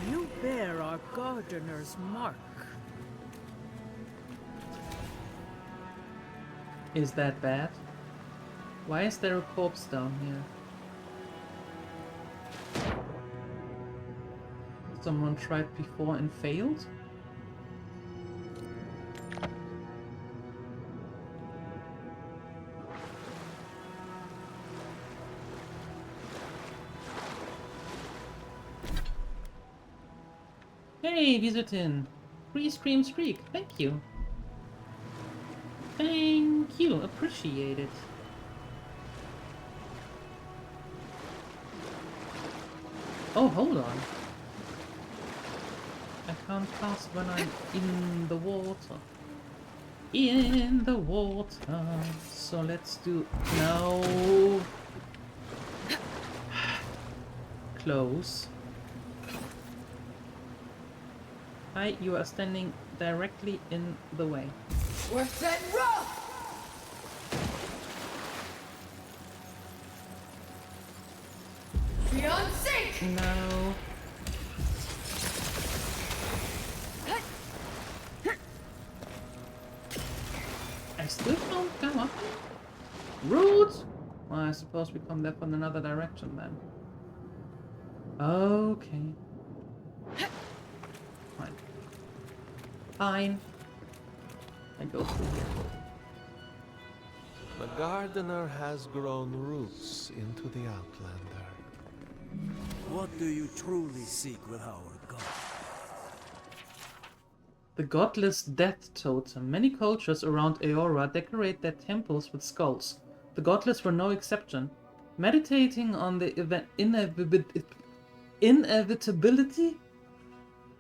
You bear our gardener's mark. Is that bad? Why is there a corpse down here? Someone tried before and failed? Hey, visiting! Free Scream Streak, thank you! Thank you, appreciate it. Oh, hold on. I can't pass when I'm in the water. In the water. So let's do... No. Close. Hi, you are standing directly in the way. Worth that rough! Beyond sync! No. I still don't go up. Rude! Well, I suppose we come there from another direction then. Okay. Fine. Fine. I go through here. The gardener has grown roots into the Outlander. What do you truly seek with our god? The godless death totem. Many cultures around Eora decorate their temples with skulls. The godless were no exception. Meditating on the inevitability,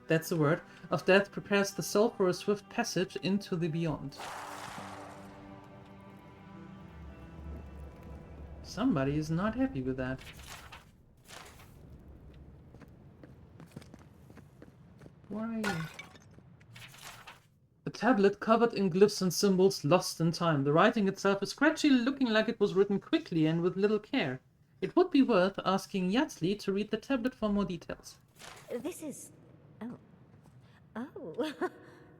that's the word, of death prepares the soul for a swift passage into the beyond. Somebody is not happy with that. Where are you? A tablet covered in glyphs and symbols lost in time. The writing itself is scratchy, looking like it was written quickly and with little care. It would be worth asking Yardsley to read the tablet for more details. This is... Oh. Oh.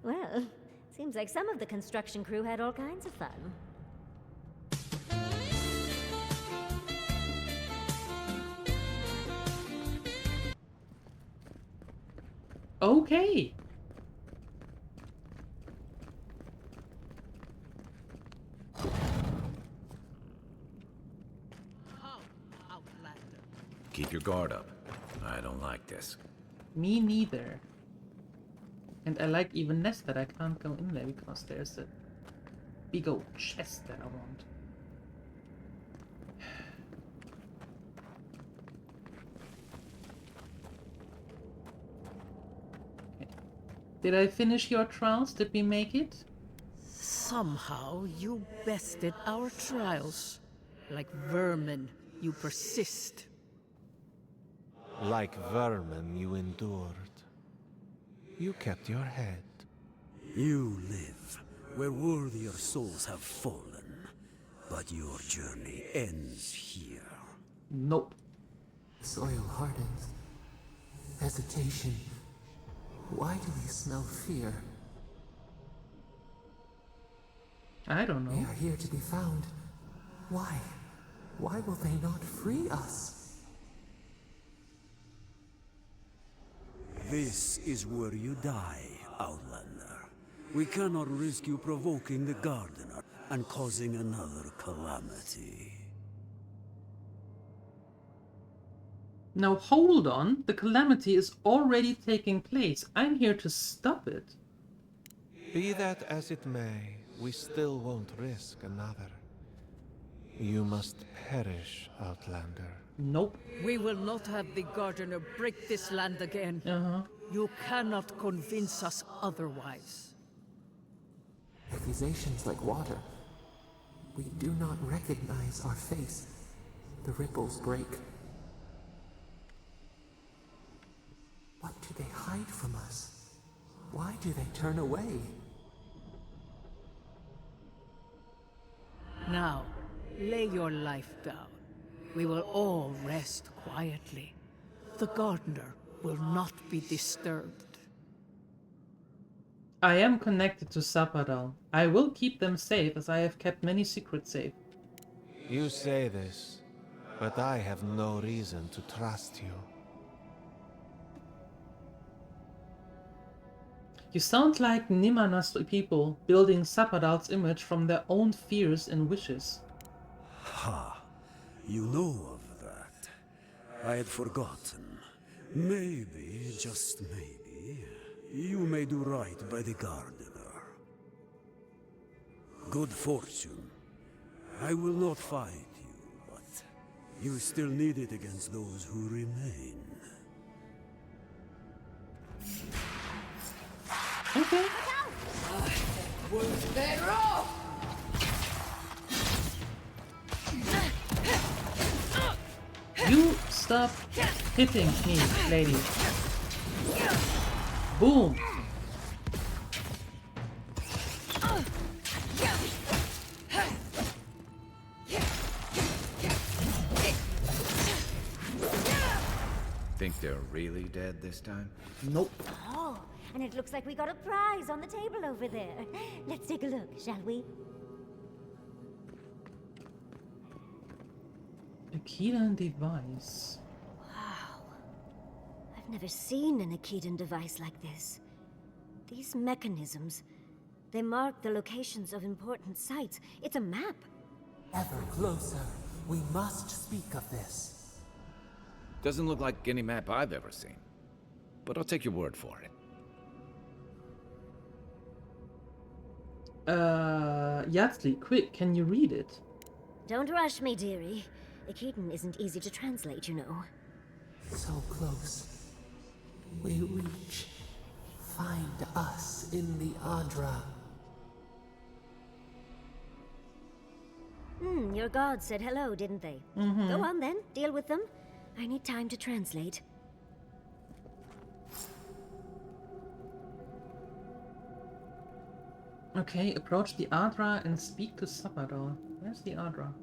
Well, seems like some of the construction crew had all kinds of fun. Okay. Keep your guard up. I don't like this. Me neither. And I like even less that I can't go in there because there's a big old chest that I want. Okay. Did I finish your trials? Did we make it? Somehow you bested our trials. Like vermin, you persist. Like vermin, you endured. You kept your head. You live where worthier souls have fallen, but your journey ends here. Nope. The soil hardens. Hesitation. Why do we smell fear? I don't know. They are here to be found. Why? Why will they not free us? This is where you die, Outlander. We cannot risk you provoking the Gardener and causing another calamity. Now hold on, the calamity is already taking place. I'm here to stop it. Be that as it may, we still won't risk another. You must perish, Outlander. Nope. We will not have the Gardener break this land again. You cannot convince us otherwise. Accusations like water. We do not recognize our face. The ripples break. What do they hide from us? Why do they turn away? Now, lay your life down. We will all rest quietly. The Gardener will not be disturbed. I am connected to Zapadal. I will keep them safe as I have kept many secrets safe. You say this, but I have no reason to trust you. You sound like Nimana's people building Zapadal's image from their own fears and wishes. Ha! You know of that. I had forgotten. Maybe, just maybe, you may do right by the Gardener. Good fortune. I will not fight you, but you still need it against those who remain. Okay. Was better off! You stop hitting me, lady. Boom. Think they're really dead this time? Nope. Oh, and it looks like we got a prize on the table over there. Let's take a look, shall we? Akidan device. Wow. I've never seen an Akidan device like this. These mechanisms, they mark the locations of important sites. It's a map. Ever closer. We must speak of this. Doesn't look like any map I've ever seen. But I'll take your word for it. Yatsli, quick, can you read it? Don't rush me, dearie. Akidan isn't easy to translate, you know. So close. We reach. Find us in the Adra. Your gods said hello, didn't they? Go on then, deal with them. I need time to translate. Okay, approach the Adra and speak to Zapadal. Where's the Adra?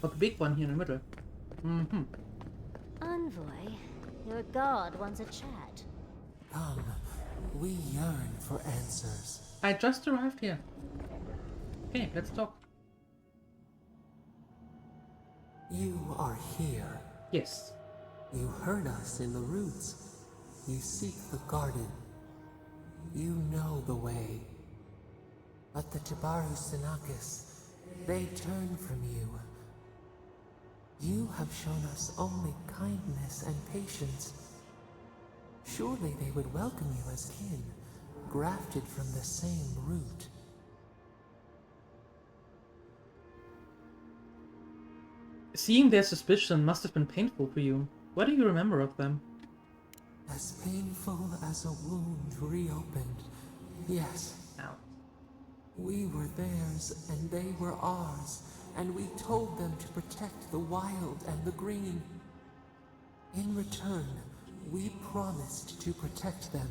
Oh, the big one here in the middle. Envoy, your god wants a chat. Come, we yearn for answers. I just arrived here. Okay, let's talk. You are here. Yes. You heard us in the roots. You seek the garden. You know the way. But the Tibaru Sinakis, they turn from you. You have shown us only kindness and patience. Surely they would welcome you as kin, grafted from the same root. Seeing their suspicion must have been painful for you. What do you remember of them? As painful as a wound reopened. Yes. Ow. We were theirs and they were ours, and we told them to protect the wild and the green. In return, we promised to protect them,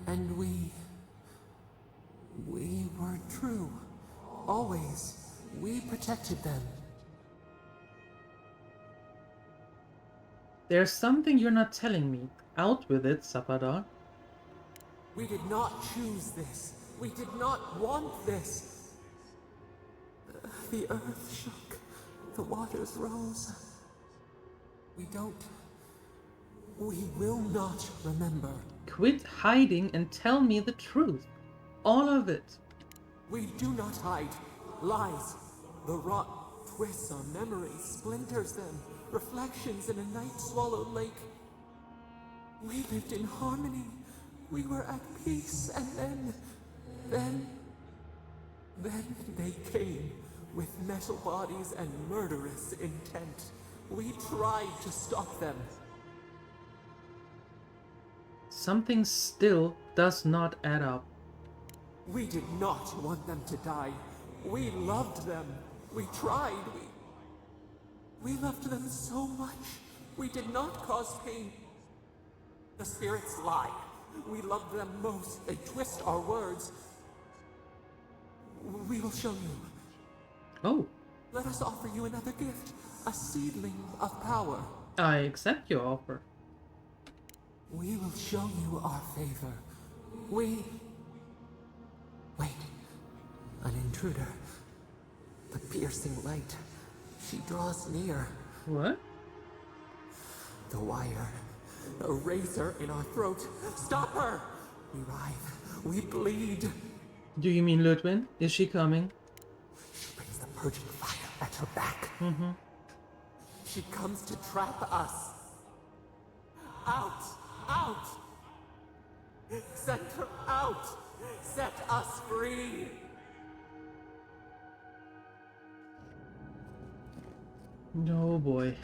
and we were true. Always. We protected them. There's something you're not telling me. Out with it, Zapadal. We did not choose this. We did not want this. The earth shook. The waters rose. We will not remember. Quit hiding and tell me the truth. All of it. We do not hide. Lies. The rot twists our memories, splinters them. Reflections in a night-swallowed lake. We lived in harmony. We were at peace, and then they came with metal bodies and murderous intent. We tried to stop them. Something still does not add up. We did not want them to die. We loved them. We tried. We loved them so much. We did not cause pain. The spirits lie. We love them most. They twist our words. We will show you. Oh. Let us offer you another gift. A seedling of power. I accept your offer. We will show you our favor. Wait. An intruder. The piercing light. She draws near. What? The wire. A razor in our throat. Stop her! We writhe. We bleed. Do you mean Ludwin? Is she coming? She brings the purging fire at her back. Mm-hmm. She comes to trap us. Out! Out! Set her out! Set us free! No, boy.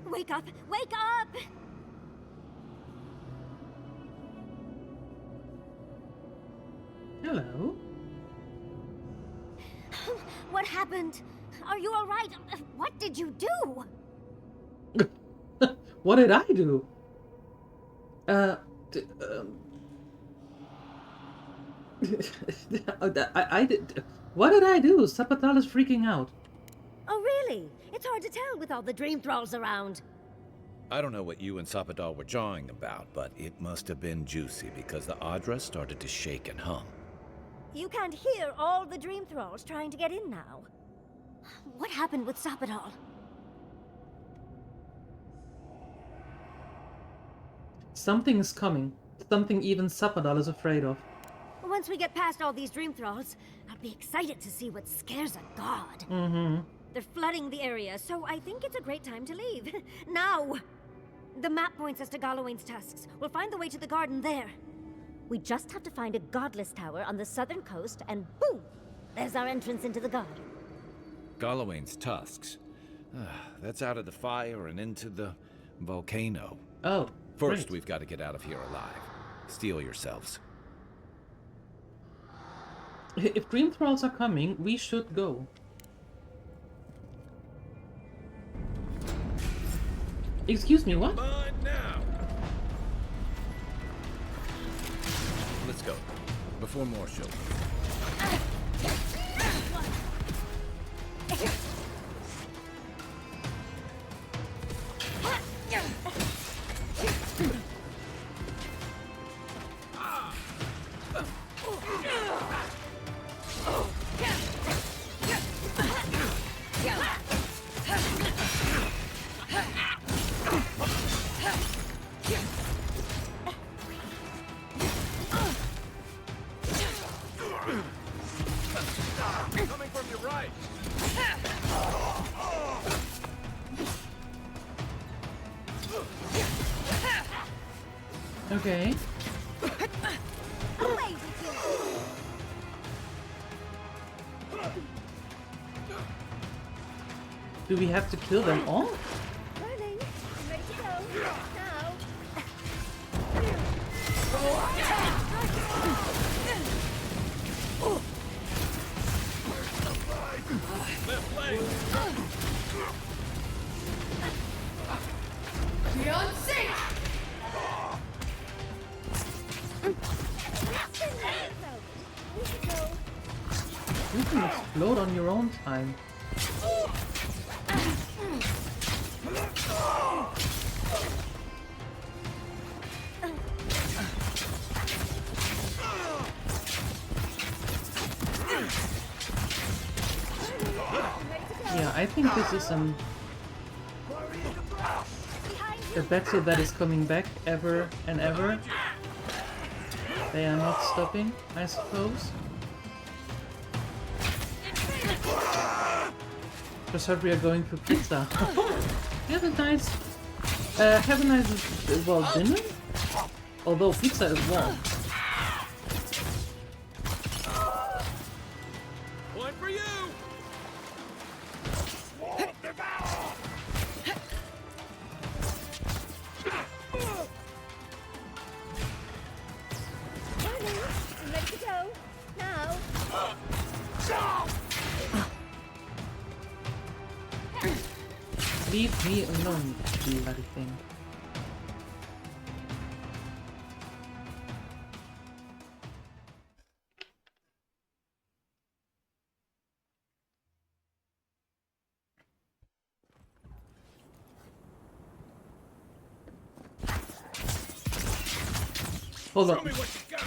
Wake up! Wake up! Hello? What happened? Are you all right? What did you do? What did I do? I did. What did I do? Sapatal is freaking out. Oh, really? It's hard to tell with all the dream thralls around. I don't know what you and Sapadal were jawing about, but it must have been juicy because the Adra started to shake and hum. You can't hear all the dream thralls trying to get in now. What happened with Sapadal? Something is coming. Something even Sapadal is afraid of. Once we get past all these dream thralls, I'll be excited to see what scares a god. Mm-hmm. They're flooding the area, so I think it's a great time to leave. Now! The map points us to Galawain's tusks. We'll find the way to the garden there. We just have to find a godless tower on the southern coast, and boom! There's our entrance into the garden. Galawain's tusks. That's out of the fire and into the volcano. Oh, First, great. we've got to get out of here alive. Steel yourselves. If dream thralls are coming, we should go. Excuse me, what? Mine now. Let's go. Before more show. Coming from your right. Okay. Do we have to kill them all? Morning. I'm ready to go. Now. Left leg. Beyonce! You can explode on your own time. Yeah, I think this is a battle that is coming back ever and ever. They are not stopping, I suppose. Just hope we are going for pizza. Have a nice well, dinner? Although pizza is warm. One for you! I'm ready to go. Now. Leave me alone, you bloody thing. Hold on. Show me what you got!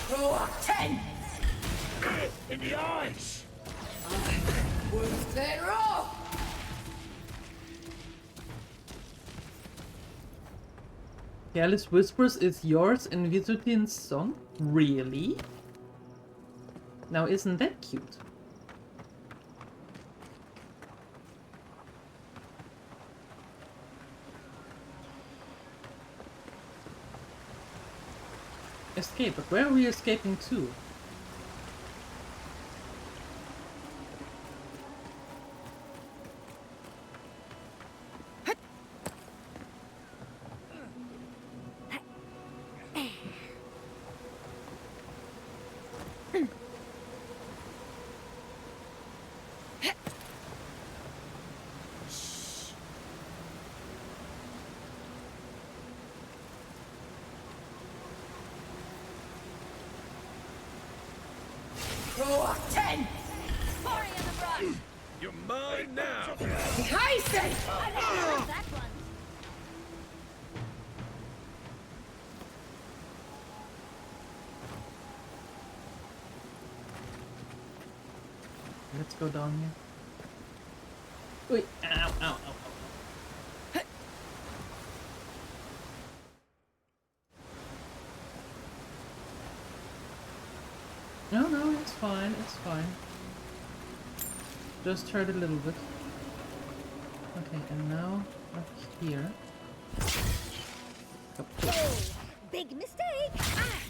Throw a 10! In the eyes! Was that wrong? Careless Whispers is yours in Visutin's song? Really? Now isn't that cute? Escape, but where are we escaping to? Throw a 10! You're mine now! I say! That one. Let's go down here. Wait, ow, ow, ow, ow. No, no, it's fine, it's fine. Just hurt a little bit. Okay, and now up here. Up here. Oh, big mistake. Ah.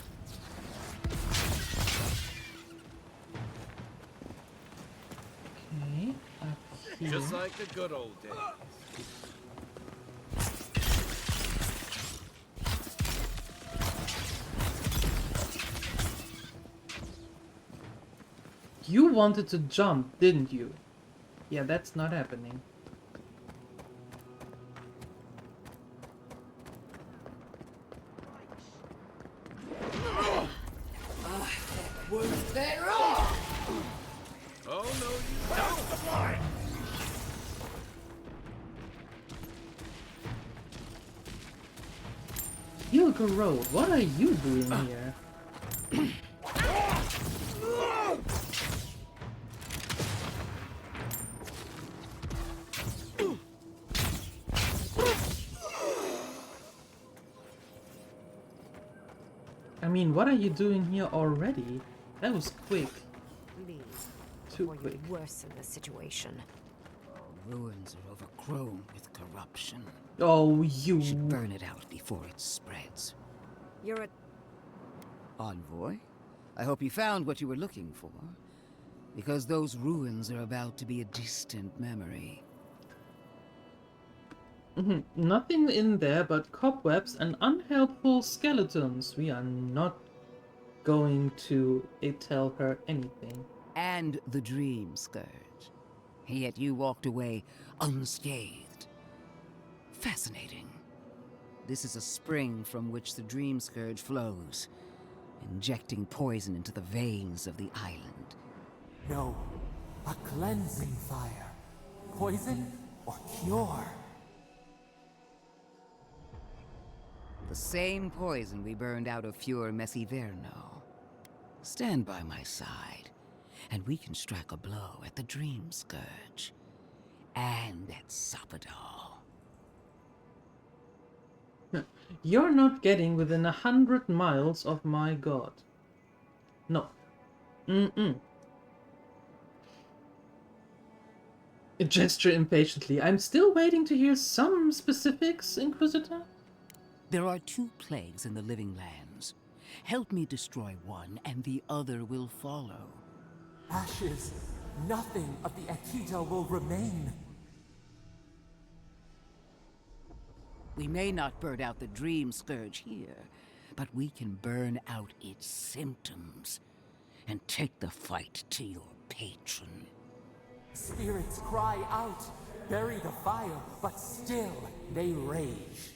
Okay, up here. Just like the good old days. You wanted to jump, didn't you? Yeah, that's not happening. Was that wrong? Oh no, you don't! The blind! Hilger Road, what are you doing here? I mean, what are you doing here already? That was quick. Leave, Too or quick. you'll worsen the situation. Ruins are overgrown with corruption. Oh, you should burn it out before it spreads. You're a Envoy, I hope you found what you were looking for. Because those ruins are about to be a distant memory. Nothing in there but cobwebs and unhelpful skeletons. We are not going to tell her anything. And the Dream Scourge. Yet you walked away unscathed. Fascinating. This is a spring from which the Dream Scourge flows, injecting poison into the veins of the island. No, a cleansing fire. Poison or cure? The same poison we burned out of Fur Messiverno. Stand by my side, and we can strike a blow at the Dream Scourge. And at Sapadal. You're not getting within 100 miles of my god. No. A gesture impatiently. I'm still waiting to hear some specifics, Inquisitor. There are 2 plagues in the Living Lands. Help me destroy one, and the other will follow. Ashes. Nothing of the Akita will remain. We may not burn out the Dream Scourge here, but we can burn out its symptoms and take the fight to your patron. Spirits cry out, bury the fire, but still they rage.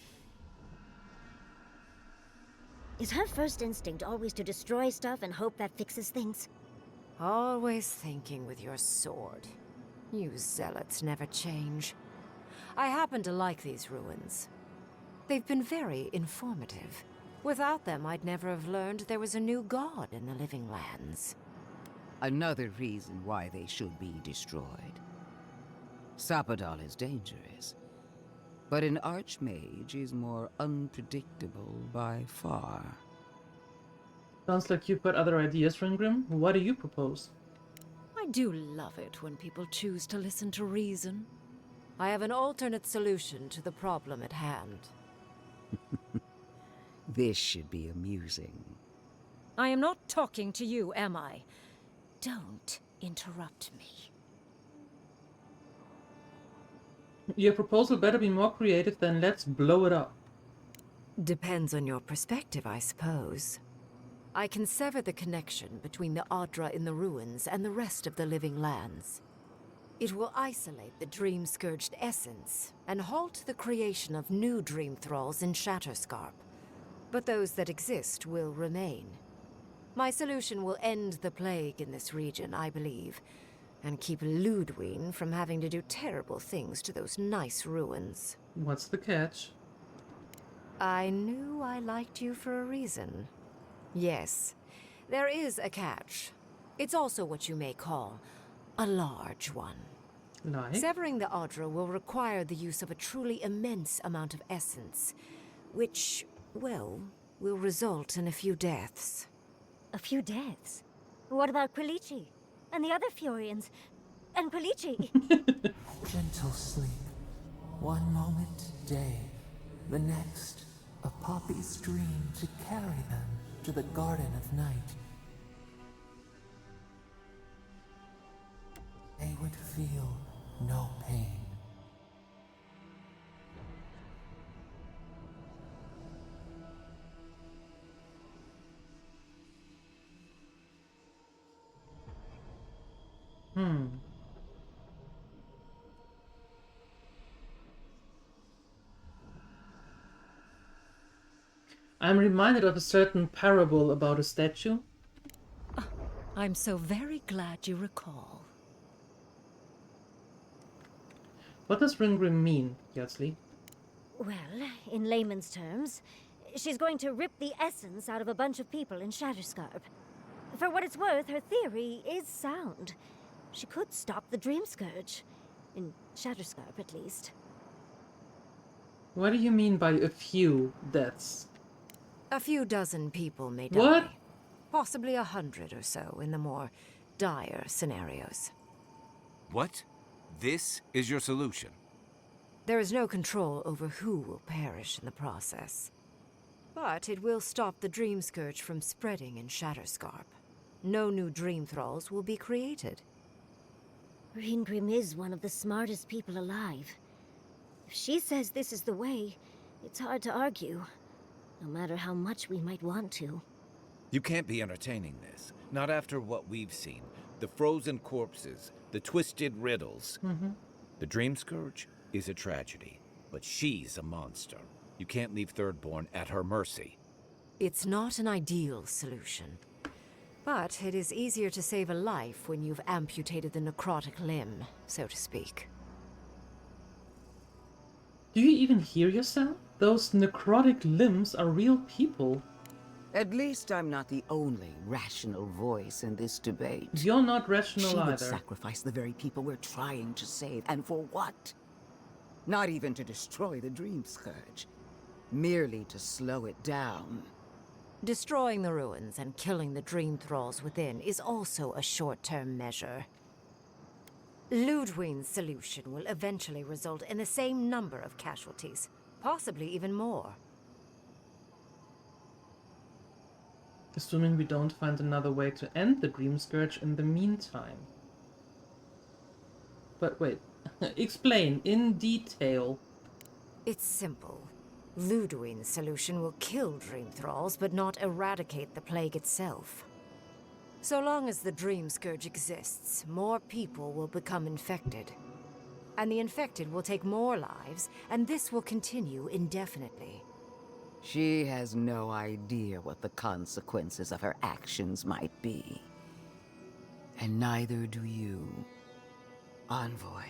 Is her first instinct always to destroy stuff and hope that fixes things? Always thinking with your sword. You zealots never change. I happen to like these ruins. They've been very informative. Without them, I'd never have learned there was a new god in the Living Lands. Another reason why they should be destroyed. Sapadal is dangerous, but an archmage is more unpredictable by far. Sounds like you've got other ideas, Ringrim. What do you propose? I do love it when people choose to listen to reason. I have an alternate solution to the problem at hand. This should be amusing. I am not talking to you, am I? Don't interrupt me. Your proposal better be more creative than let's blow it up. Depends on your perspective, I suppose. I can sever the connection between the Adra in the ruins and the rest of the Living Lands. It will isolate the dream-scourged essence and halt the creation of new dream thralls in Shatterscarp. But those that exist will remain. My solution will end the plague in this region, I believe, and keep Ludwine from having to do terrible things to those nice ruins. What's the catch? I knew I liked you for a reason. Yes, there is a catch. It's also what you may call a large one. Like? Severing the Adra will require the use of a truly immense amount of essence, which, well, will result in a few deaths. A few deaths? What about Quilici? And the other Furians? And Quilici? Gentle sleep. One moment, day. The next, a poppy's dream to carry them to the Garden of Night. They would feel no pain. I'm reminded of a certain parable about a statue. I'm so very glad you recall. What does Ringrim mean, Yardsley? Well, in layman's terms, she's going to rip the essence out of a bunch of people in Shatterscarp. For what it's worth, her theory is sound. She could stop the Dream Scourge. In Shatterscarp, at least. What do you mean by a few deaths? A few dozen people may die. What? Possibly 100 or so in the more dire scenarios. What? This is your solution? There is no control over who will perish in the process. But it will stop the Dream Scourge from spreading in Shatterscarp. No new Dream Thralls will be created. Ringrim is one of the smartest people alive. If she says this is the way, it's hard to argue. No matter how much we might want to. You can't be entertaining this. Not after what we've seen. The frozen corpses, the twisted riddles. The Dream Scourge is a tragedy, but she's a monster. You can't leave Thirdborn at her mercy. It's not an ideal solution. But it is easier to save a life when you've amputated the necrotic limb, so to speak. Do you even hear yourself? Those necrotic limbs are real people. At least I'm not the only rational voice in this debate. You're not rational She either. would sacrifice the very people we're trying to save, and for what? Not even to destroy the Dream Scourge. Merely to slow it down. Destroying the ruins and killing the dream thralls within is also a short-term measure. Ludwine's solution will eventually result in the same number of casualties, possibly even more. Assuming we don't find another way to end the Dream Scourge in the meantime. But wait, explain in detail. It's simple. Ludwine's solution will kill dream thralls, but not eradicate the plague itself. So long as the Dream Scourge exists, more people will become infected. And the infected will take more lives, and this will continue indefinitely. She has no idea what the consequences of her actions might be. And neither do you. Envoy,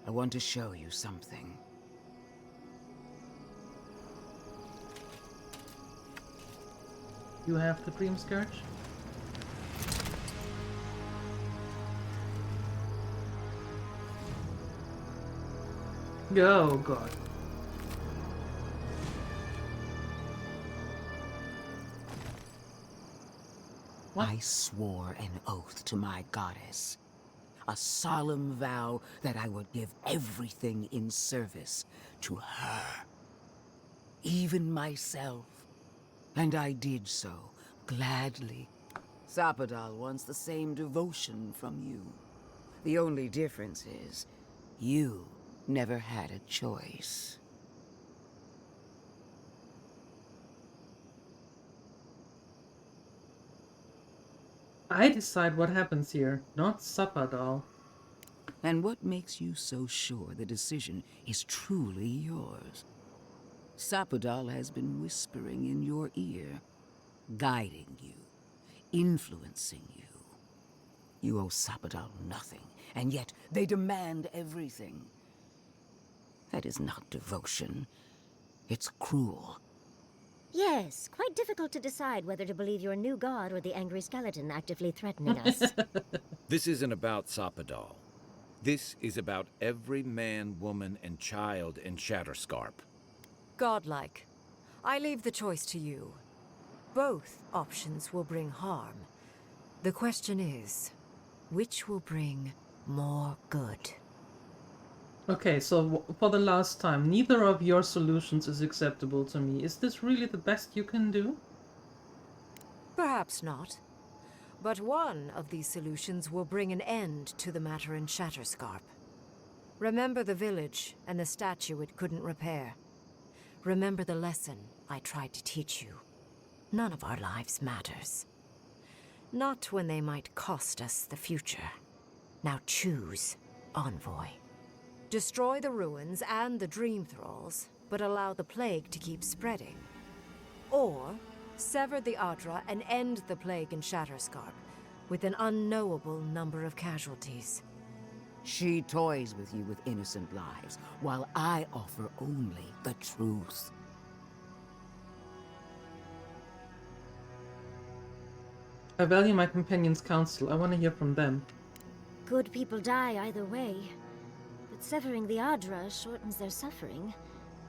I want to show you something. You have the Dream Scourge? Oh god. What? I swore an oath to my goddess. A solemn vow that I would give everything in service to her. Even myself. And I did so, gladly. Sapadal wants the same devotion from you. The only difference is, you never had a choice. I decide what happens here, not Sapadal. And what makes you so sure the decision is truly yours? Sapadal has been whispering in your ear, guiding you, influencing you. You owe Sapadal nothing, and yet they demand everything. That is not devotion. It's cruel. Yes, quite difficult to decide whether to believe your new god or the angry skeleton actively threatening us. This isn't about Sapadal. This is about every man, woman, and child in Shatterscarp. Godlike. I leave the choice to you. Both options will bring harm. The question is, which will bring more good? Okay, so for the last time, neither of your solutions is acceptable to me. Is this really the best you can do? Perhaps not. But one of these solutions will bring an end to the matter in Shatterscarp. Remember the village and the statue it couldn't repair. Remember the lesson I tried to teach you. None of our lives matters. Not when they might cost us the future. Now choose, Envoy. Destroy the ruins and the Dream Thralls, but allow the plague to keep spreading. Or sever the Adra and end the plague in Shatterscarp, with an unknowable number of casualties. She toys with you with innocent lives, while I offer only the truth. I value my companion's counsel. I want to hear from them. Good people die either way, but severing the Adra shortens their suffering,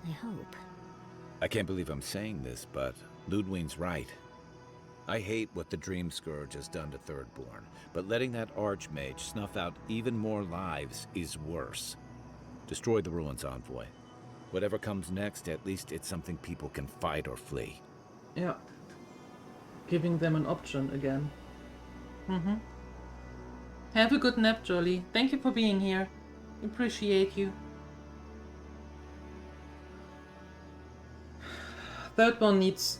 I hope. I can't believe I'm saying this, but Ludwine's right. I hate what the Dream Scourge has done to Thirdborn, but letting that Archmage snuff out even more lives is worse. Destroy the ruins, Envoy. Whatever comes next, at least it's something people can fight or flee. Yeah. Giving them an option again. Have a good nap, Jolly. Thank you for being here. Appreciate you. Thirdborn needs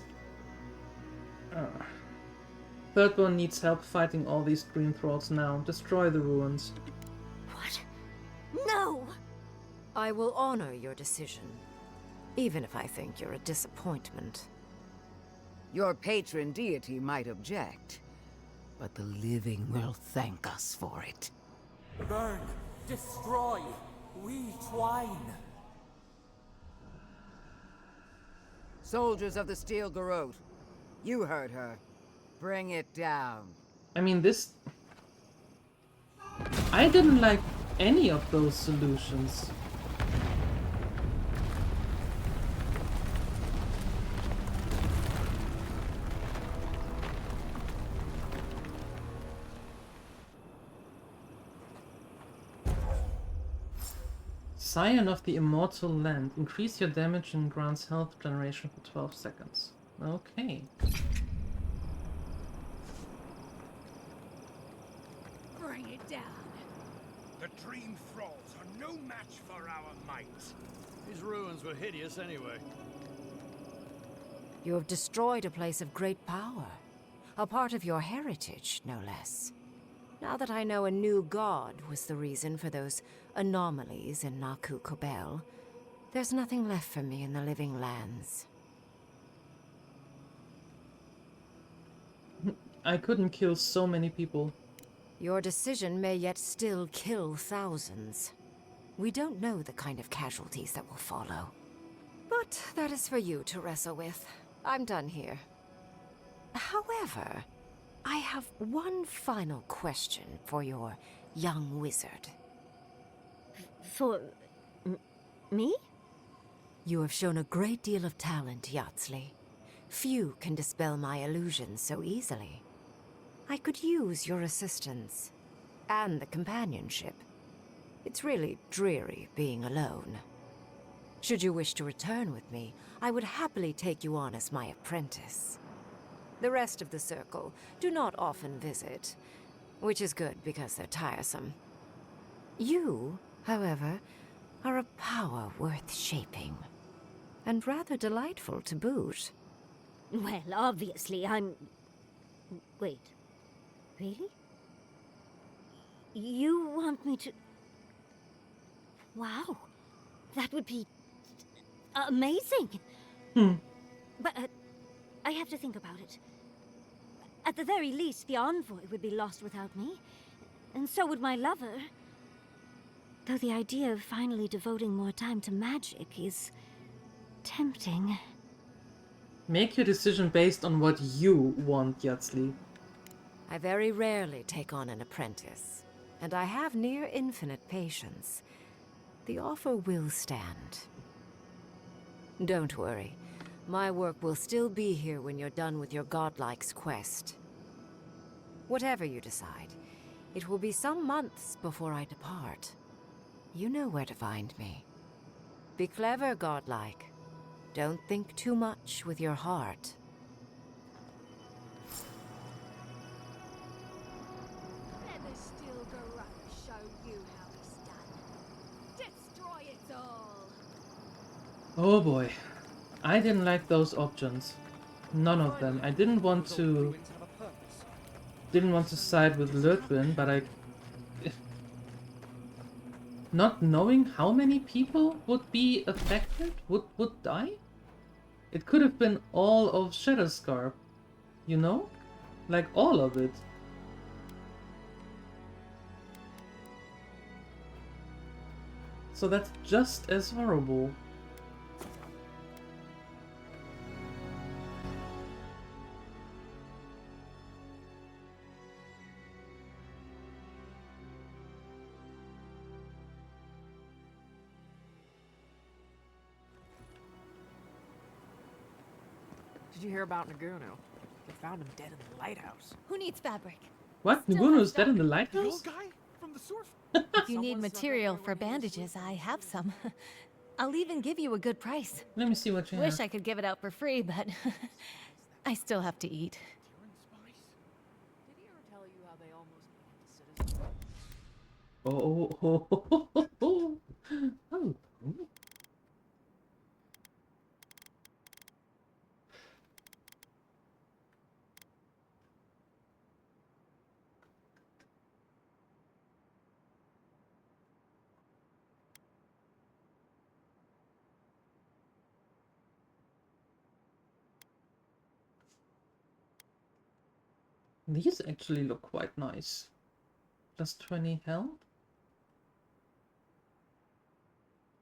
help fighting all these Dream Thralls now. Destroy the ruins. What? No! I will honor your decision, even if I think you're a disappointment. Your patron deity might object, but the living will thank us for it. Burn! Destroy! We twine! Soldiers of the Steel Garrote. You heard her. Bring it down. I mean, this... I didn't like any of those solutions. Scion of the Immortal Land. Increase your damage and grants health generation for 12 seconds. Okay. Bring it down. The Dream Thralls are no match for our might. These ruins were hideous anyway. You have destroyed a place of great power. A part of your heritage, no less. Now that I know a new god was the reason for those anomalies in Naku Kobel, there's nothing left for me in the living lands. I couldn't kill so many people. Your decision may yet still kill thousands. We don't know the kind of casualties that will follow. But that is for you to wrestle with. I'm done here. However, I have one final question for your young wizard. For... me? You have shown a great deal of talent, Yatsley. Few can dispel my illusions so easily. I could use your assistance. And the companionship. It's really dreary being alone. Should you wish to return with me, I would happily take you on as my apprentice. The rest of the circle do not often visit, which is good because they're tiresome. You, however, are a power worth shaping, and rather delightful to boot. Well, obviously, I'm... Wait. Really? You want me to... Wow. That would be... amazing! But, I have to think about it. At the very least, the envoy would be lost without me. And so would my lover. Though the idea of finally devoting more time to magic is... tempting. Make your decision based on what you want, Yatsley. I very rarely take on an apprentice, and I have near infinite patience. The offer will stand. Don't worry. My work will still be here when you're done with your godlike's quest. Whatever you decide, it will be some months before I depart. You know where to find me. Be clever, godlike. Don't think too much with your heart. Let the Steel Garrote show you how it's done. Destroy it all. Oh boy. I didn't like those options. None of them. I didn't want to side with Lurtwin, but I... Not knowing how many people would be affected, would die? It could have been all of Shadowscarp, you know? Like all of it. So that's just as horrible. Did you hear about Naguno? They found him dead in the lighthouse. Who needs fabric? What? Naguno's dead in the lighthouse? The old guy from the surf? If you need material for bandages, I have some. I'll even give you a good price. Let me see what you have. Wish I could give it out for free, but I still have to eat. Did he ever tell you how they almost made him a citizen? Oh. These actually look quite nice. Plus 20 health.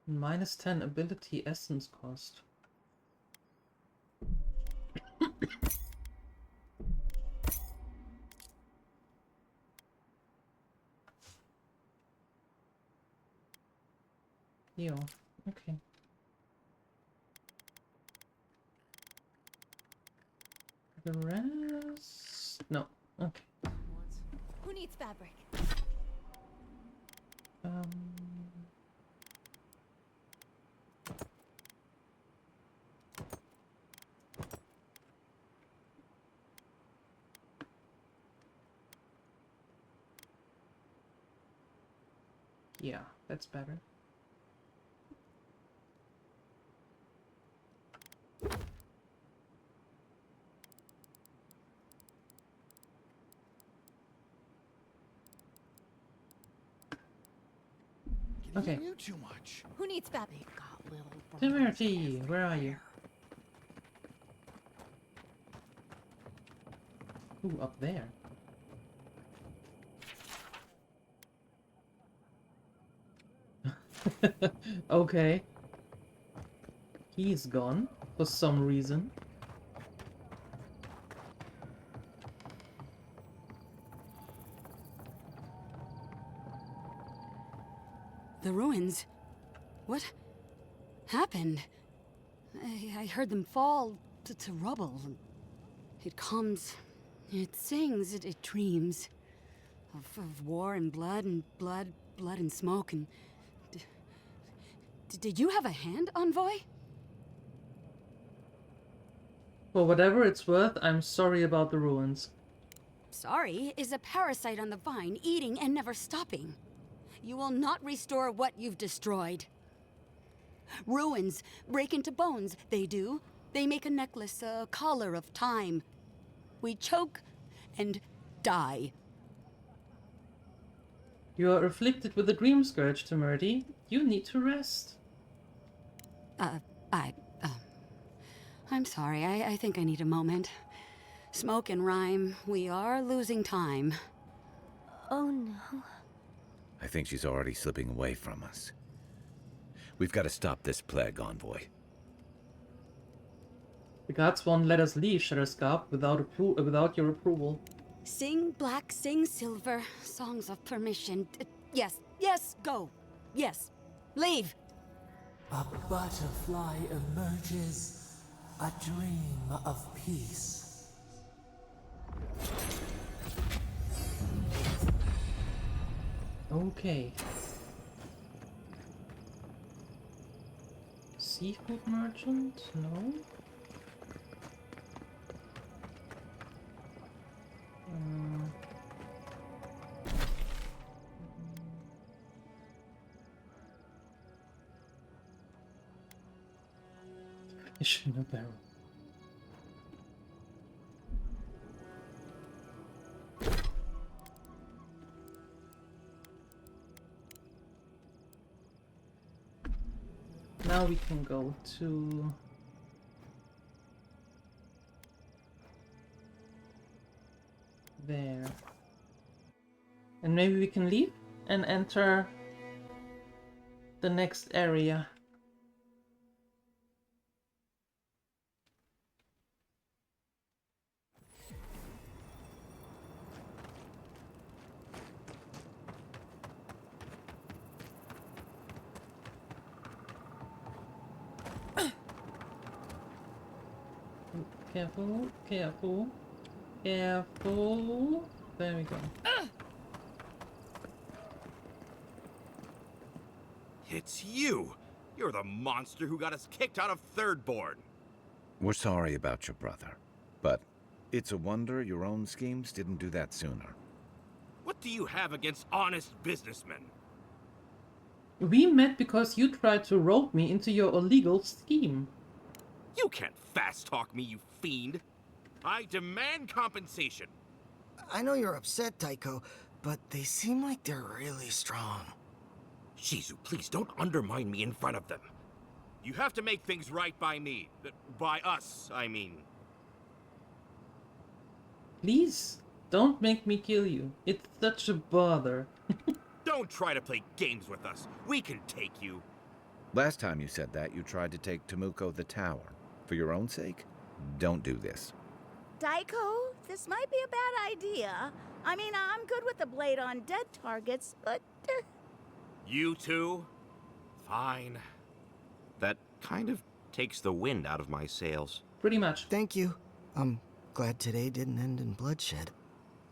Minus 10 ability essence cost. Yo, okay. The rest... No, okay. Who needs fabric? Yeah, that's better. Okay. You too much. Who needs fabric? Timothy, where are you? Ooh, up there. Okay. He's gone for some reason. The ruins? What happened? I heard them fall to rubble. It comes, it sings, it dreams of war and blood and smoke and... Did you have a hand, Envoy? For whatever it's worth, I'm sorry about the ruins. Sorry is a parasite on the vine, eating and never stopping. You will not restore what you've destroyed. Ruins break into bones, they do. They make a necklace, a collar of time. We choke and die. You are afflicted with a dream scourge, Temerity. You need to rest. I'm sorry, I think I need a moment. Smoke and rhyme, we are losing time. Oh no. I think she's already slipping away from us. We've got to stop this plague, Envoy. The gods won't let us leave Shadowscarp without your approval. Sing black, sing silver, songs of permission. Yes, yes, go. Yes, leave. A butterfly emerges, a dream of peace. Okay. Seafood merchant? No. Fish in a barrel. Now we can go to there. And maybe we can leave and enter the next area. Careful, careful, careful. There we go. It's you! You're the monster who got us kicked out of Third Board. We're sorry about your brother, but it's a wonder your own schemes didn't do that sooner. What do you have against honest businessmen? We met because you tried to rope me into your illegal scheme. You can't fast-talk me, you fiend! I demand compensation! I know you're upset, Taiko, but they seem like they're really strong. Shizu, please don't undermine me in front of them. You have to make things right by me. By us, I mean. Please, don't make me kill you. It's such a bother. Don't try to play games with us. We can take you. Last time you said that, you tried to take Temuko the tower. For your own sake, don't do this. Daiko, this might be a bad idea. I mean, I'm good with the blade on dead targets, but... You too? Fine. That kind of takes the wind out of my sails. Pretty much. Thank you. I'm glad today didn't end in bloodshed.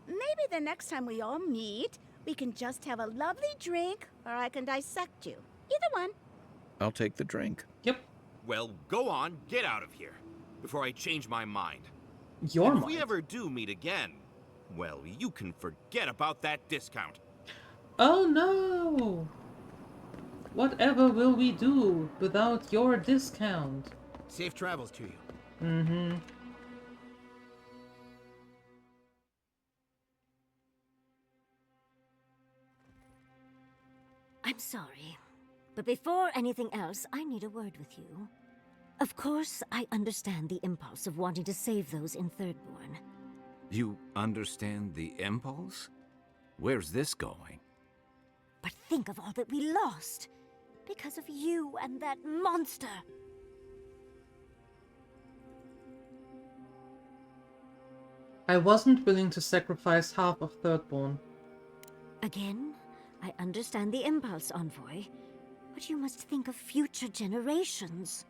Maybe the next time we all meet, we can just have a lovely drink, or I can dissect you. Either one. I'll take the drink. Yep. Well, go on, get out of here, before I change my mind. Your If mind? we ever do meet again, well, you can forget about that discount. Oh no! Whatever will we do without your discount? Safe travels to you. Mm-hmm. I'm sorry, but before anything else, I need a word with you. Of course, I understand the impulse of wanting to save those in Thirdborn. You understand the impulse? Where's this going? But think of all that we lost because of you and that monster. I wasn't willing to sacrifice half of Thirdborn. Again, I understand the impulse, Envoy, but you must think of future generations.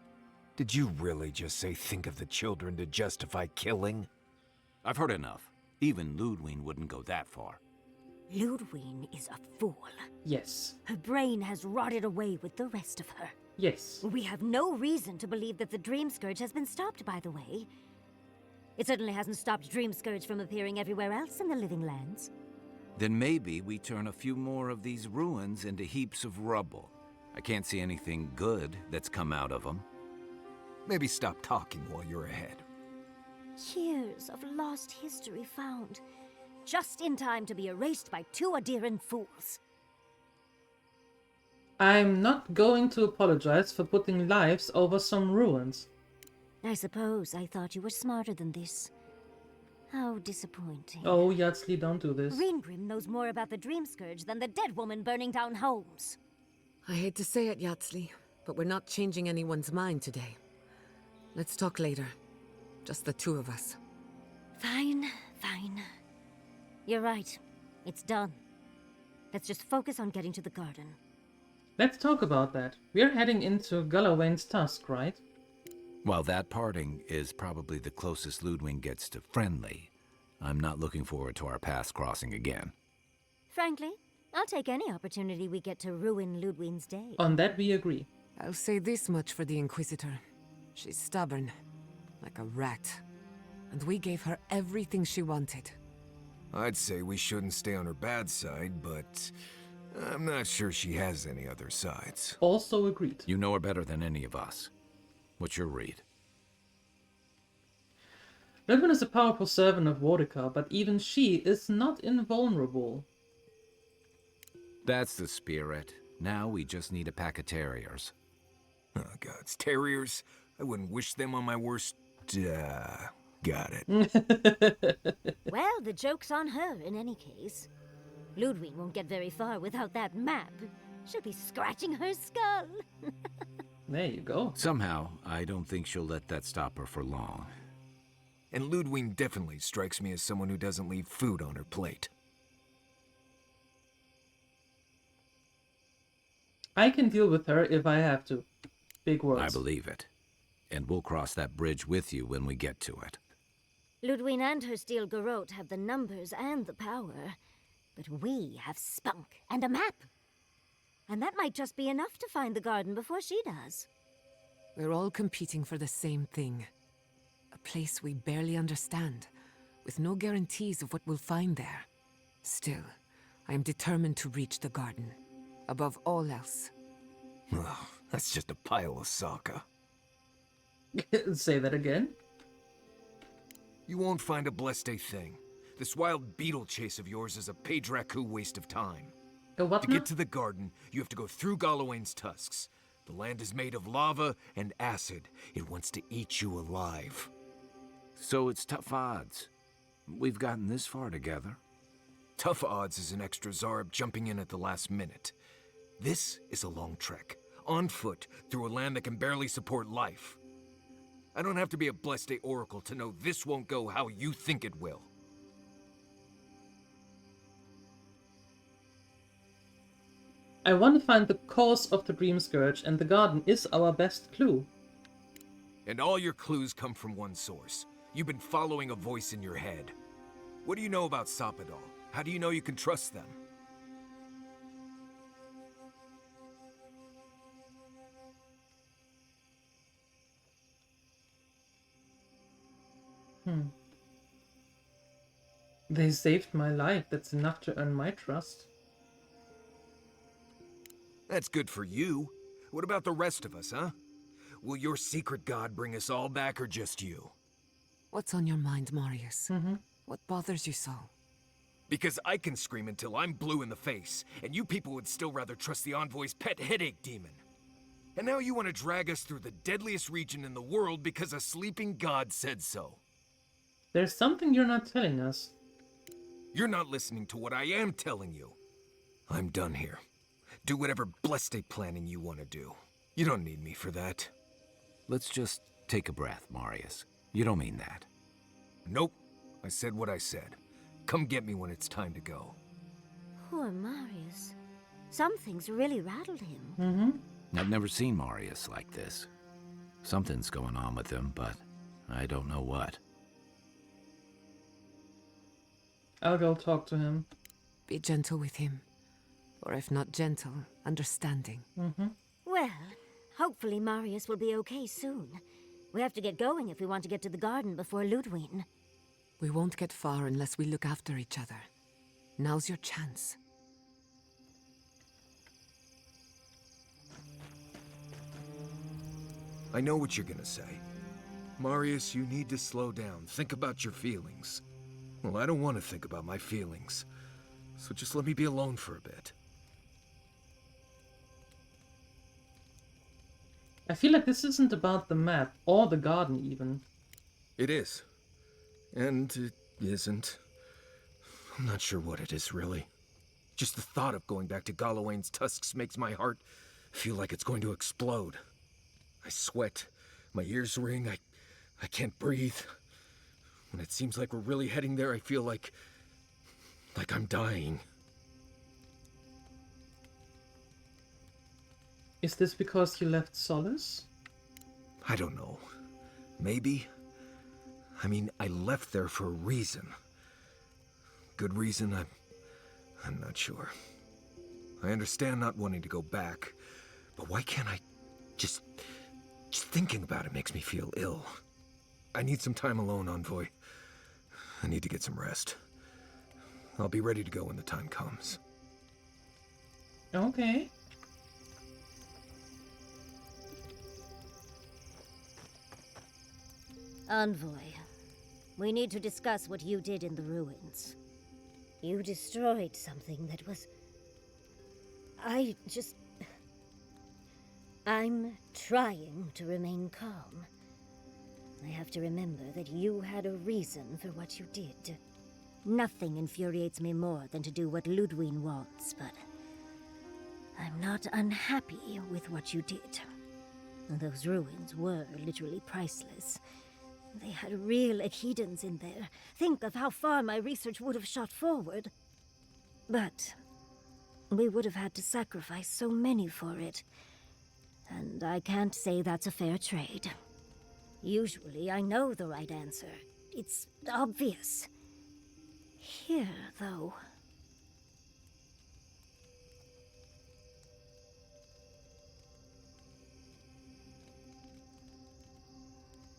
Did you really just say think of the children to justify killing? I've heard enough. Even Ludwig wouldn't go that far. Ludwig is a fool. Yes. Her brain has rotted away with the rest of her. Yes. We have no reason to believe that the Dream Scourge has been stopped, by the way. It certainly hasn't stopped Dream Scourge from appearing everywhere else in the Living Lands. Then maybe we turn a few more of these ruins into heaps of rubble. I can't see anything good that's come out of them. Maybe stop talking while you're ahead. Years of lost history found, just in time to be erased by two Adiran fools. I'm not going to apologize for putting lives over some ruins. I suppose I thought you were smarter than this. How disappointing. Oh, Yatsli, don't do this. Reengrim knows more about the Dream Scourge than the dead woman burning down homes. I hate to say it, Yatsli, but we're not changing anyone's mind today. Let's talk later. Just the two of us. Fine, fine. You're right. It's done. Let's just focus on getting to the garden. Let's talk about that. We're heading into Galawain's Tusk, right? While that parting is probably the closest Ludwig gets to friendly, I'm not looking forward to our paths crossing again. Frankly, I'll take any opportunity we get to ruin Ludwig's day. On that we agree. I'll say this much for the Inquisitor. She's stubborn, like a rat. And we gave her everything she wanted. I'd say we shouldn't stay on her bad side, but I'm not sure she has any other sides. Also agreed. You know her better than any of us. What's your read? Redmond is a powerful servant of Wardica, but even she is not invulnerable. That's the spirit. Now we just need a pack of terriers. Oh, gods, terriers? I wouldn't wish them on my worst... got it. Well, the joke's on her in any case. Ludwig won't get very far without that map. She'll be scratching her skull. There you go. Somehow, I don't think she'll let that stop her for long. And Ludwig definitely strikes me as someone who doesn't leave food on her plate. I can deal with her if I have to. Big words. I believe it. And we'll cross that bridge with you when we get to it. Ludwig and her steel garrote have the numbers and the power, but we have spunk and a map. And that might just be enough to find the garden before she does. We're all competing for the same thing. A place we barely understand, with no guarantees of what we'll find there. Still, I am determined to reach the garden, above all else. Oh, that's just a pile of Sokka. Say that again? You won't find a blessed thing. This wild beetle chase of yours is a Page-Raku waste of time. What to now? get to the garden, you have to go through Galawain's tusks. The land is made of lava and acid. It wants to eat you alive. So it's tough odds. We've gotten this far together. Tough odds is an extra Zarb jumping in at the last minute. This is a long trek, on foot, through a land that can barely support life. I don't have to be a Blessed Oracle to know this won't go how you think it will. I want to find the cause of the Dream Scourge, and the garden is our best clue. And all your clues come from one source. You've been following a voice in your head. What do you know about Sapadal? How do you know you can trust them? They saved my life. That's enough to earn my trust. That's good for you. What about the rest of us, huh? Will your secret god bring us all back, or just you? What's on your mind, Marius? What bothers you so? Because I can scream until I'm blue in the face, and you people would still rather trust the Envoy's pet headache demon. And now you want to drag us through the deadliest region in the world because a sleeping god said so. There's something you're not telling us. You're not listening to what I am telling you. I'm done here. Do whatever blessed planning you want to do. You don't need me for that. Let's just take a breath, Marius. You don't mean that. Nope. I said what I said. Come get me when it's time to go. Poor Marius. Something's really rattled him. I've never seen Marius like this. Something's going on with him, but I don't know what. I'll go talk to him. Be gentle with him. Or if not gentle, understanding. Well, hopefully Marius will be okay soon. We have to get going if we want to get to the garden before Ludwig. We won't get far unless we look after each other. Now's your chance. I know what you're gonna say. Marius, you need to slow down. Think about your feelings. Well, I don't want to think about my feelings. So just let me be alone for a bit. I feel like this isn't about the map, or the garden even. It is. And it isn't. I'm not sure what it is, really. Just the thought of going back to Galawain's tusks makes my heart feel like it's going to explode. I sweat. My ears ring. I can't breathe. When it seems like we're really heading there, I feel like I'm dying. Is this because you left Solace? I don't know. Maybe. I mean, I left there for a reason. Good reason, I'm not sure. I understand not wanting to go back, but why can't I just thinking about it makes me feel ill. I need some time alone, Envoy. I need to get some rest. I'll be ready to go when the time comes. Okay. Envoy, we need to discuss what you did in the ruins. You destroyed something that was... I'm trying to remain calm. I have to remember that you had a reason for what you did. Nothing infuriates me more than to do what Ludwig wants, but... I'm not unhappy with what you did. Those ruins were literally priceless. They had real Echidans in there. Think of how far my research would have shot forward. But we would have had to sacrifice so many for it. And I can't say that's a fair trade. Usually I know the right answer. It's obvious. Here, though...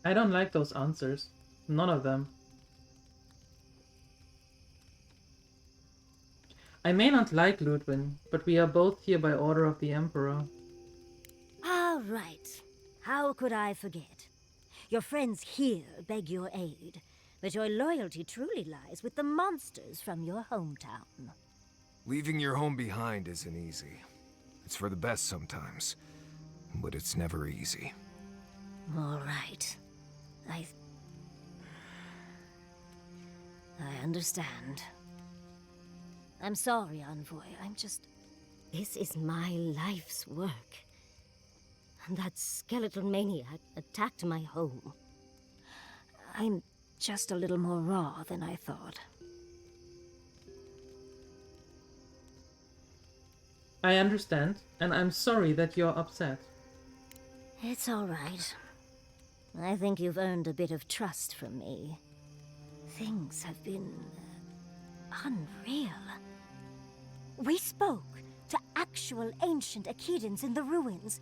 I don't like those answers. None of them. I may not like Ludwig, but we are both here by order of the Emperor. All right. How could I forget? Your friends here beg your aid, but your loyalty truly lies with the monsters from your hometown. Leaving your home behind isn't easy. It's for the best sometimes, but it's never easy. All right. I understand. I'm sorry, Envoy. This is my life's work. And that skeletal maniac attacked my home. I'm just a little more raw than I thought. I understand, and I'm sorry that you're upset. It's all right. I think you've earned a bit of trust from me. Things have been unreal. We spoke to actual ancient Akedans in the ruins.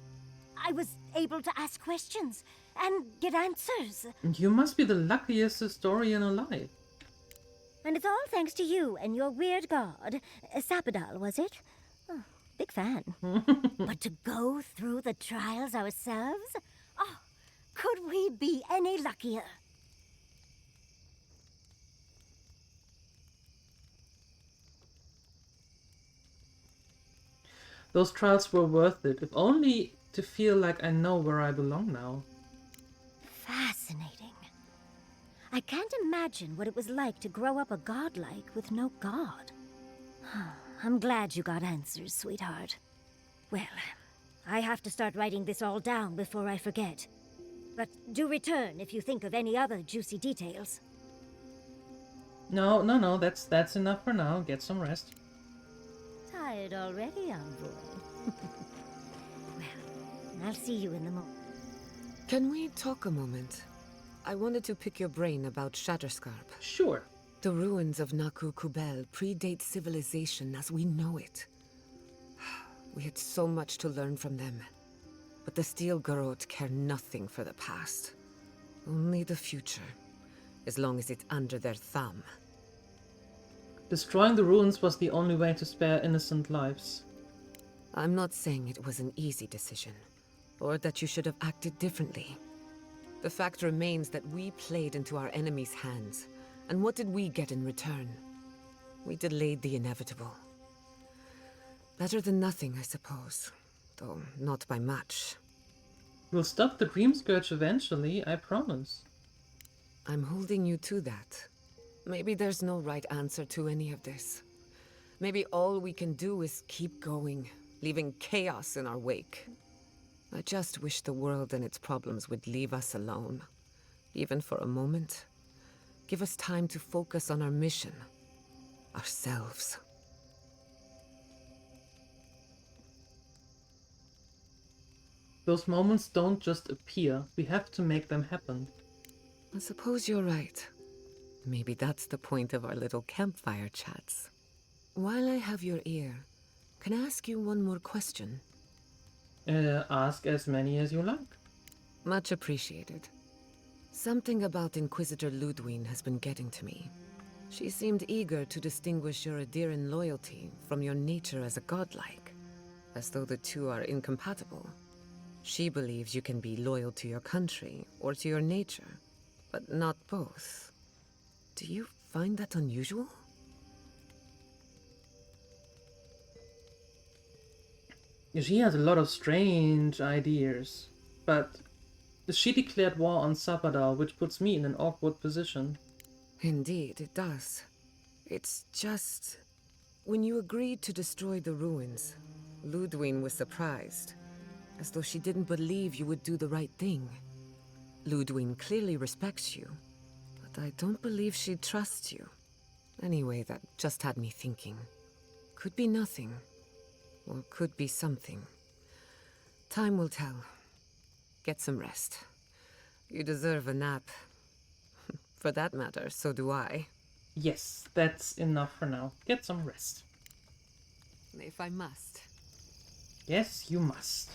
I was able to ask questions and get answers. You must be the luckiest historian alive. And it's all thanks to you and your weird god, Sapadal, was it? Oh, big fan. But to go through the trials ourselves? Oh, could we be any luckier? Those trials were worth it, if only to feel like I know where I belong now. Fascinating. I can't imagine what it was like to grow up a godlike with no god. I'm glad you got answers, sweetheart. Well, I have to start writing this all down before I forget. But do return if you think of any other juicy details. No, that's enough for now. Get some rest. Tired already, envoy? Well, I'll see you in the morning. Can we talk a moment? I wanted to pick your brain about Shatterscarp. Sure. The ruins of Naku Kubel predate civilization as we know it. We had so much to learn from them. But the Steel Garrote care nothing for the past. Only the future, as long as it's under their thumb. Destroying the ruins was the only way to spare innocent lives. I'm not saying it was an easy decision, or that you should have acted differently. The fact remains that we played into our enemy's hands, and what did we get in return? We delayed the inevitable. Better than nothing, I suppose, though not by much. We'll stop the Dream Scourge eventually, I promise. I'm holding you to that. Maybe there's no right answer to any of this. Maybe all we can do is keep going, leaving chaos in our wake. I just wish the world and its problems would leave us alone. Even for a moment. Give us time to focus on our mission. Ourselves. Those moments don't just appear. We have to make them happen. I suppose you're right. Maybe that's the point of our little campfire chats. While I have your ear, can I ask you one more question? Ask as many as you like. Much appreciated. Something about Inquisitor Ludwine has been getting to me. She seemed eager to distinguish your Adiran loyalty from your nature as a godlike, as though the two are incompatible. She believes you can be loyal to your country or to your nature, but not both. Do you find that unusual? She has a lot of strange ideas, but she declared war on Sapadal, which puts me in an awkward position. Indeed, it does. It's just... When you agreed to destroy the ruins, Ludwine was surprised, as though she didn't believe you would do the right thing. Ludwine clearly respects you, but I don't believe she trusts you. Anyway, that just had me thinking. Could be nothing, or could be something. Time will tell. Get some rest. You deserve a nap. For that matter, so do I. Yes, that's enough for now. Get some rest. If I must. Yes, you must.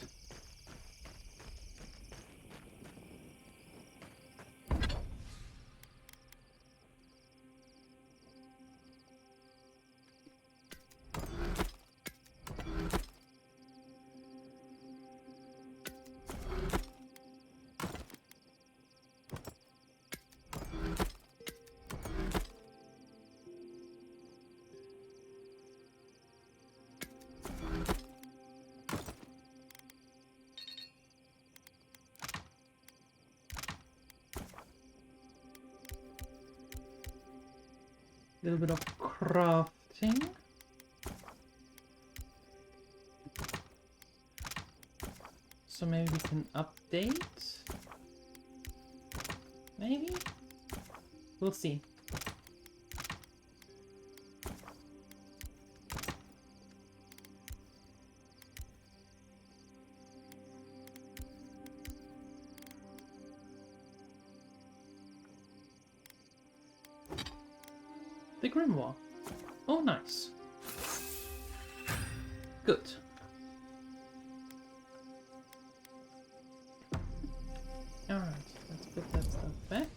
A little bit of crafting. So maybe we can update? Maybe? We'll see. The grimoire. Oh, nice. Good. Alright, let's put that stuff back.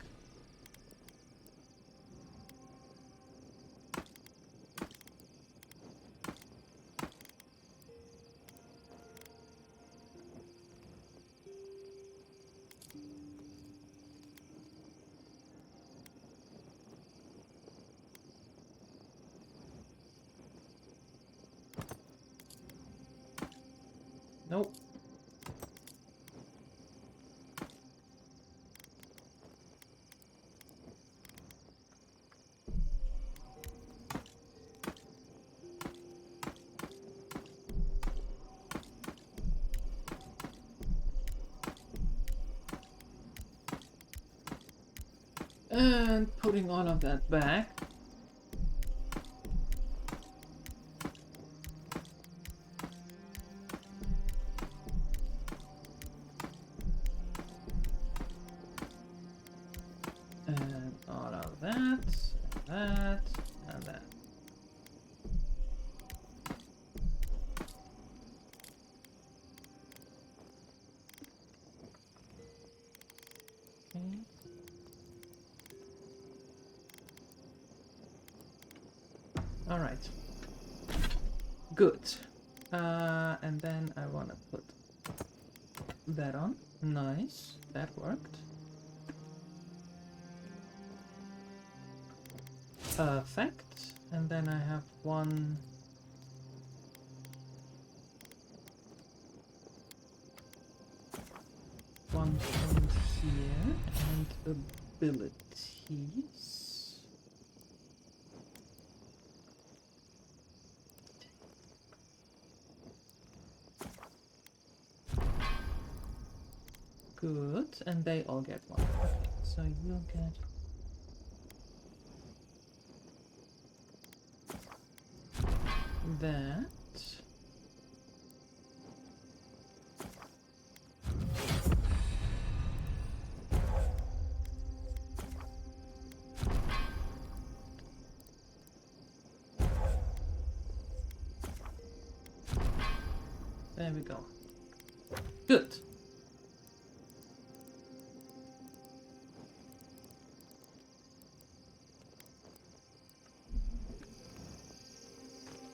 Nope. And putting all of that back. And all of that, and that. Okay. All right. Good. And then I want to put that on. Nice. That worked. Perfect. And then I have one point here and abilities. Good, and they all get one. Okay, so you'll get that. There we go. Good.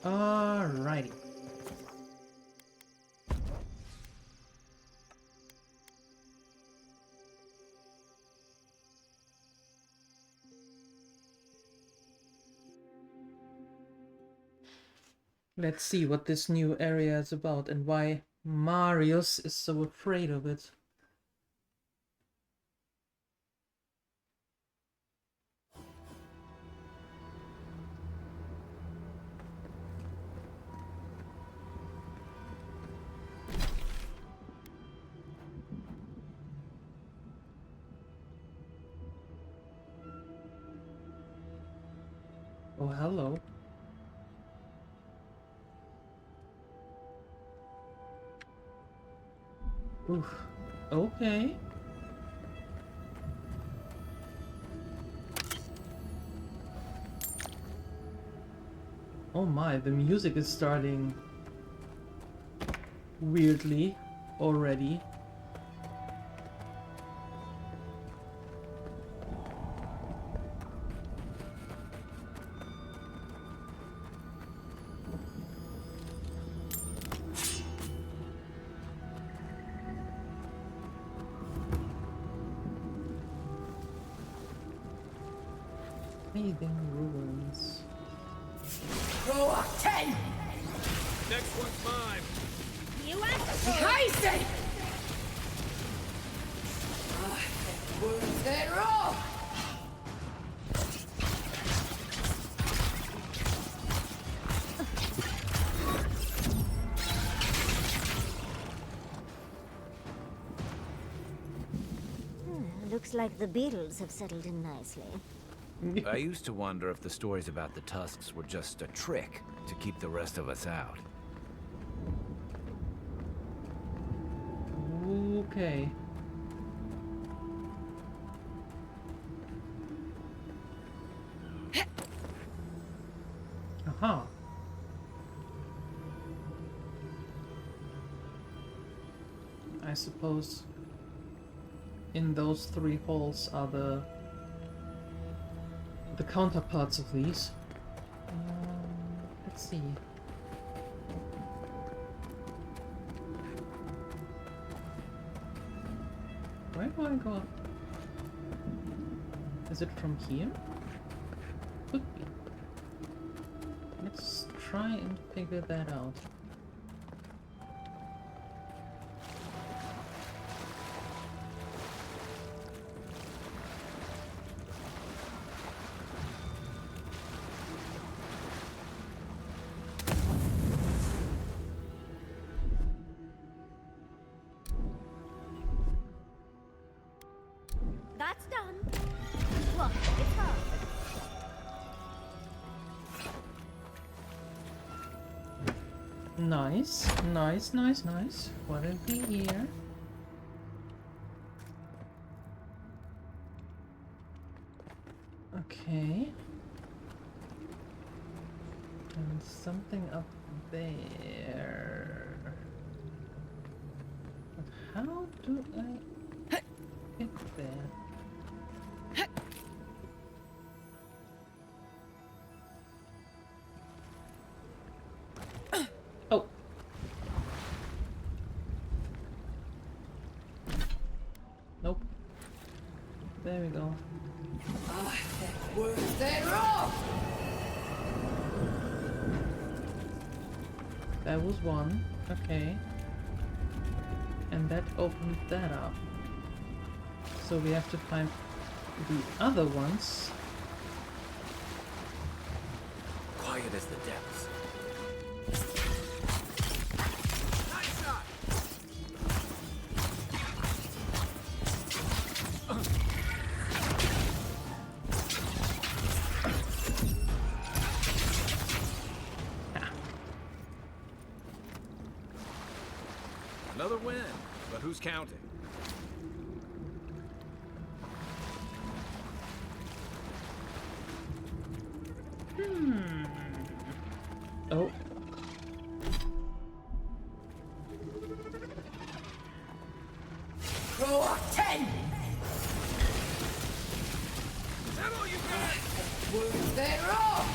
Alrighty. Let's see what this new area is about and why Marius is so afraid of it. Oh, hello. Oof. Okay. Oh my, the music is starting weirdly already. Bathing ruins. Roar 10! Next one's mine. You asked Crazy! Looks like the beetles have settled in nicely. I used to wonder if the stories about the tusks were just a trick to keep the rest of us out. Okay. Aha. I suppose in those 3 holes are the counterparts of these. Let's see. Where do I go? Is it from here? Could be. Let's try and figure that out. That's done. Look, it's her. Nice, nice, nice, nice. What is here? Okay. And something up there. But how do I get there? Oh. Nope. There we go. That was one. Okay. And that opened that up. So we have to find the other ones. Quiet as the depths. Another win, but who's counting? Oh. Go up 10! Is that all you got? They're off!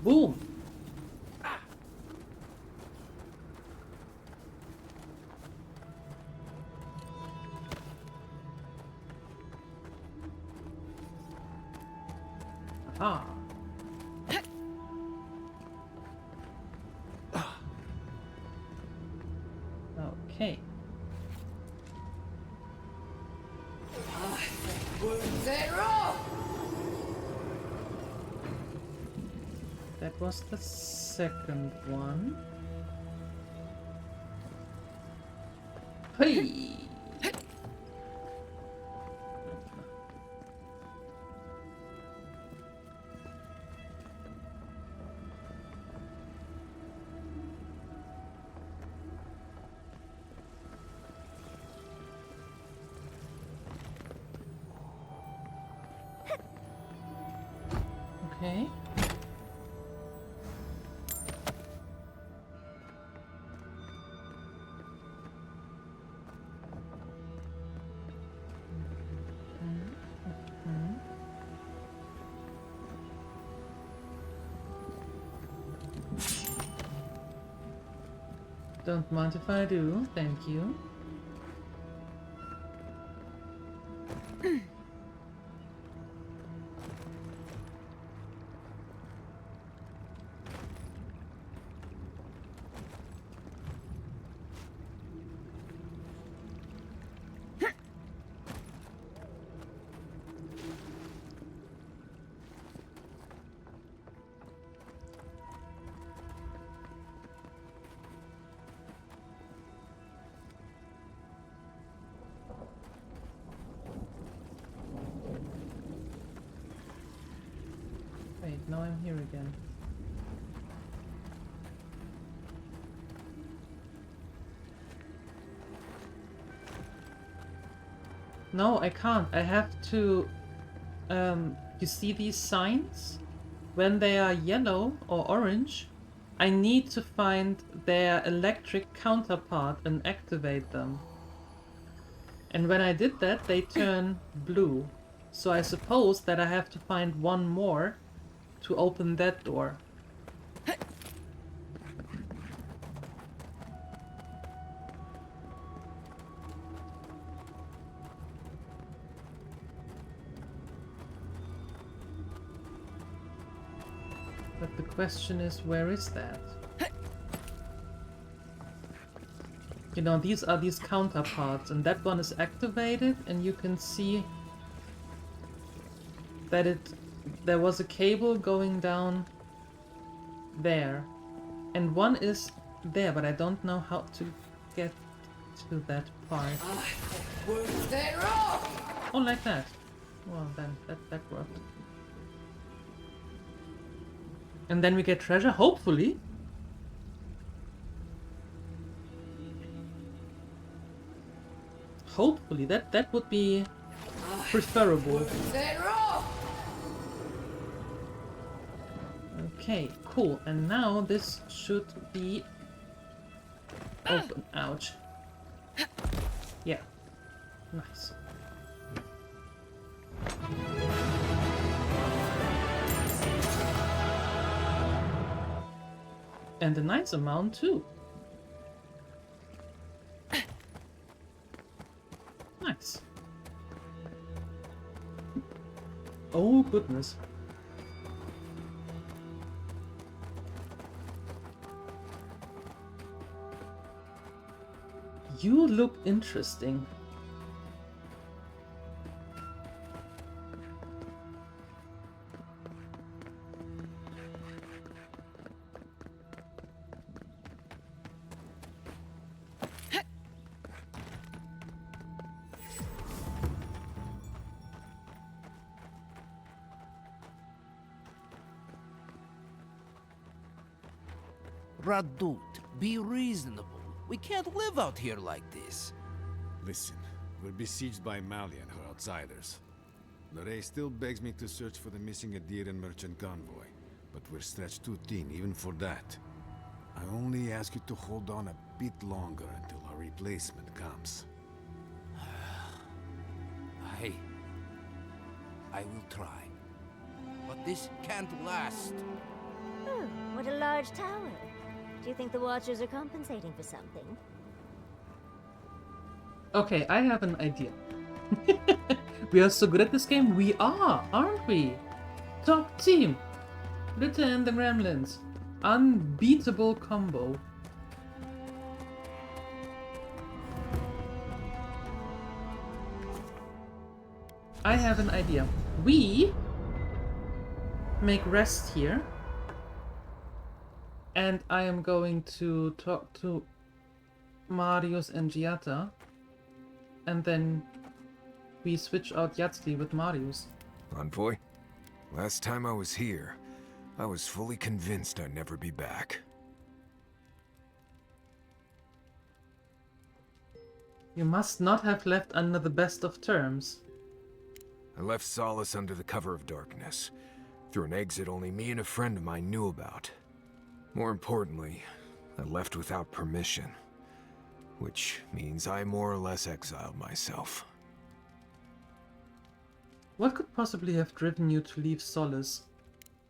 Boom. Ah. Okay. They're off! That was the second one. Hey! Okay. Don't mind if I do, thank you. Wait, now I'm here again. No, I can't. I have to... you see these signs? When they are yellow or orange, I need to find their electric counterpart and activate them. And when I did that, they turn blue. So I suppose that I have to find one more to open that door. But the question is, where is that? You know, these are these counterparts, and that one is activated, and you can see that there was a cable going down there. And one is there, but I don't know how to get to that part. Oh, like that. Well, then, that worked. And then we get treasure, hopefully. Hopefully, that would be preferable. Okay, cool. And now this should be open. Ouch. Yeah. Nice. And a nice amount too. Nice. Oh goodness. You look interesting. Radut, be reasonable. We can't live out here like this. Listen, we're besieged by Mali and her outsiders. Lorraine still begs me to search for the missing Adirian merchant convoy, but we're stretched too thin even for that. I only ask you to hold on a bit longer until our replacement comes. I will try. But this can't last. Oh, what a large tower. Do you think the Watchers are compensating for something? Okay, I have an idea. We are so good at this game. We are, aren't we? Top team. Ritter and the Gremlins. Unbeatable combo. I have an idea. We make rest here. And I am going to talk to Marius and Giata. And then we switch out Yatsli with Marius. Envoy, last time I was here, I was fully convinced I'd never be back. You must not have left under the best of terms. I left Solace under the cover of darkness, through an exit only me and a friend of mine knew about. More importantly, I left without permission, which means I more or less exiled myself. What could possibly have driven you to leave Solace?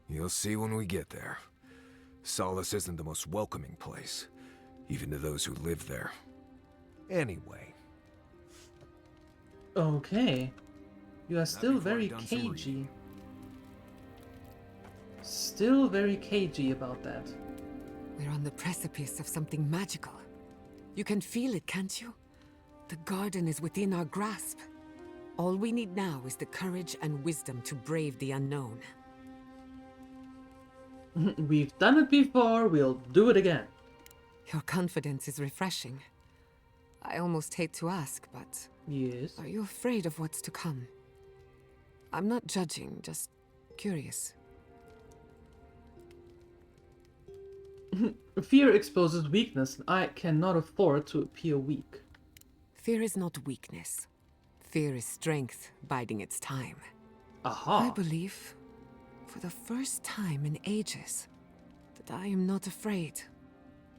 You'll see when we get there. Solace isn't the most welcoming place, even to those who live there. Anyway. Okay. You are still very cagey. Still very cagey about that. We're on the precipice of something magical. You can feel it, can't you? The garden is within our grasp. All we need now is the courage and wisdom to brave the unknown. We've done it before, we'll do it again. Your confidence is refreshing. I almost hate to ask, but... Yes? Are you afraid of what's to come? I'm not judging, just curious. Fear exposes weakness. I cannot afford to appear weak. Fear is not weakness. Fear is strength biding its time. Aha. I believe, for the first time in ages, that I am not afraid.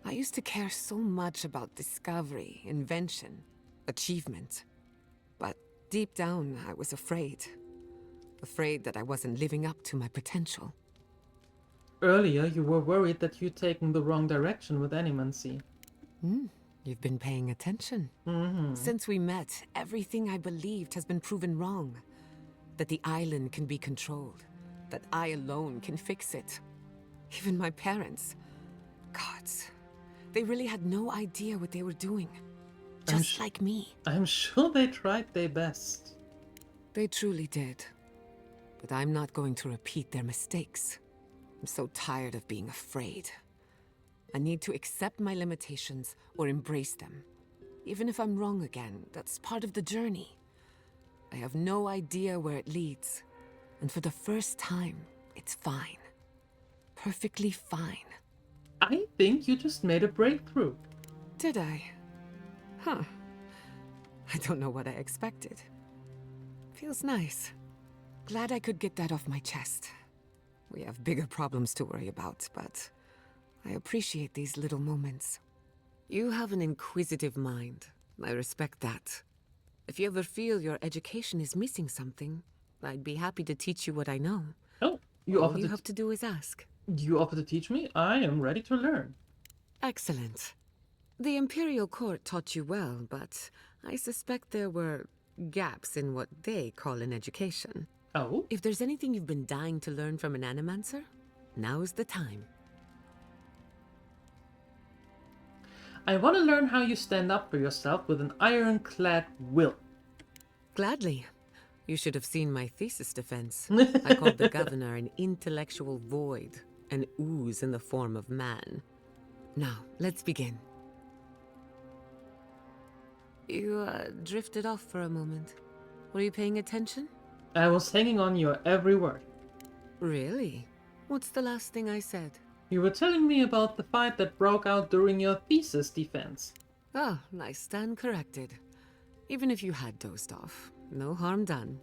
I used to care so much about discovery, invention, achievement. But deep down, I was afraid. Afraid that I wasn't living up to my potential. Earlier, you were worried that you'd taken the wrong direction with animancy. You've been paying attention. Mm-hmm. Since we met, everything I believed has been proven wrong. That the island can be controlled. That I alone can fix it. Even my parents. Gods. They really had no idea what they were doing. Just like me. I'm sure they tried their best. They truly did. But I'm not going to repeat their mistakes. I'm so tired of being afraid. I need to accept my limitations or embrace them. Even if I'm wrong again, that's part of the journey. I have no idea where it leads. And for the first time, it's fine. Perfectly fine. I think you just made a breakthrough. Did I? Huh. I don't know what I expected. Feels nice. Glad I could get that off my chest. We have bigger problems to worry about, but I appreciate these little moments. You have an inquisitive mind. I respect that. If you ever feel your education is missing something, I'd be happy to teach you what I know. Oh, All you have to do is ask. You offer to teach me? I am ready to learn. Excellent. The Imperial Court taught you well, but I suspect there were gaps in what they call an education. Oh? If there's anything you've been dying to learn from an animancer, now is the time. I want to learn how you stand up for yourself with an ironclad will. Gladly. You should have seen my thesis defense. I called the governor an intellectual void, an ooze in the form of man. Now, let's begin. You drifted off for a moment. Were you paying attention? I was hanging on your every word. Really? What's the last thing I said? You were telling me about the fight that broke out during your thesis defense. Oh, I stand corrected. Even if you had dozed off, no harm done.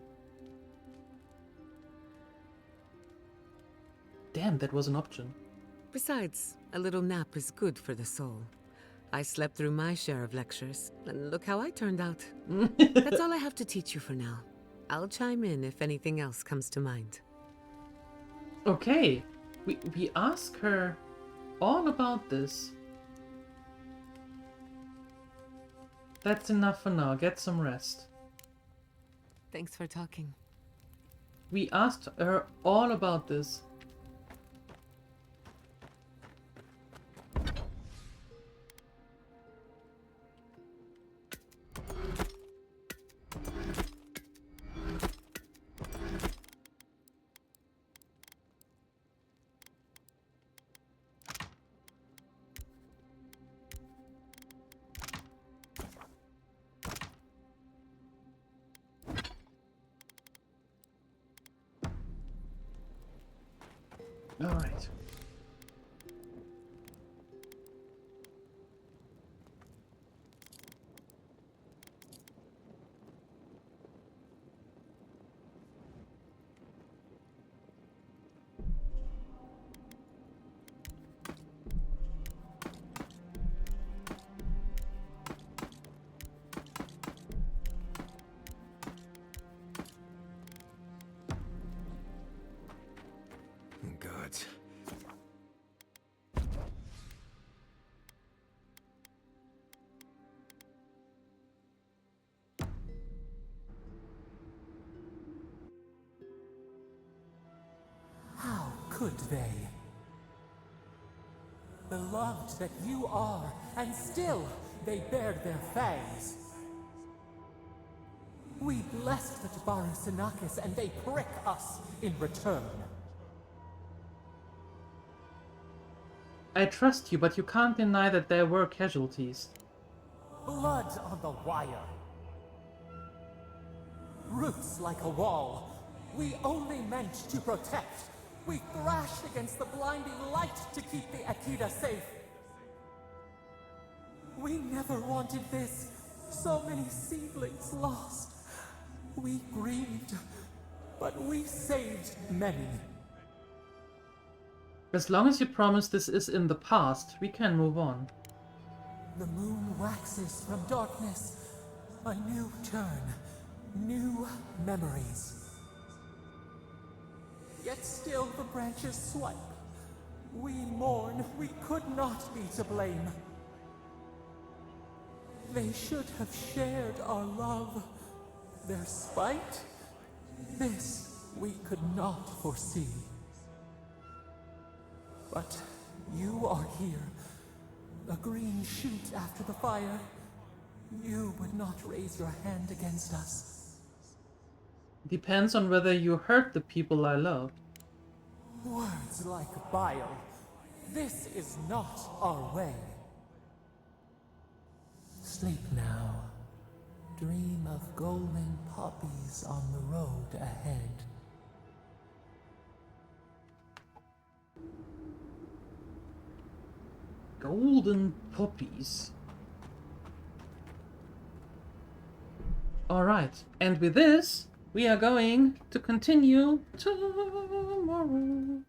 Damn, that was an option. Besides, a little nap is good for the soul. I slept through my share of lectures, and look how I turned out. That's all I have to teach you for now. I'll chime in if anything else comes to mind. Okay, we ask her all about this. That's enough for now. Get some rest. Thanks for talking. We asked her all about this. All right. Gods. How could they? Beloved that you are, and still they bared their fangs. We blessed the Tabaru Sinakis, and they prick us in return. I trust you, but you can't deny that there were casualties. Blood on the wire. Roots like a wall. We only meant to protect. We thrashed against the blinding light to keep the Akita safe. We never wanted this. So many seedlings lost. We grieved, but we saved many. As long as you promise this is in the past, we can move on. The moon waxes from darkness. A new turn, new memories. Yet still the branches swipe. We mourn, we could not be to blame. They should have shared our love. Their spite? This we could not foresee. But you are here, a green shoot after the fire. You would not raise your hand against us. Depends on whether you hurt the people I love. Words like bile. This is not our way. Sleep now. Dream of golden poppies on the road ahead. Golden poppies. Alright, and with this, we are going to continue tomorrow.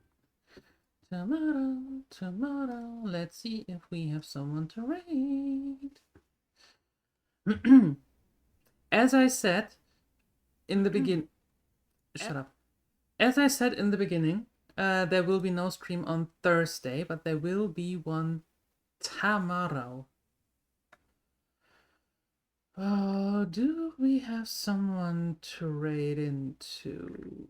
Tomorrow. Let's see if we have someone to raid. As I said in the beginning... Shut up. As I said in the beginning, there will be no stream on Thursday, but there will be one tomorrow. Oh, do we have someone to raid into?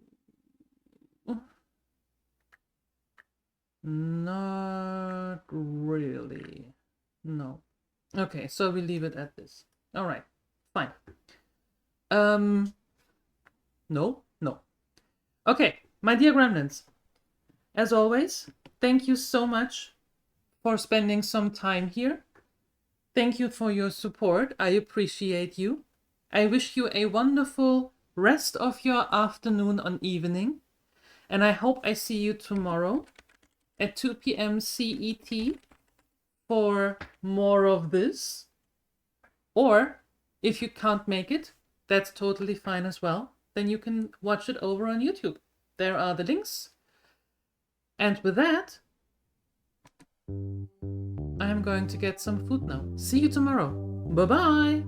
Not really. No. Okay, so we leave it at this. Alright, fine. No. Okay, my dear Gremlins, as always, thank you so much for spending some time here. Thank you for your support. I appreciate you. I wish you a wonderful rest of your afternoon and evening. And I hope I see you tomorrow at 2 p.m. CET for more of this. Or if you can't make it, that's totally fine as well. Then you can watch it over on YouTube. There are the links. And with that, I'm going to get some food now. See you tomorrow. Bye-bye.